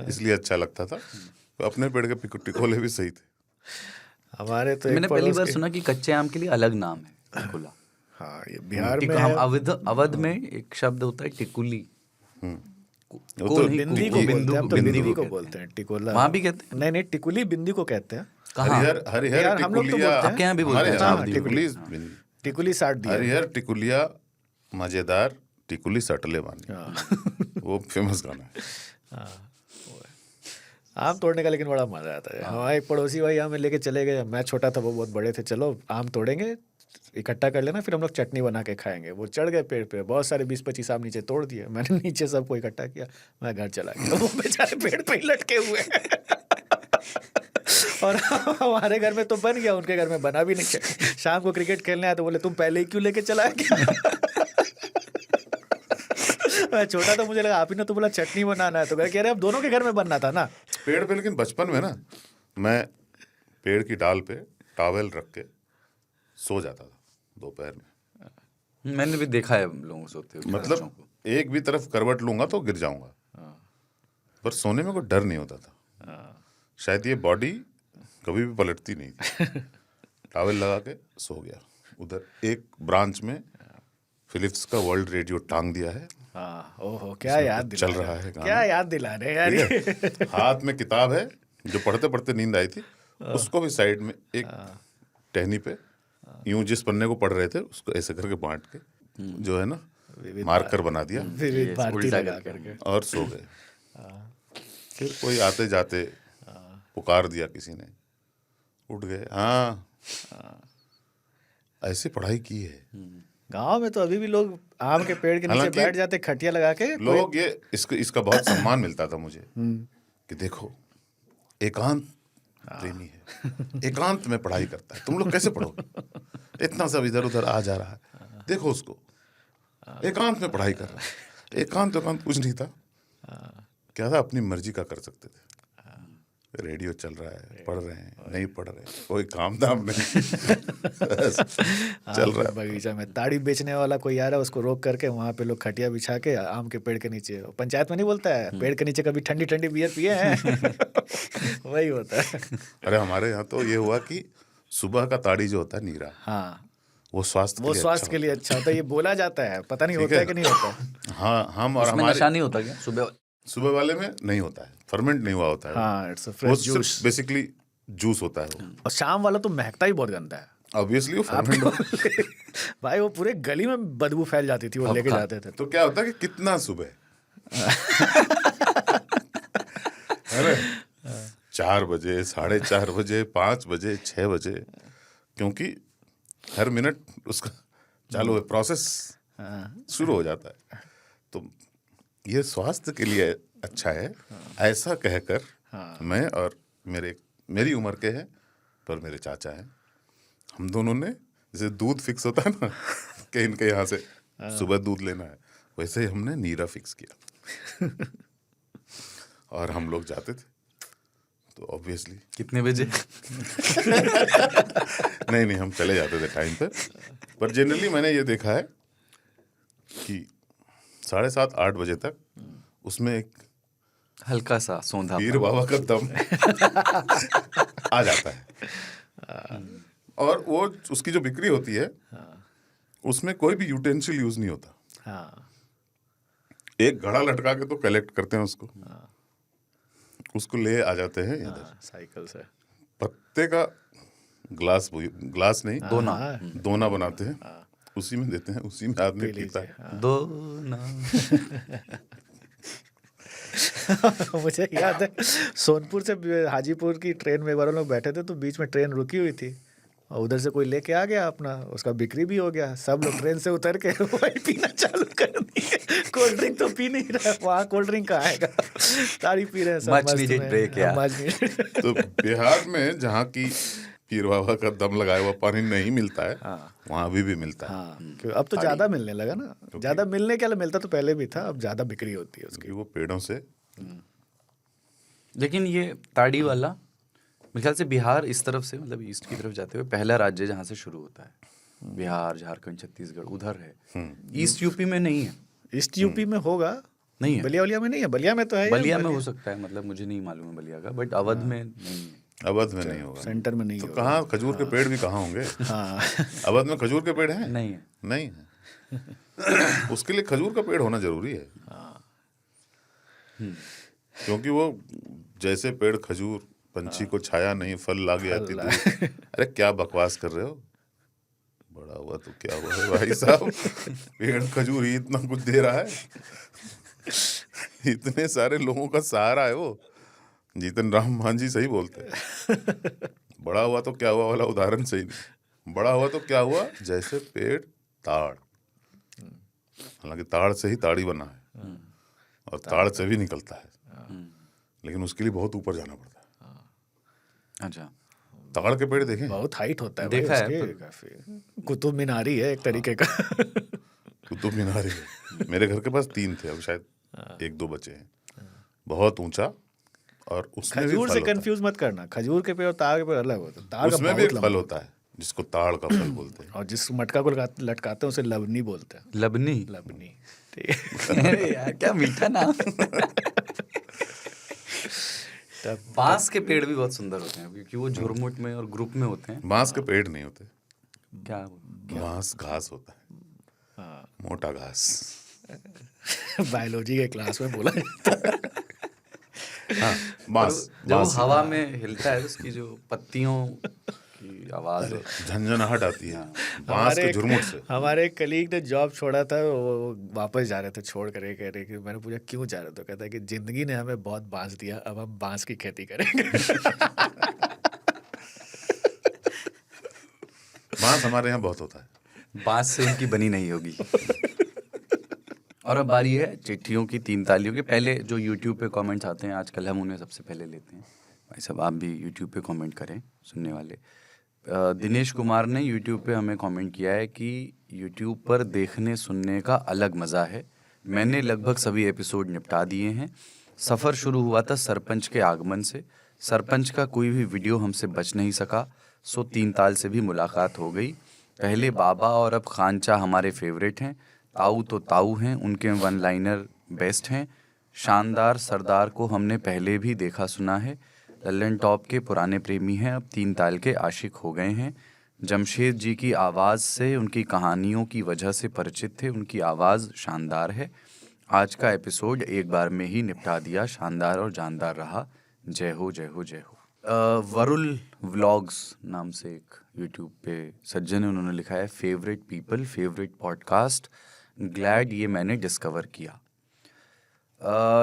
इसलिए अच्छा लगता था। तो अपने पेड़ के टिकोले भी सही थे। हमारे तो मैंने एक पहली पड़ोस बार के- सुना कि कच्चे आम के लिए अलग नाम है टिकुला। हाँ, ये बिहार में हम है। अवध में एक शब्द होता है टिकुली। वो को तो नहीं, बिंदी को- को बिंदु बोलते हैं, हम तो बिंदु बिंदी को कहते बोलते हैं, टिकोला वहाँ भी कहते हैं? नहीं नहीं, टिकुली बिंदी को कहते हैं। कहाँ? हरिहर यार, हम लोग तो टिकुलिया, बोलते हैं। आपके यहाँ भी बोलते हमारे हैं? यहाँ हाँ, टिकुली, टिकुली 60 दिया। हरिहर टिकुलिया मजेदार टिकुली सटले बानी, वो फेमस गाना है। आम तोड़ने का लेकिन बड़ा मजा आता है। हमारे एक पड़ोसी भाई हमें लेके चले गए, मैं छोटा था वो बहुत बड़े थे, चलो आम तोड़ेंगे, इकट्ठा कर लेना, फिर हम लोग चटनी बना के खाएंगे। वो चढ़ गए पेड़ पे, बहुत सारे 20-25 आम नीचे तोड़ दिए। मैंने नीचे सबको इकट्ठा किया, मैं घर चला गया। वो बेचारे पेड़ पे ही लटके हुए हैं। और हमारे घर में तो बन गया, उनके घर में बना भी नहीं। शाम को क्रिकेट खेलने आया तो बोले तुम पहले ही क्यों लेके चला गया? मैं छोटा था, मुझे लगा आप ही ने तो बोला चटनी बनाना है, तो कह रहे अब दोनों के घर में बनना था ना। पेड़ पे, लेकिन बचपन में ना मैं पेड़ की डाल पे टॉवेल रख के सो जाता था दोपहर में। मैंने भी देखा है लोगों से सोते हुए, बच्चों मतलब को। एक भी तरफ करवट लूंगा तो गिर जाऊंगा, पर सोने में कोई डर नहीं होता था। शायद ये बॉडी कभी भी पलटती नहीं थी। टॉवेल लगा के सो गया। उधर एक ब्रांच में फिलिप्स का वर्ल्ड रेडियो टांग दिया है, हाँ, ओहो, क्या याद दिला चल रहे रहा हैं। है गाना। क्या याद दिला रहे हैं यार ठीक ये। है? हाथ में किताब है, जो पढ़ते पढ़ते नींद आई थी, उसको भी साइड में एक टहनी पे यूं जिस पन्ने को पढ़ रहे थे उसको ऐसे करके बांट के जो है ना मार्कर बना दिया विविध भारती उल्टा लगा करके। करके। और सो गए। फिर कोई आते जाते पुकार दिया किसी ने, उठ गए। हाँ, ऐसे पढ़ाई की है। गांव में तो अभी भी लोग आम के पेड़ के नीचे हालांकि बैठ जाते, खटिया लगा के। लोग ये इसका बहुत सम्मान मिलता था मुझे कि देखो एकांत प्रेमी है, एकांत में पढ़ाई करता है। तुम लोग कैसे पढ़ोगे? इतना सब इधर उधर आ जा रहा है, देखो उसको एकांत में पढ़ाई कर रहा है। एकांत कुछ नहीं था, क्या था, अपनी मर्जी का कर सकते थे। रेडियो चल रहा है, पढ़ रहे हैं, नहीं पढ़ रहे हैं, कोई काम धाम नहीं, चल रहा है। बगीचा में ताड़ी बेचने वाला कोई आ रहा है, उसको रोक करके वहां पे लोग खटिया बिछा के आम के पेड़ के नीचे, पंचायत में नहीं बोलता है पेड़ के नीचे कभी ठंडी ठंडी बियर पिए हैं। वही होता है। अरे हमारे यहाँ तो ये हुआ कि सुबह का ताड़ी जो होता है नीरा, हाँ, वो स्वास्थ्य वो के लिए स्वास्थ्य अच्छा के लिए अच्छा होता है, ये बोला जाता है, पता नहीं ठीक होता है है। कि नहीं होता। होता है। हाँ, हम और उसमें हमारे नशा नहीं होता क्या सुबह? सुबह वाले में नहीं होता है, फर्मेंट नहीं हुआ होता है। हाँ, इट्स अ वो फ्रेश जूस। बेसिकली जूस होता है वो। और शाम वाला तो महकता ही बहुत गंदा है। ऑब्वियसली वो फर्मेंट भाई वो पूरे गली में बदबू फैल जाती थी, वो लेके जाते थे। तो क्या होता है कि कितना सुबह अरे 4 बजे, 4:30 बजे, 5 बजे, 6 बजे, क्योंकि हर मिनट उसका चालू है, प्रोसेस शुरू हो जाता है। तो ये स्वास्थ्य के लिए अच्छा है, ऐसा कहकर मैं और मेरी उम्र के हैं पर मेरे चाचा हैं, हम दोनों ने, जैसे दूध फिक्स होता है ना कि इनके यहाँ से सुबह दूध लेना है, वैसे ही हमने नीरा फिक्स किया। और हम लोग जाते थे तो ऑब्वियसली कितने बजे? नहीं हम चले जाते थे टाइम पे, पर जनरली मैंने ये देखा है कि 7:30-8 बजे तक उसमें एक हल्का सा सौंधा पीर बाबा का दम आ जाता है। और वो उसकी जो बिक्री होती है उसमें कोई भी यूटेंसिल यूज नहीं होता। हाँ, एक घड़ा लटका के तो कलेक्ट करते हैं उसको ले आ जाते हैं इधर। साइकिल से पत्ते का ग्लास नहीं, दोना बनाते हैं, उसी में देते हैं, उसी में आदमी पीता है। दो ना। मुझे याद है सोनपुर से हाजीपुर की ट्रेन में एक बार हम लोग बैठे थे, तो बीच में ट्रेन रुकी हुई थी और उधर से कोई लेके आ गया अपना, उसका बिक्री भी हो गया। सब लोग ट्रेन से उतर के वही पीना चालू कर दिए। कोल्ड ड्रिंक तो पी नहीं रहा, वहाँ कोल्ड ड्रिंक कहाँ आएगा, ताड़ी पी रहे हैं सब। Much मस्त needed में। break, yeah. much needed। तो बिहार में जहाँ की पीर बाबा का दम लगाया हुआ पानी नहीं मिलता है, वहाँ अभी भी मिलता है। हाँ, क्यों अब तो ज्यादा मिलने लगा ना, ज्यादा मिलने के लिए मिलता तो पहले भी था, अब ज्यादा बिक्री होती है उसकी। क्योंकि वो पेड़ों से लेकिन ये ताड़ी वाला मेरे ख्याल से बिहार इस तरफ से, मतलब ईस्ट की तरफ जाते हुए पहला राज्य जहाँ से शुरू होता है। बिहार, झारखंड, छत्तीसगढ़ उधर है। ईस्ट यूपी में नहीं है। ईस्ट यूपी में होगा, नहीं है। बलिया वलिया में नहीं है। बलिया में तो है, बलिया में हो सकता है, मतलब मुझे नहीं मालूम है बलिया का, बट अवध में नहीं है। अवध में नहीं होगा, सेंटर में नहीं तो होगा। कहाँ खजूर के पेड़ भी कहाँ होंगे? हाँ अवध में खजूर के पेड़ हैं? नहीं है। नहीं है। उसके लिए खजूर का पेड़ होना जरूरी है। क्योंकि वो जैसे पेड़ खजूर, पंछी को छाया नहीं फल लागे आती दूर। अरे क्या बकवास कर रहे हो, बड़ा हुआ तो क्या हुआ है भाई साहब, पेड़ खजूर ही इतना कुछ दे रहा है, इतने सारे लोगों का सहारा है वो। जीतन राम मांझी सही बोलते हैं, बड़ा हुआ तो क्या हुआ वाला उदाहरण सही नहीं। बड़ा हुआ तो क्या हुआ, जैसे पेड़ ताड़, हालांकि ताड़ से ही ताड़ी बना है और ताड़ से भी निकलता है, लेकिन उसके लिए बहुत ऊपर जाना पड़ता है। अच्छा, ताड़ के पेड़ देखें? बहुत हाइट होता है देखा भाई है, उसके, काफी कुतुब मीनारी है एक तरीके का। कुतुब मीनार है। मेरे घर के पास 3 थे, अब शायद 1-2 बचे हैं। बहुत ऊंचा, और उसमें भी खजूर फल से होता है। कंफ्यूज मत करना, खजूर के पेड़ और ताड़ के पेड़ अलग होते हैं। ताड़ का उसमें भी बहुत एक लंबा फल होता है जिसको ताड़ का फल बोलते हैं। और जिस मटका को लटकाते हैं उसे लवनी बोलते हैं। लबनी। लवनी, ठीक है। अरे यार क्या मीठा नाम। बांस के पेड़ भी बहुत सुंदर होते हैं क्योंकि वो झुरमुट में और ग्रुप में होते हैं। बांस के पेड़ नहीं होते, क्या बांस घास होता है, मोटा घास। बायोलॉजी के क्लास में बोला जाता है। हाँ, बांस, जब वो बांस हवा में हिलता है उसकी जो पत्तियों की आवाज है, झंझनाहट आती है बांस के झुरमुट से। हमारे एक कलीग ने जॉब छोड़ा था, वो वापस जा रहे थे छोड़ कर, कह रहे कि मैंने पूछा क्यों जा रहे हो, तो कहता है कि जिंदगी ने हमें बहुत बांस दिया, अब हम बांस की खेती करेंगे। बांस हमारे यहाँ बहुत होता है। बांस से उनकी बनी नहीं होगी। और अब बारी है चिट्ठियों की, 3 तालियों के। पहले जो यूट्यूब पे कमेंट्स आते हैं आजकल हम उन्हें सबसे पहले लेते हैं। भाई साहब आप भी यूट्यूब पे कमेंट करें, सुनने वाले। दिनेश कुमार ने यूट्यूब पे हमें कमेंट किया है कि यूट्यूब पर देखने सुनने का अलग मज़ा है। मैंने लगभग सभी एपिसोड निपटा दिए हैं। सफ़र शुरू हुआ था सरपंच के आगमन से। सरपंच का कोई भी वीडियो हमसे बच नहीं सका, सो 3 ताल से भी मुलाकात हो गई। पहले बाबा और अब खानचा हमारे फेवरेट हैं। ताऊ तो ताऊ हैं, उनके वन लाइनर बेस्ट हैं। शानदार सरदार को हमने पहले भी देखा सुना है। लल्लन टॉप के पुराने प्रेमी हैं, अब 3 ताल के आशिक हो गए हैं। जमशेद जी की आवाज़ से, उनकी कहानियों की वजह से परिचित थे। उनकी आवाज़ शानदार है। आज का एपिसोड एक बार में ही निपटा दिया, शानदार और जानदार रहा। जय हो जय हो जय हो। वरुल व्लॉग्स नाम से एक यूट्यूब पे सज्जन है, उन्होंने लिखा है favourite people, favourite podcast, glad ये मैंने डिस्कवर किया।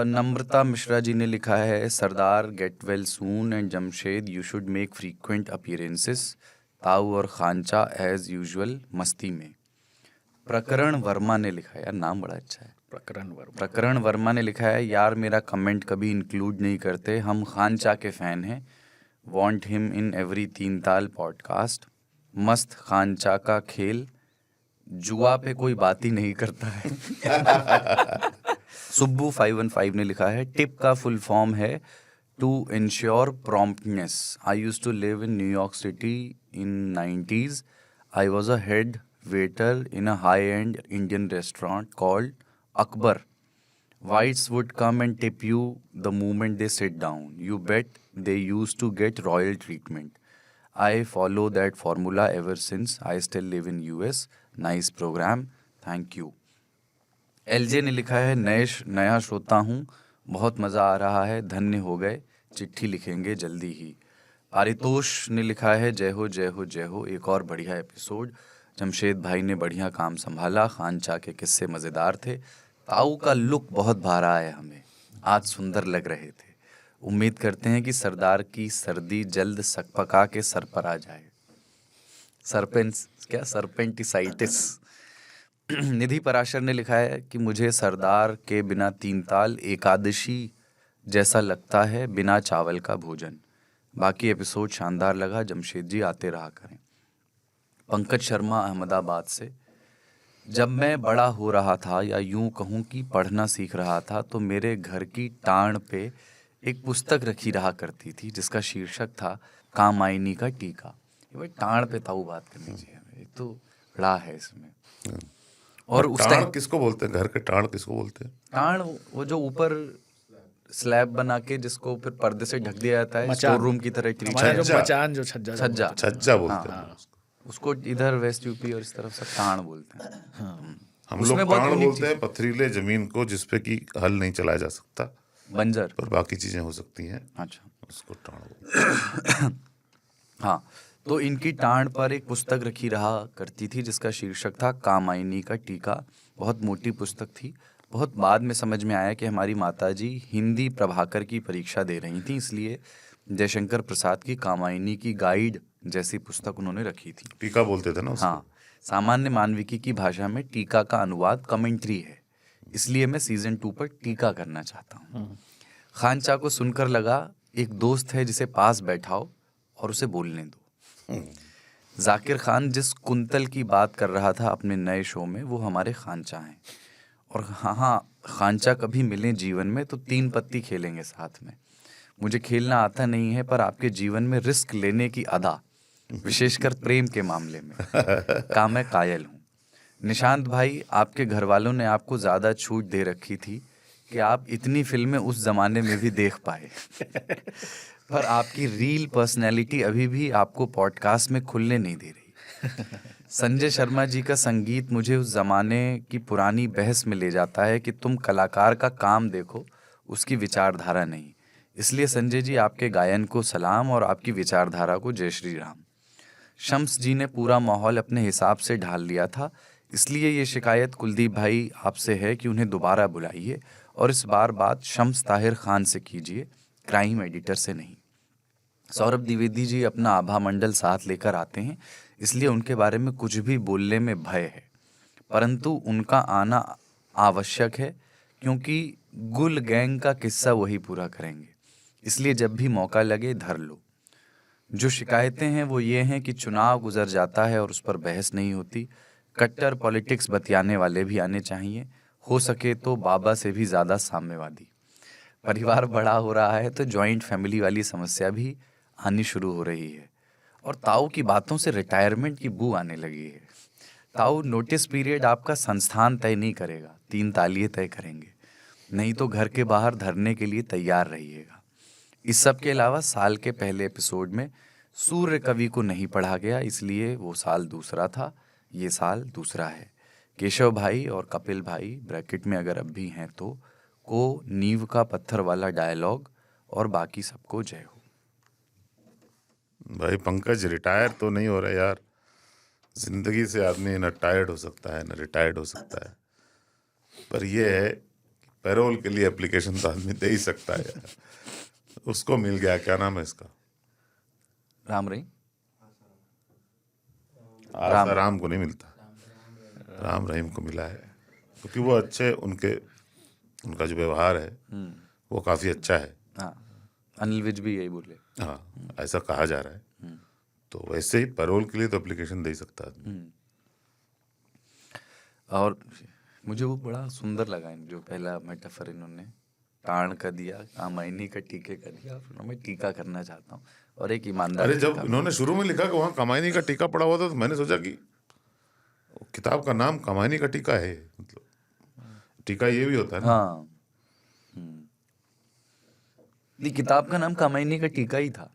नम्रता मिश्रा जी ने लिखा है Sardar get well soon and Jamshed you should make frequent appearances. ताऊ और खानचा एज यूजुअल मस्ती में। प्रकरण वर्मा ने लिखा है, यार नाम बड़ा अच्छा है, प्रकरण वर्मा ने लिखा है यार मेरा कमेंट कभी इंक्लूड नहीं करते, हम खानचा के फ़ैन हैं, वांट हिम इन एवरी 3 ताल पॉडकास्ट। मस्त खानचा का खेल, जुआ पे कोई बात ही नहीं करता है। सुब्बू 515 ने लिखा है टिप का फुल फॉर्म है to ensure promptness. I used to live in New York City in 90s. I was a head waiter in a high-end Indian restaurant called Akbar. Whites would come and tip you the moment they sit down. You bet they used to get royal treatment. I follow that formula ever since. I still live in US. Nice program. Thank you. LJ ने लिखा है नया श्रोता हूँ, बहुत मज़ा आ रहा है, धन्य हो गए, चिट्ठी लिखेंगे जल्दी ही। पारितोष ने लिखा है जय हो जय हो जय हो, एक और बढ़िया एपिसोड, जमशेद भाई ने बढ़िया काम संभाला, खानचा के किस्से मज़ेदार थे, ताऊ का लुक बहुत भारा है हमें, आज सुंदर लग रहे थे। उम्मीद करते हैं कि सरदार की सर्दी जल्द सकपका के सर पर आ जाए। सरपेंटिसाइटिस। निधि पराशर ने लिखा है कि मुझे सरदार के बिना 3 ताल एकादशी जैसा लगता है, बिना चावल का भोजन। बाकी एपिसोड शानदार लगा, जमशेद जी आते रहा करें। पंकज शर्मा अहमदाबाद से, जब मैं बड़ा हो रहा था या यूं कहूं कि पढ़ना सीख रहा था तो मेरे घर की टांड पे एक पुस्तक रखी रहा करती थी जिसका शीर्षक था कामायनी का टीका। ये भाई टाण पे ताऊ बात करनी चाहिए हमें, एक तो ड़ा है इसमें। और उस टाण टाइम किसको बोलते हैं? घर के टाण किसको बोलते हैं? टाण वो जो ऊपर स्लैब बना के जिसको फिर पर्दे से ढक दिया जाता है, मचान। स्टोर रूम की तरह ट्रीट हमारे छज्जा। जो मचान जो छज्जा छज्जा, छज्जा बोलते हैं उसको। उसको इधर वेस्ट यूपी और इस तरफ से टाण बोलते हैं। हम उसमें लोग बहुत टाण यूनिक बोलते हैं पथरीले जमीन को जिसपे कि हल नहीं चलाया जा सकता, बंजर। पर बाकी चीजें हो सकती हैं, अच्छा, उसको टाण बोलते हैं। हाँ, तो इनकी टाण पर एक पुस्तक रखी रहा करती थी जिसका शीर्षक था कामायनी का टीका। बहुत मोटी पुस्तक थी। बहुत बाद में समझ में आया कि हमारी माताजी हिंदी प्रभाकर की परीक्षा दे रही थी, इसलिए जयशंकर प्रसाद की कामायनी की गाइड जैसी पुस्तक उन्होंने रखी थी। टीका बोलते थे ना उसको। हाँ, सामान्य मानविकी की भाषा में टीका का अनुवाद कमेंट्री है, इसलिए मैं सीजन 2 पर टीका करना चाहता हूँ। खानचा को सुनकर लगा एक दोस्त है जिसे पास बैठाओ और उसे बोलने दो। जाकिर खान जिस कुंतल की बात कर रहा था अपने नए शो में, वो हमारे खानचा हैं। और हाँ, खानचा कभी मिले जीवन में तो 3 पत्ती खेलेंगे साथ में। मुझे खेलना आता नहीं है, पर आपके जीवन में रिस्क लेने की अदा, विशेषकर प्रेम के मामले में, का मैं कायल हूँ। निशांत भाई, आपके घर वालों ने आपको ज़्यादा छूट दे रखी थी कि आप इतनी फिल्में उस जमाने में भी देख पाए। पर आपकी रील पर्सनैलिटी अभी भी आपको पॉडकास्ट में खुलने नहीं दे रही। संजय शर्मा जी का संगीत मुझे उस जमाने की पुरानी बहस में ले जाता है कि तुम कलाकार का काम देखो, उसकी विचारधारा नहीं। इसलिए संजय जी, आपके गायन को सलाम और आपकी विचारधारा को जय श्री राम। शम्स जी ने पूरा माहौल अपने हिसाब से ढाल लिया था, इसलिए ये शिकायत कुलदीप भाई आपसे है कि उन्हें दोबारा बुलाइए और इस बार बात शम्स ताहिर खान से कीजिए, क्राइम एडिटर से नहीं। सौरभ द्विवेदी जी अपना आभा मंडल साथ लेकर आते हैं, इसलिए उनके बारे में कुछ भी बोलने में भय है, परंतु उनका आना आवश्यक है क्योंकि गुल गैंग का किस्सा वही पूरा करेंगे, इसलिए जब भी मौका लगे धर लो। जो शिकायतें हैं वो ये हैं कि चुनाव गुजर जाता है और उस पर बहस नहीं होती। कट्टर पॉलिटिक्स बतियाने वाले भी आने चाहिए, हो सके तो बाबा से भी ज़्यादा साम्यवादी। परिवार बड़ा हो रहा है तो जॉइंट फैमिली वाली समस्या भी आनी शुरू हो रही है और ताऊ की बातों से रिटायरमेंट की बू आने लगी है। ताऊ, नोटिस पीरियड आपका संस्थान तय नहीं करेगा, 3 तालिये तय करेंगे, नहीं तो घर के बाहर धरने के लिए तैयार रहिएगा। इस सब के अलावा साल के पहले एपिसोड में सूर्य कवि को नहीं पढ़ा गया, इसलिए वो साल दूसरा था, ये साल दूसरा है। केशव भाई और कपिल भाई ब्रैकेट में अगर अब भी हैं तो को नींव का पत्थर वाला डायलॉग और बाकी सबको जय हो। भाई पंकज, रिटायर तो नहीं हो रहा यार। जिंदगी से आदमी न टायर्ड हो सकता है न रिटायर्ड हो सकता है, पर ये है पैरोल के लिए एप्लीकेशन तो आदमी दे ही सकता है यार। उसको मिल गया, क्या नाम है इसका? राम रही राम को नहीं मिलता, राम रहीम को मिला है, क्योंकि वो अच्छे, उनका जो व्यवहार है वो काफ़ी अच्छा है। हाँ, अनिल विज भी यही बोले। हाँ, ऐसा कहा जा रहा है। तो वैसे ही पैरोल के लिए तो एप्लीकेशन दे ही सकता है। और मुझे वो बड़ा सुंदर लगा जो पहला मेटाफर इन्होंने टाण का दिया, कामायनी का टीके का दिया, फिर मैं टीका करना चाहता हूँ और एक ईमानदार। अरे जब इन्होंने शुरू में लिखा कि वहाँ कामायनी का टीका पड़ा हुआ था, तो मैंने सोचा कि किताब का नाम कामायनी का टीका है, मतलब टीका ये भी होता है ना। हाँ, ये किताब का नाम कामायनी का टीका ही था।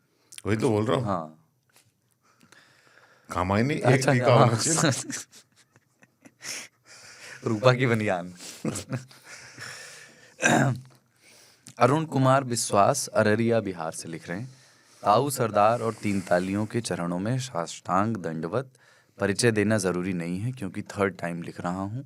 वही तो बोल रहा हूँ। हाँ, कामायनी एक अच्छा, टीका हाँ। होना चाहिए। रूपा की बनियान। अरुण कुमार विश्वास अररिया बिहार से लिख रहे हैं, ताऊ सरदार और 3 तालियों के चरणों में साष्टांग दंडवत। परिचय देना ज़रूरी नहीं है क्योंकि 3rd टाइम लिख रहा हूँ।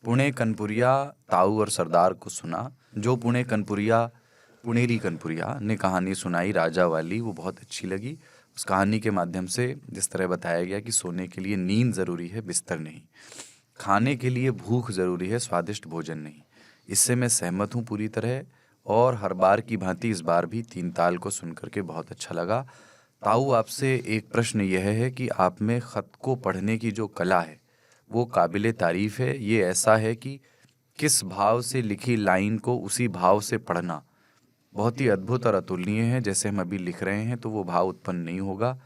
पुणे कनपुरिया ताऊ और सरदार को सुना। जो पुणेरी कनपुरिया ने कहानी सुनाई राजा वाली, वो बहुत अच्छी लगी। उस कहानी के माध्यम से जिस तरह बताया गया कि सोने के लिए नींद ज़रूरी है, बिस्तर नहीं। खाने के लिए भूख ज़रूरी है, स्वादिष्ट भोजन नहीं। इससे मैं सहमत हूँ पूरी तरह। और हर बार की भांति इस बार भी 3 ताल को सुनकर के बहुत अच्छा लगा। ताऊ, आपसे एक प्रश्न यह है कि आप में ख़त को पढ़ने की जो कला है वो काबिले तारीफ़ है। ये ऐसा है कि किस भाव से लिखी लाइन को उसी भाव से पढ़ना बहुत ही अद्भुत और अतुलनीय है। जैसे हम अभी लिख रहे हैं तो वो भाव उत्पन्न नहीं होगा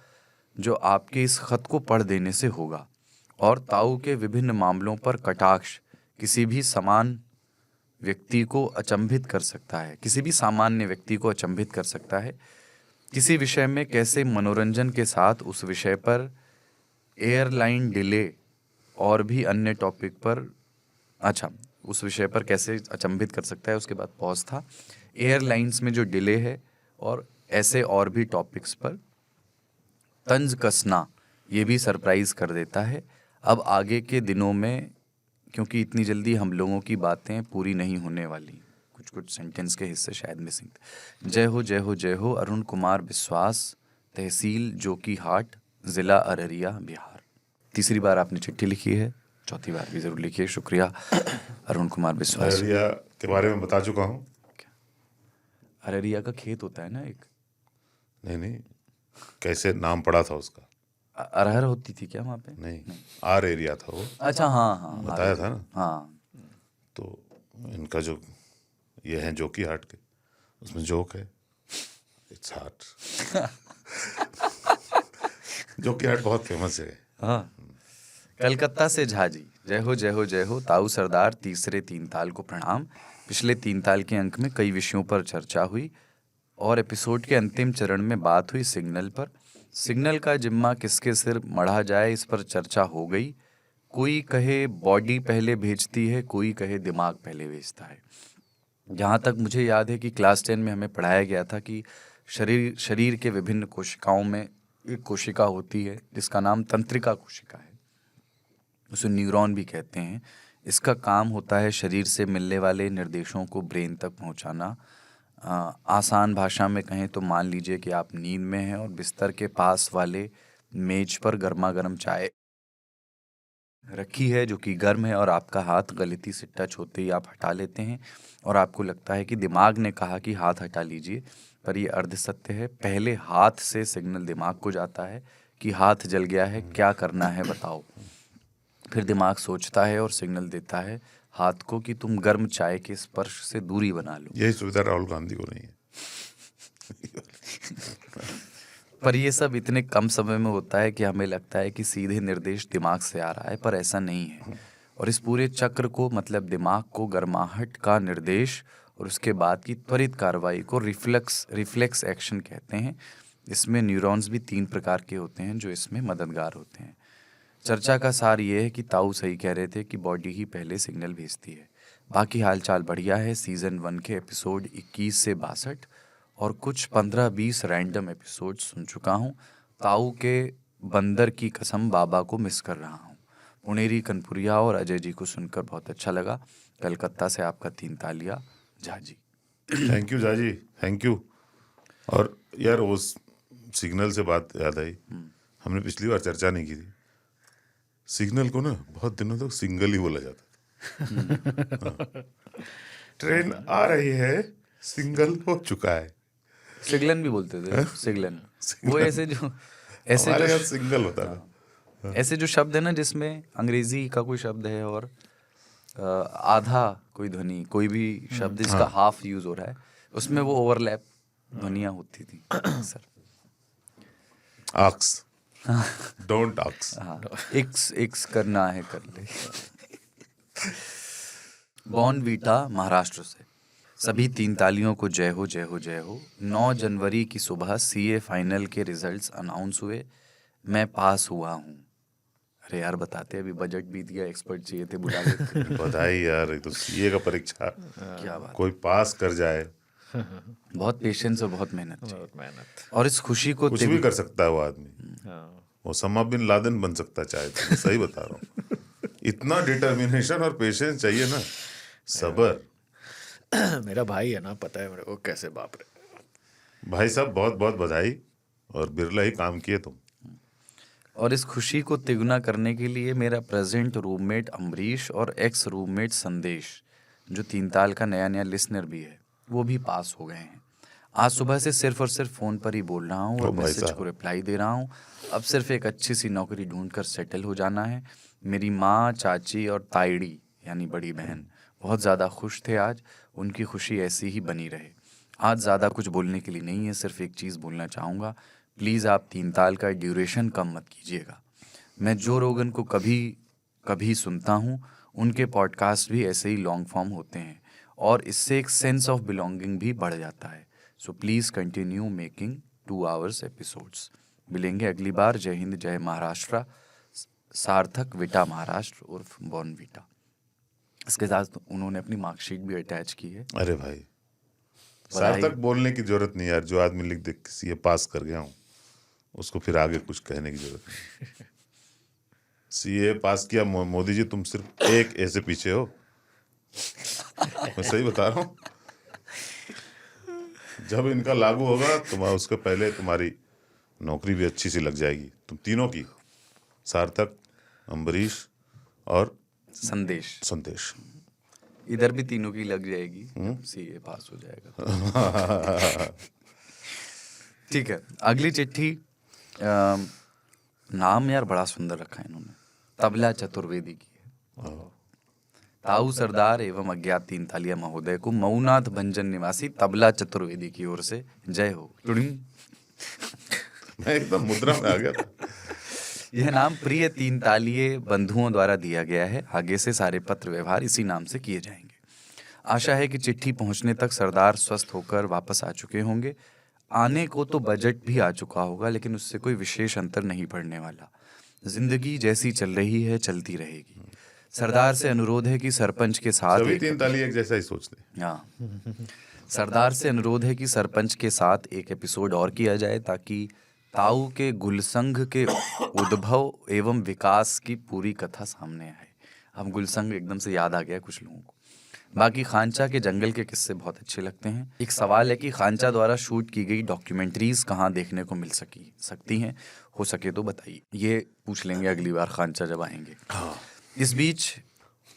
जो आपके इस खत को पढ़ देने से होगा। और ताऊ के विभिन्न मामलों पर कटाक्ष किसी भी समान व्यक्ति को अचंभित कर सकता है, किसी भी सामान्य व्यक्ति को अचंभित कर सकता है। किसी विषय में कैसे मनोरंजन के साथ उस विषय पर एयरलाइन डिले और भी अन्य टॉपिक पर, अच्छा, उस विषय पर कैसे अचंभित कर सकता है, उसके बाद पॉज था। एयरलाइंस में जो डिले है और ऐसे और भी टॉपिक्स पर तंज कसना ये भी सरप्राइज कर देता है। अब आगे के दिनों में, क्योंकि इतनी जल्दी हम लोगों की बातें पूरी नहीं होने वाली, कुछ कुछ सेंटेंस के हिस्से शायद मिसिंग थे। जय हो जय हो जय हो। अरुण कुमार विश्वास, तहसील जोकीहाट, ज़िला अररिया, बिहार। तीसरी बार आपने चिट्ठी लिखी है, चौथी बार भी ज़रूर लिखिए। शुक्रिया अरुण कुमार विश्वास। अररिया के बारे में बता चुका हूँ। अररिया का खेत होता है ना एक? नहीं, कैसे नाम पड़ा था उसका? अरहर होती थी क्या वहाँ पे? नहीं, आर एरिया था वो। अच्छा, हाँ, बताया था ना। हाँ, तो इनका जो ये है जोकीहाट के, उसमें जोक है, इट्स हार्ट। जोकीहाट बहुत फेमस है। हाँ। कलकत्ता से झाजी, जय हो जय हो जय हो। ताऊ सरदार, तीसरे तीन ताल को प्रणाम। पिछले तीन ताल के अंक में कई विषयों पर चर्चा हुई और एपिसोड के अंतिम चरण में बात हुई सिग्नल पर। सिग्नल का जिम्मा किसके सिर मढ़ा जाए, इस पर चर्चा हो गई। कोई कहे बॉडी पहले भेजती है, कोई कहे दिमाग पहले भेजता है। जहाँ तक मुझे याद है कि क्लास 10 में हमें पढ़ाया गया था कि शरीर के विभिन्न कोशिकाओं में एक कोशिका होती है जिसका नाम तंत्रिका कोशिका है, उसे न्यूरॉन भी कहते हैं। इसका काम होता है शरीर से मिलने वाले निर्देशों को ब्रेन तक पहुंचाना। आसान भाषा में कहें तो मान लीजिए कि आप नींद में हैं और बिस्तर के पास वाले मेज पर गर्मा गर्म चाय रखी है जो कि गर्म है और आपका हाथ गलती से टच होते ही आप हटा लेते हैं और आपको लगता है कि दिमाग ने कहा कि हाथ हटा लीजिए, पर ये अर्ध सत्य है। पहले हाथ से सिग्नल दिमाग को जाता है कि हाथ जल गया है, क्या करना है बताओ। फिर दिमाग सोचता है और सिग्नल देता है हाथ को कि तुम गर्म चाय के स्पर्श से दूरी बना लो। यही सुविधा राहुल गांधी को नहीं है। पर ये सब इतने कम समय में होता है कि हमें लगता है कि सीधे निर्देश दिमाग से आ रहा है, पर ऐसा नहीं है। और इस पूरे चक्र को, मतलब दिमाग को गर्माहट का निर्देश और उसके बाद की त्वरित कार्रवाई को रिफ्लेक्स एक्शन कहते हैं। इसमें न्यूरॉन्स भी 3 प्रकार के होते हैं जो इसमें मददगार होते हैं। चर्चा का सार ये है कि ताऊ सही कह रहे थे कि बॉडी ही पहले सिग्नल भेजती है। बाकी हालचाल बढ़िया है। सीज़न 1 के एपिसोड 21 से 62 और कुछ 15-20 रैंडम एपिसोड सुन चुका हूँ। ताऊ के बंदर की कसम बाबा को मिस कर रहा हूँ। पुनेरी कनपुरिया और अजय जी को सुनकर बहुत अच्छा लगा। कलकत्ता से आपका 3 तालिया, Jhaji. Thank you Jhaji, thank you. और यार वो सिग्नल से बात याद आई, हमने पिछली बार चर्चा नहीं की थी। सिग्नल को ना बहुत दिनों तक सिंगल ही बोला जाता था। ट्रेन आ रही है, सिंगल हो चुका है। सिगलन भी बोलते थे। सिगलन वो ऐसे जो सिंगल होता था। ऐसे जो शब्द है ना जिसमें अंग्रेजी का कोई शब्द है और आधा कोई ध्वनि, कोई भी शब्द जिसका हाफ यूज हो रहा है, उसमें वो ओवरलैप ध्वनियां होती थी सर। आक्स, डोंट आक्स। हाँ, एक्स करना है कर ले। बॉर्नवीटा महाराष्ट्र से सभी 3 तालियों को जय हो जय हो जय हो। 9 जनवरी की सुबह सीए फाइनल के रिजल्ट्स अनाउंस हुए। मैं पास हुआ हूँ। अरे यार बताते, अभी बजट बीत गया, एक्सपर्ट चाहिए थे, बुला लेते। बधाई यार, ये तो सीए का परीक्षा, क्या बात, कोई पास कर जाए। बहुत पेशेंस और बहुत मेहनत चाहिए। और इस खुशी को कुछ भी कर सकता है वो आदमी। ओसामा बिन लादेन बन सकता है चाहे तो, सही बता रहा हूँ। इतना डिटर्मिनेशन और पेशेंस चाहिए ना, सबर। मेरा भाई है ना, पता है मेरे को कैसे। बाप रे भाई साहब, बहुत बहुत बधाई, और बिरला ही काम किए तुम। और इस खुशी को तिगुना करने के लिए मेरा प्रेजेंट रूममेट अम्बरीश और एक्स रूममेट संदेश, जो 3 ताल का नया नया लिसनर भी है, वो भी पास हो गए हैं। आज सुबह से सिर्फ और सिर्फ फ़ोन पर ही बोल रहा हूँ और मैसेज को रिप्लाई दे रहा हूँ। अब सिर्फ एक अच्छी सी नौकरी ढूंढकर सेटल हो जाना है। मेरी माँ, चाची और ताईड़ी यानी बड़ी बहन बहुत ज़्यादा खुश थे आज। उनकी खुशी ऐसी ही बनी रहे। आज ज़्यादा कुछ बोलने के लिए नहीं है, सिर्फ एक चीज़ बोलना चाहूँगा, प्लीज़ आप 3 ताल का ड्यूरेशन कम मत कीजिएगा। मैं जो रोगन को कभी कभी सुनता हूँ, उनके पॉडकास्ट भी ऐसे ही लॉन्ग फॉर्म होते हैं और इससे एक सेंस ऑफ बिलोंगिंग भी बढ़ जाता है। So please continue making 2 hours episodes. मिलेंगे अगली बार। जय हिंद, जय महाराष्ट्र। सार्थक विटा महाराष्ट्र उर्फ बॉर्नविटा। इसके साथ उन्होंने अपनी मार्कशीट भी अटैच की है। अरे भाई, सार्थक बोलने की जरूरत नहीं यार। जो आदमी लिख दे कि सीए पास कर गया हूँ, उसको फिर आगे कुछ कहने की जरूरत नहीं। सीए पास किया मोदी जी, तुम सिर्फ एक ए से पीछे हो। मैं सही बता रहा हूँ। जब इनका लागू होगा तुम्हारा, उसके पहले तुम्हारी नौकरी भी अच्छी सी लग जाएगी, तुम तीनों की, सार्थक, अम्बरीश और संदेश। इधर भी तीनों की लग जाएगी, सीए पास हो जाएगा। ठीक है, अगली चिट्ठी। नाम यार बड़ा सुंदर रखा है इन्होंने, तबला चतुर्वेदी की है। ताऊ सरदार एवं अज्ञात 3 तालिया महोदय को मऊनाथ भंजन निवासी तबला चतुर्वेदी की ओर से जय हो। टुडिंग। मैं एकदम मुद्रा में आ गया था। यह नाम प्रिय 3 तालिये बंधुओं द्वारा दिया गया है। आगे से सारे पत्र व्यवहार इसी नाम से किए जाएंगे। आशा है कि चिट्ठी पहुंचने तक सरदार स्वस्थ होकर वापस आ चुके होंगे। आने को तो बजट भी आ चुका होगा, लेकिन उससे कोई विशेष अंतर नहीं पड़ने वाला। जिंदगी जैसी चल रही है चलती रहेगी। सरदार से अनुरोध है कि सरपंच के साथ सभी 3 ताली एक जैसा ही सोचते हैं। हाँ, सरदार से अनुरोध है कि सरपंच के साथ एक एपिसोड और किया जाए ताकि ताऊ के गुलसंघ के उद्भव एवं विकास की पूरी कथा सामने आए। अब गुलसंघ एकदम से याद आ गया कुछ लोगों को। बाकी खांचा के जंगल के किस्से बहुत अच्छे लगते हैं। एक सवाल है कि खांचा द्वारा शूट की गई डॉक्यूमेंट्रीज कहाँ देखने को मिल सकती हैं, हो सके तो बताइए। ये पूछ लेंगे अगली बार खांचा जब आएंगे। इस बीच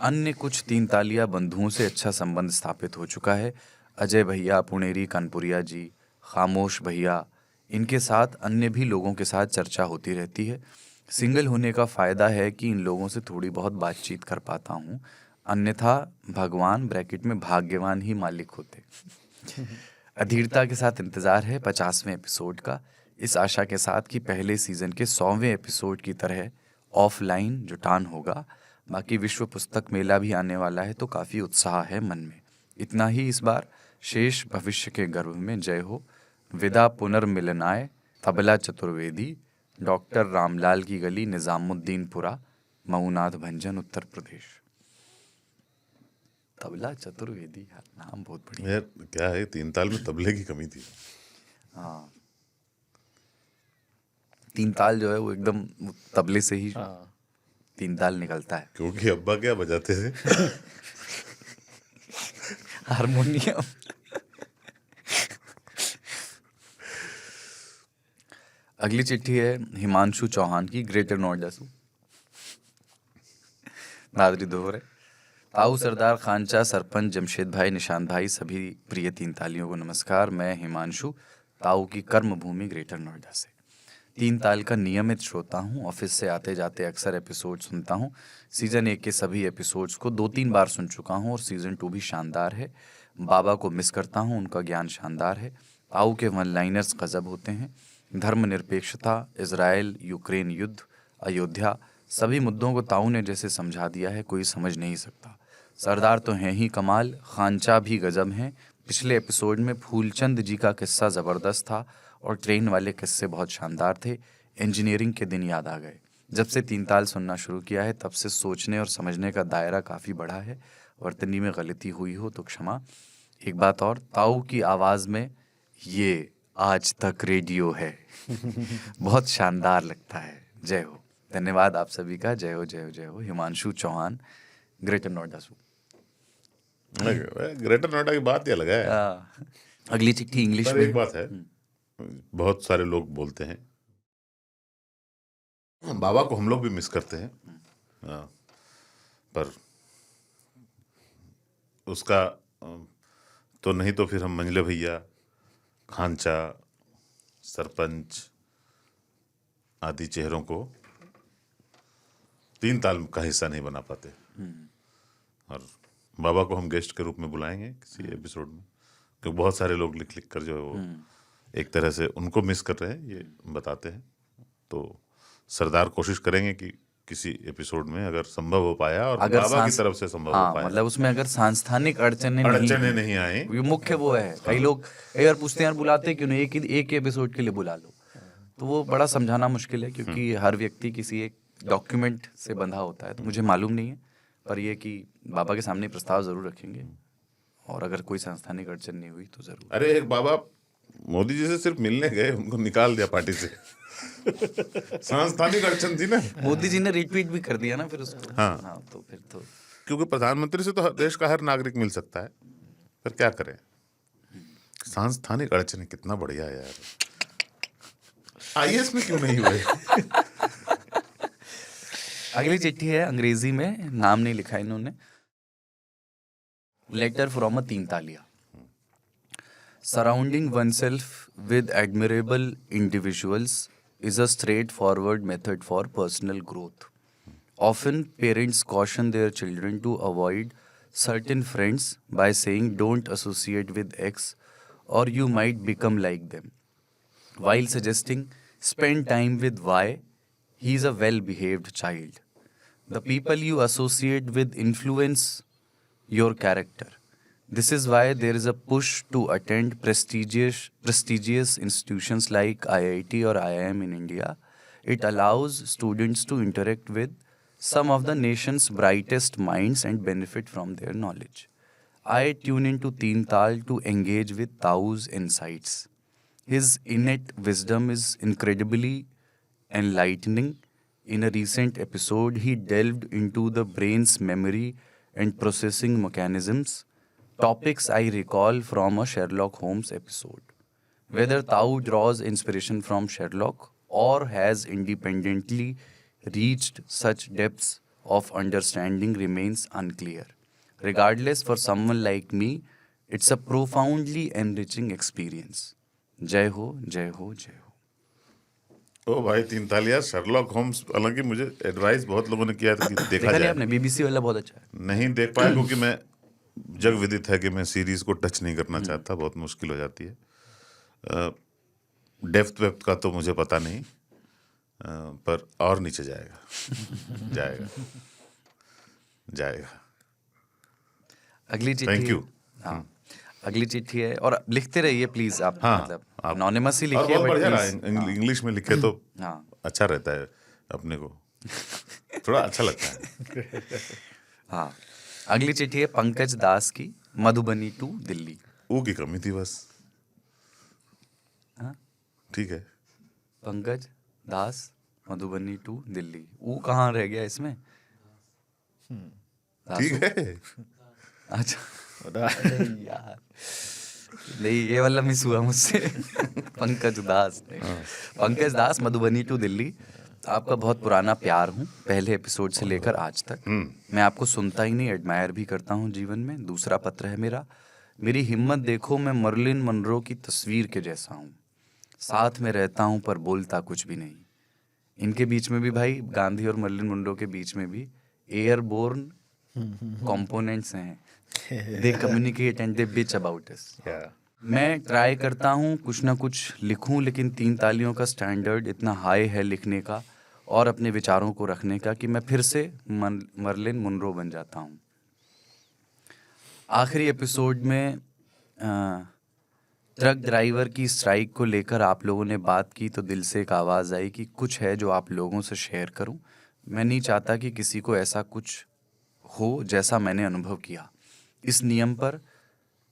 अन्य कुछ 3 तालिया बंधुओं से अच्छा संबंध स्थापित हो चुका है। अजय भैया, पुनेरी कानपुरिया जी, खामोश भैया, इनके साथ अन्य भी लोगों के साथ चर्चा होती रहती है। सिंगल होने का फ़ायदा है कि इन लोगों से थोड़ी बहुत बातचीत कर पाता हूँ, अन्यथा भगवान ब्रैकेट में भाग्यवान ही मालिक होते। अधीरता के साथ इंतज़ार है 50वें एपिसोड का, इस आशा के साथ कि पहले सीज़न के 100वें एपिसोड की तरह ऑफलाइन जुटान होगा। बाकी विश्व पुस्तक मेला भी आने वाला है, तो काफ़ी उत्साह है मन में। इतना ही इस बार। शेष भविष्य के गर्भ में जय हो। विदा पुनर्मिलनाय तबला चतुर्वेदी, डॉक्टर रामलाल की गली, निजामुद्दीनपुरा, मऊनाथ भंजन, उत्तर प्रदेश। तबला चतुर्वेदी यार, नाम बहुत बढ़िया। यार क्या है, 3 ताल में तबले की कमी थी। हाँ, 3 ताल जो है वो एकदम तबले से ही 3 ताल निकलता है। क्योंकि अब्बा क्या बजाते थे? हारमोनियम। अगली चिट्ठी है हिमांशु चौहान की, ग्रेटर नोएडा से। दादरी दोहरे। ताऊ सरदार, खांचा, सरपंच, जमशेद भाई, निशांत भाई, सभी प्रिय 3 तालियों को नमस्कार। मैं हिमांशु, ताऊ की कर्म भूमि ग्रेटर नोएडा से 3 ताल का नियमित श्रोता हूँ। ऑफिस से आते जाते अक्सर एपिसोड सुनता हूँ। सीज़न 1 के सभी एपिसोड्स को 2-3 बार सुन चुका हूँ और सीज़न 2 भी शानदार है। बाबा को मिस करता हूँ, उनका ज्ञान शानदार है। ताऊ के वन लाइनर्स गजब होते हैं। धर्मनिरपेक्षता, इजराइल यूक्रेन युद्ध, अयोध्या, सभी मुद्दों को ताऊ ने जैसे समझा दिया है, कोई समझ नहीं सकता। सरदार तो हैं ही कमाल, खांचा भी गजब हैं। पिछले एपिसोड में फूलचंद जी का किस्सा ज़बरदस्त था और ट्रेन वाले किस्से बहुत शानदार थे। इंजीनियरिंग के दिन याद आ गए। जब से 3 ताल सुनना शुरू किया है तब से सोचने और समझने का दायरा काफ़ी बढ़ा है। वर्तनी में गलती हुई हो तो क्षमा। एक बात और, ताऊ की आवाज़ में ये आज तक रेडियो है। बहुत शानदार लगता है। जय हो। धन्यवाद आप सभी का। जय हो, जय हो, जय हो। हिमांशु चौहान, ग्रेटर नोएडा से। ग्रेटर नोएडा की बात ही अलग है। अगली चिट्ठी इंग्लिश में। एक बात है, बहुत सारे लोग बोलते हैं बाबा को हम लोग भी मिस करते हैं, पर उसका तो नहीं तो फिर हम मंजले भैया, खांचा, सरपंच आदि चेहरों को 3 ताल का हिस्सा नहीं बना पाते। और बाबा को हम गेस्ट के रूप में बुलाएंगे किसी एपिसोड में, क्योंकि बहुत सारे लोग लिख लिख कर जो है वो एक तरह से उनको मिस कर रहे हैं, ये बताते हैं। तो सरदार कोशिश करेंगे कि किसी एपिसोड में अगर संभव हो पाया और अगर बाबा की तरफ से संभव हो हाँ, पाया, मतलब उसमें अगर सांस्थानिक अड़चने नहीं आई, ये मुख्य वो है। कई लोग कई बार पूछते हैं यार बुलाते क्यों नहीं, एक एपिसोड के लिए बुला लो। तो वो बड़ा समझाना मुश्किल है, क्योंकि हर व्यक्ति किसी एक डॉक्यूमेंट से बंधा होता है। तो मुझे मालूम नहीं है, पर ये कि बाबा के सामने प्रस्ताव जरूर रखेंगे, और अगर कोई सांस्थानिक अड़चन नहीं हुई तो जरूर। अरे एक बाबा मोदी जी से सिर्फ मिलने गए, उनको निकाल दिया पार्टी से। सांस्थानिक अड़चन थी ना, मोदी जी ने रिट्वीट भी कर दिया ना फिर उसको। हाँ, तो फिर तो क्योंकि प्रधानमंत्री से तो देश का हर नागरिक मिल सकता है, फिर क्या करें। सांस्थानिक अड़चन कितना बढ़िया है यार। आईएएस में क्यों नहीं हुए? अगली चिट्ठी है अंग्रेजी में, नाम नहीं लिखा इन्होंने। लेटर फ्रॉम अ तीन तालिया। Surrounding oneself with admirable individuals is a straightforward method for personal growth. Often, parents caution their children to avoid certain friends by saying, "Don't associate with X, or you might become like them," while suggesting, "Spend time with Y, he is a well behaved child." The people you associate with influence your character. This is why there is a push to attend prestigious institutions like IIT or IIM in India. It allows students to interact with some of the nation's brightest minds and benefit from their knowledge. I tune into Teen Tal to engage with Tao's insights. His innate wisdom is incredibly enlightening. In a recent episode, he delved into the brain's memory and processing mechanisms, topics I recall from a Sherlock Holmes episode. Whether Tao draws inspiration from Sherlock or has independently reached such depths of understanding remains unclear. Regardless, for someone like me, it's a profoundly enriching experience. जय हो, जय हो, जय हो। ओ भाई तीन तालिया, शर्लॉक होम्स, हालांकि मुझे एडवाइस बहुत लोगों ने किया था कि देखा देखा नहीं जाए, आपने? बीबीसी वाला बहुत अच्छा है। नहीं देख पाया, क्योंकि मैं जग विदित है कि मैं सीरीज को टच नहीं करना चाहता, बहुत मुश्किल हो जाती है। डेप्थ वेप्थ का तो मुझे पता नहीं, पर और नीचे जाएगा। जाएगा जाएगा। अगली चिट्ठी। Thank you. हाँ, अगली चिट्ठी है, और लिखते रहिए प्लीज आप। हाँ, मतलब आप एनोनिमस ही और लिखिए, बहुत बट बढ़िया रहा, प्लीज इंग्लिश में लिखे तो हाँ अच्छा रहता है, अपने को थोड़ा अच्छा लगता है। हाँ। अगली चिट्ठी है पंकज दास की, मधुबनी टू दिल्ली। ऊ की कमी थी बस। हाँ? ठीक है, पंकज दास, मधुबनी टू दिल्ली। ऊ कहाँ रह गया इसमें? ठीक है। अच्छा यार, नहीं ये वाला मिस हुआ मुझसे। पंकज दास नहीं, पंकज दास, मधुबनी टू दिल्ली। आपका बहुत पुराना प्यार हूँ, पहले एपिसोड से लेकर आज तक। मैं आपको सुनता ही नहीं, एडमायर भी करता हूँ जीवन में। दूसरा पत्र है मेरा। मेरी हिम्मत देखो, मैं मर्लिन मनरो की तस्वीर के जैसा हूँ। साथ में रहता हूँ पर बोलता कुछ भी नहीं। इनके बीच में भी भाई, गांधी और मर्लिन मनरो के बीच में भी एयरबोर्न कंपोनेंट्स हैं। They communicate and they bitch about us. मैं ट्राई करता हूँ कुछ ना कुछ लिखूं, लेकिन तीन तालियों का स्टैंडर्ड इतना हाई है लिखने का और अपने विचारों को रखने का कि मैं फिर से मर्लिन मुनरो बन जाता हूँ। आखिरी एपिसोड में ट्रक ड्राइवर की स्ट्राइक को लेकर आप लोगों ने बात की तो दिल से एक आवाज़ आई कि कुछ है जो आप लोगों से शेयर करूं। मैं नहीं चाहता कि किसी को ऐसा कुछ हो जैसा मैंने अनुभव किया। इस नियम पर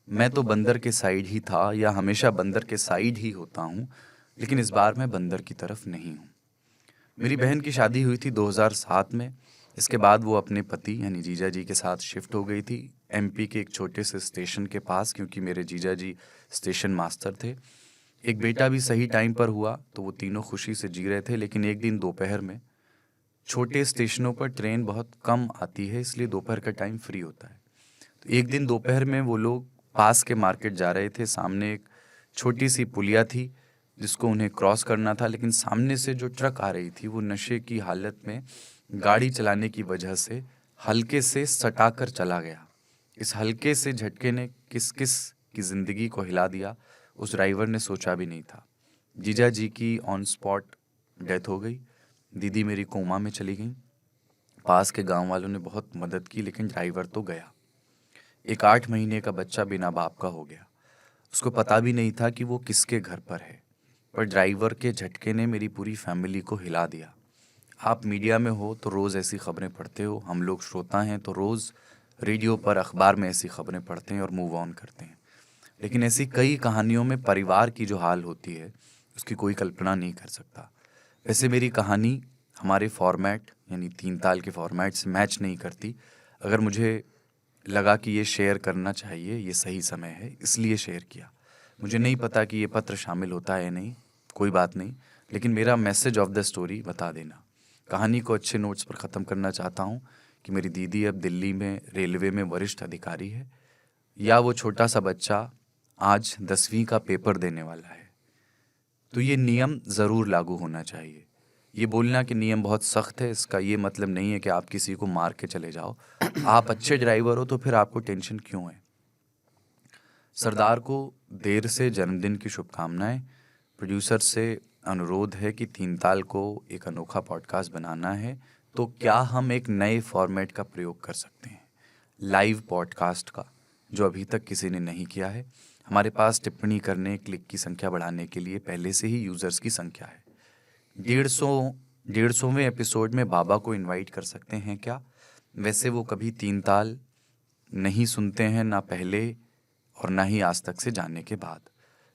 मैं तो बंदर के साइड ही था, या हमेशा बंदर के साइड ही होता हूँ, लेकिन इस बार मैं बंदर की तरफ नहीं हूँ। मेरी बहन की शादी हुई थी 2007 में। इसके बाद वो अपने पति यानी जीजा जी के साथ शिफ्ट हो गई थी एमपी के एक छोटे से स्टेशन के पास, क्योंकि मेरे जीजा जी स्टेशन मास्टर थे। एक बेटा भी सही टाइम पर हुआ तो वो तीनों खुशी से जी रहे थे। लेकिन एक दिन दोपहर में, छोटे स्टेशनों पर ट्रेन बहुत कम आती है, इसलिए दोपहर का टाइम फ्री होता है। तो एक दिन दोपहर में वो लोग पास के मार्केट जा रहे थे। सामने एक छोटी सी पुलिया थी जिसको उन्हें क्रॉस करना था, लेकिन सामने से जो ट्रक आ रही थी वो नशे की हालत में गाड़ी चलाने की वजह से हल्के से सटाकर चला गया। इस हल्के से झटके ने किस की ज़िंदगी को हिला दिया, उस ड्राइवर ने सोचा भी नहीं था। जीजा जी की ऑन स्पॉट डेथ हो गई, दीदी मेरी कोमा में चली गई। पास के गांव वालों ने बहुत मदद की, लेकिन ड्राइवर तो गया। एक 8 महीने का बच्चा बिना बाप का हो गया। उसको पता भी नहीं था कि वो किसके घर पर है, पर ड्राइवर के झटके ने मेरी पूरी फैमिली को हिला दिया। आप मीडिया में हो तो रोज़ ऐसी खबरें पढ़ते हो, हम लोग श्रोता हैं तो रोज़ रेडियो पर, अखबार में ऐसी खबरें पढ़ते हैं और मूव ऑन करते हैं। लेकिन ऐसी कई कहानियों में परिवार की जो हाल होती है उसकी कोई कल्पना नहीं कर सकता। वैसे मेरी कहानी हमारे फॉर्मेट यानी 3 ताल के फॉर्मेट से मैच नहीं करती। अगर मुझे लगा कि ये शेयर करना चाहिए, ये सही समय है, इसलिए शेयर किया। मुझे नहीं पता कि ये पत्र शामिल होता है या नहीं, कोई बात नहीं, लेकिन मेरा मैसेज ऑफ द स्टोरी बता देना। कहानी को अच्छे नोट्स पर ख़त्म करना चाहता हूँ कि मेरी दीदी अब दिल्ली में रेलवे में वरिष्ठ अधिकारी है, या वो छोटा सा बच्चा आज 10वीं का पेपर देने वाला है। तो ये नियम ज़रूर लागू होना चाहिए। ये बोलना कि नियम बहुत सख्त है, इसका ये मतलब नहीं है कि आप किसी को मार के चले जाओ। आप अच्छे ड्राइवर हो तो फिर आपको टेंशन क्यों है। सरदार को देर से जन्मदिन की शुभकामनाएं। प्रोड्यूसर से अनुरोध है कि 3 ताल को एक अनोखा पॉडकास्ट बनाना है, तो क्या हम एक नए फॉर्मेट का प्रयोग कर सकते हैं, लाइव पॉडकास्ट का, जो अभी तक किसी ने नहीं किया है। हमारे पास टिप्पणी करने, क्लिक की संख्या बढ़ाने के लिए पहले से ही यूज़र्स की संख्या है। 150वें एपिसोड में बाबा को इनवाइट कर सकते हैं क्या? वैसे वो कभी 3 ताल नहीं सुनते हैं, ना पहले और ना ही आज तक से जानने के बाद।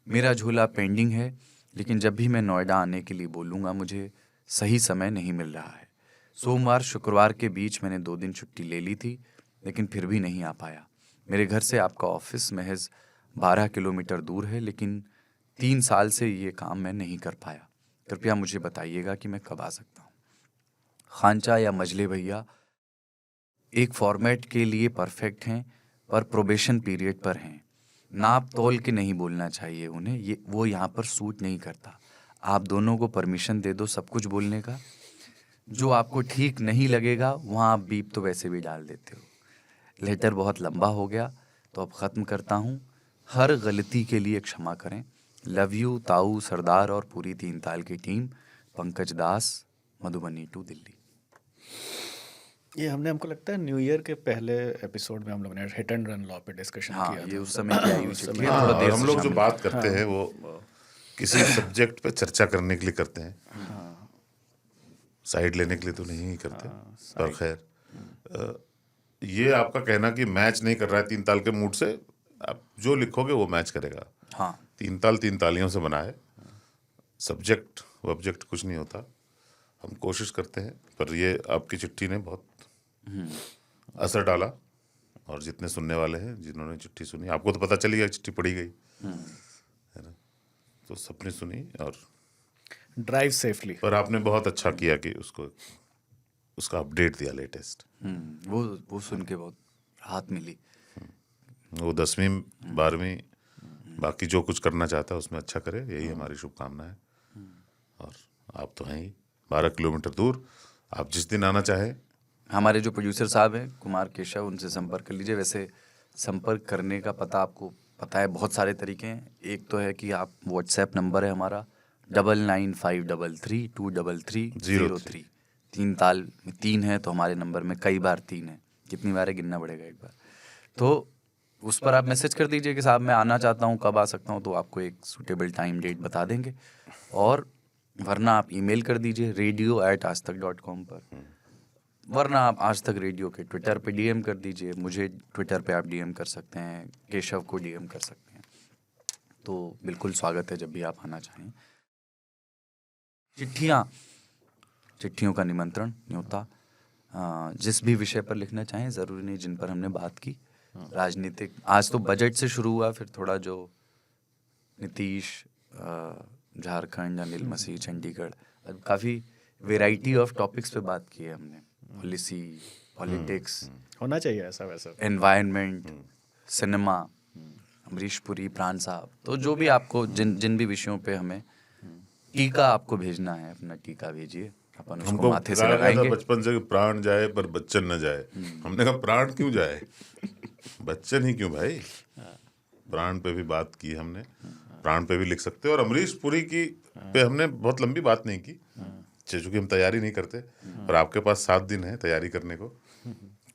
मेरा झोला पेंडिंग है, लेकिन जब भी मैं नोएडा आने के लिए बोलूँगा मुझे सही समय नहीं मिल रहा है। सोमवार शुक्रवार के बीच मैंने 2 दिन छुट्टी ले ली थी, लेकिन फिर भी नहीं आ पाया। मेरे घर से आपका ऑफिस महज 12 किलोमीटर दूर है, लेकिन 3 साल से ये काम मैं नहीं कर पाया। कृपया मुझे बताइएगा कि मैं कब आ सकता हूँ। खांचा या मजले भैया एक फॉर्मेट के लिए परफेक्ट हैं, पर प्रोबेशन पीरियड पर हैं। नाप तोल के नहीं बोलना चाहिए उन्हें, वो यहाँ पर सूट नहीं करता। आप दोनों को परमिशन दे दो सब कुछ बोलने का। जो आपको ठीक नहीं लगेगा वहाँ आप बीप तो वैसे भी डाल देते हो। लेटर बहुत लंबा हो गया तो अब ख़त्म करता हूँ। हर गलती के लिए क्षमा करें। लव यू ताऊ, सरदार और पूरी 3 ताल की टीम। पंकज दास, मधुबनी टू दिल्ली। ये हमको लगता है न्यू ईयर के पहले एपिसोड में हम लोगों ने हिट एंड रन लॉ पे डिस्कशन हाँ, किया ये था। उस समय की आई हुई चिट्ठी है, हाँ, थोड़ा और देर हम से लोग जो शामिल। बात करते हैं वो किसी सब्जेक्ट पे चर्चा करने के लिए करते हैं, साइड लेने के लिए तो नहीं करते। पर खैर, ये आपका कहना कि मैच नहीं कर रहा है 3 ताल के मूड से, आप जो लिखोगे वो मैच करेगा। हाँ, 3 ताल 3 तालियों से बना है। सब्जेक्ट ऑब्जेक्ट कुछ नहीं होता। हम कोशिश करते हैं, पर ये आपकी चिट्ठी ने बहुत असर डाला, और जितने सुनने वाले हैं, जिन्होंने चिट्ठी सुनी, आपको तो पता चली गया चिट्ठी पढ़ी गई है ना, तो सबने सुनी और ड्राइव सेफली। पर आपने बहुत अच्छा किया कि उसका अपडेट दिया लेटेस्ट। वो सुन के बहुत राहत मिली। वो 10वीं 12वीं बाकी जो कुछ करना चाहता है उसमें अच्छा करे, यही हमारी शुभकामना है। और आप तो हैं ही 12 किलोमीटर दूर, आप जिस दिन आना चाहे। हमारे जो प्रोड्यूसर साहब हैं कुमार केशव, उनसे संपर्क कर लीजिए। वैसे संपर्क करने का पता आपको पता है, बहुत सारे तरीके हैं। एक तो है कि आप व्हाट्सएप नंबर है हमारा 9953323303। 3 ताल में 3 है तो हमारे नंबर में कई बार 3 है, कितनी बार है गिनना पड़ेगा एक बार। तो उस पर आप मैसेज कर दीजिए कि साहब मैं आना चाहता हूँ, कब आ सकता हूँ, तो आपको एक सूटेबल टाइम डेट बता देंगे। और वरना आप ईमेल कर दीजिए radio@aajtak.com पर, वरना आप आज तक रेडियो के ट्विटर पे डीएम कर दीजिए। मुझे ट्विटर पे आप डीएम कर सकते हैं, केशव को डीएम कर सकते हैं। तो बिल्कुल स्वागत है जब भी आप आना चाहें। चिट्ठियों का निमंत्रण, न्योता, जिस भी विषय पर लिखना चाहें, ज़रूरी नहीं जिन पर हमने बात की। राजनीतिक, आज तो बजट से शुरू हुआ, फिर थोड़ा जो नीतीश, झारखंड, अनिल मसीह, चंडीगढ़, काफ़ी वेराइटी ऑफ टॉपिक्स पे बात की है हमने। पॉलिसी, पॉलिटिक्स, होना चाहिए ऐसा वैसा, एनवायरनमेंट, सिनेमा, अमरीश पुरी, प्राण साहब। तो जो भी आपको जिन भी विषयों पे हमें टीका आपको भेजना है, अपना टीका भेजिए, अपन उसको माथे से लगाएंगे। बचपन से प्राण जाए पर बच्चन न जाए। हमने कहा प्राण क्यों जाए, बच्चन ही क्यों भाई। प्राण पे भी बात की हमने, प्राण पे भी लिख सकते हैं, और अमरीश पुरी की पे हमने बहुत लंबी बात नहीं की क्योंकि हम तैयारी नहीं करते, और आपके पास 7 दिन है तैयारी करने को।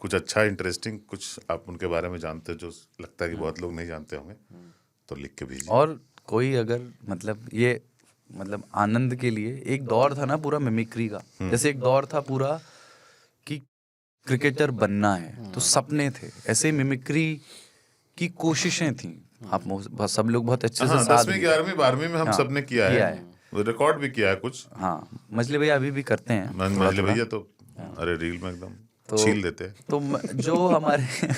कुछ अच्छा इंटरेस्टिंग कुछ आप उनके बारे में जानते हो जो लगता है कि बहुत लोग नहीं जानते होंगे, तो लिख के भेजिए। और कोई अगर मतलब ये मतलब आनंद के लिए एक दौर था ना पूरा मिमिक्री का, जैसे एक दौर था पूरा कि क्रिकेटर बनना है तो सपने थे, ऐसे मिमिक्री की कोशिशें थी। आप सब लोग बहुत अच्छे से हाँ, साथ 10वीं दिए। 11वीं 12वीं में हम हाँ, सबने किया किया है, रिकॉर्ड भी किया है कुछ। हाँ, मछली भैया अभी भी करते हैं थोड़ा मजले थोड़ा। भैया तो अरे रील में एकदम तो छील देते हैं। तो जो हमारे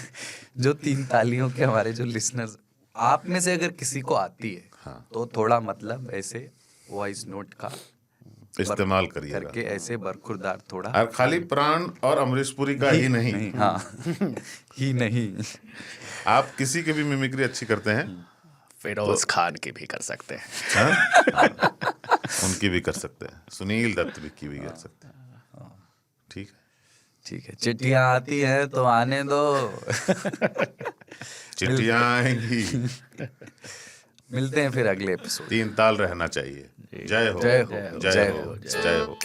जो 3 तालियों के हमारे जो लिसनर्स, आप में से अगर किसी को आती है तो थोड़ा मतलब ऐसे वॉइस नोट का इस्तेमाल करिएगा करके ऐसे बरखुरदार थोड़ा, और खाली प्राण और अमरीश पुरी का ही नहीं, हाँ ही नहीं, आप किसी की भी मिमिक्री अच्छी करते हैं, फिरोज खान की भी कर सकते हैं। हाँ? उनकी भी कर सकते हैं, सुनील दत्त की भी कर सकते हैं। ठीक है, ठीक है। चिट्ठियां आती हैं तो आने दो, चिट्ठियां आएंगी। मिलते हैं फिर अगले एपिसोड। 3 ताल रहना चाहिए। जय हो, जय हो, जय जय हो, हो, जय हो।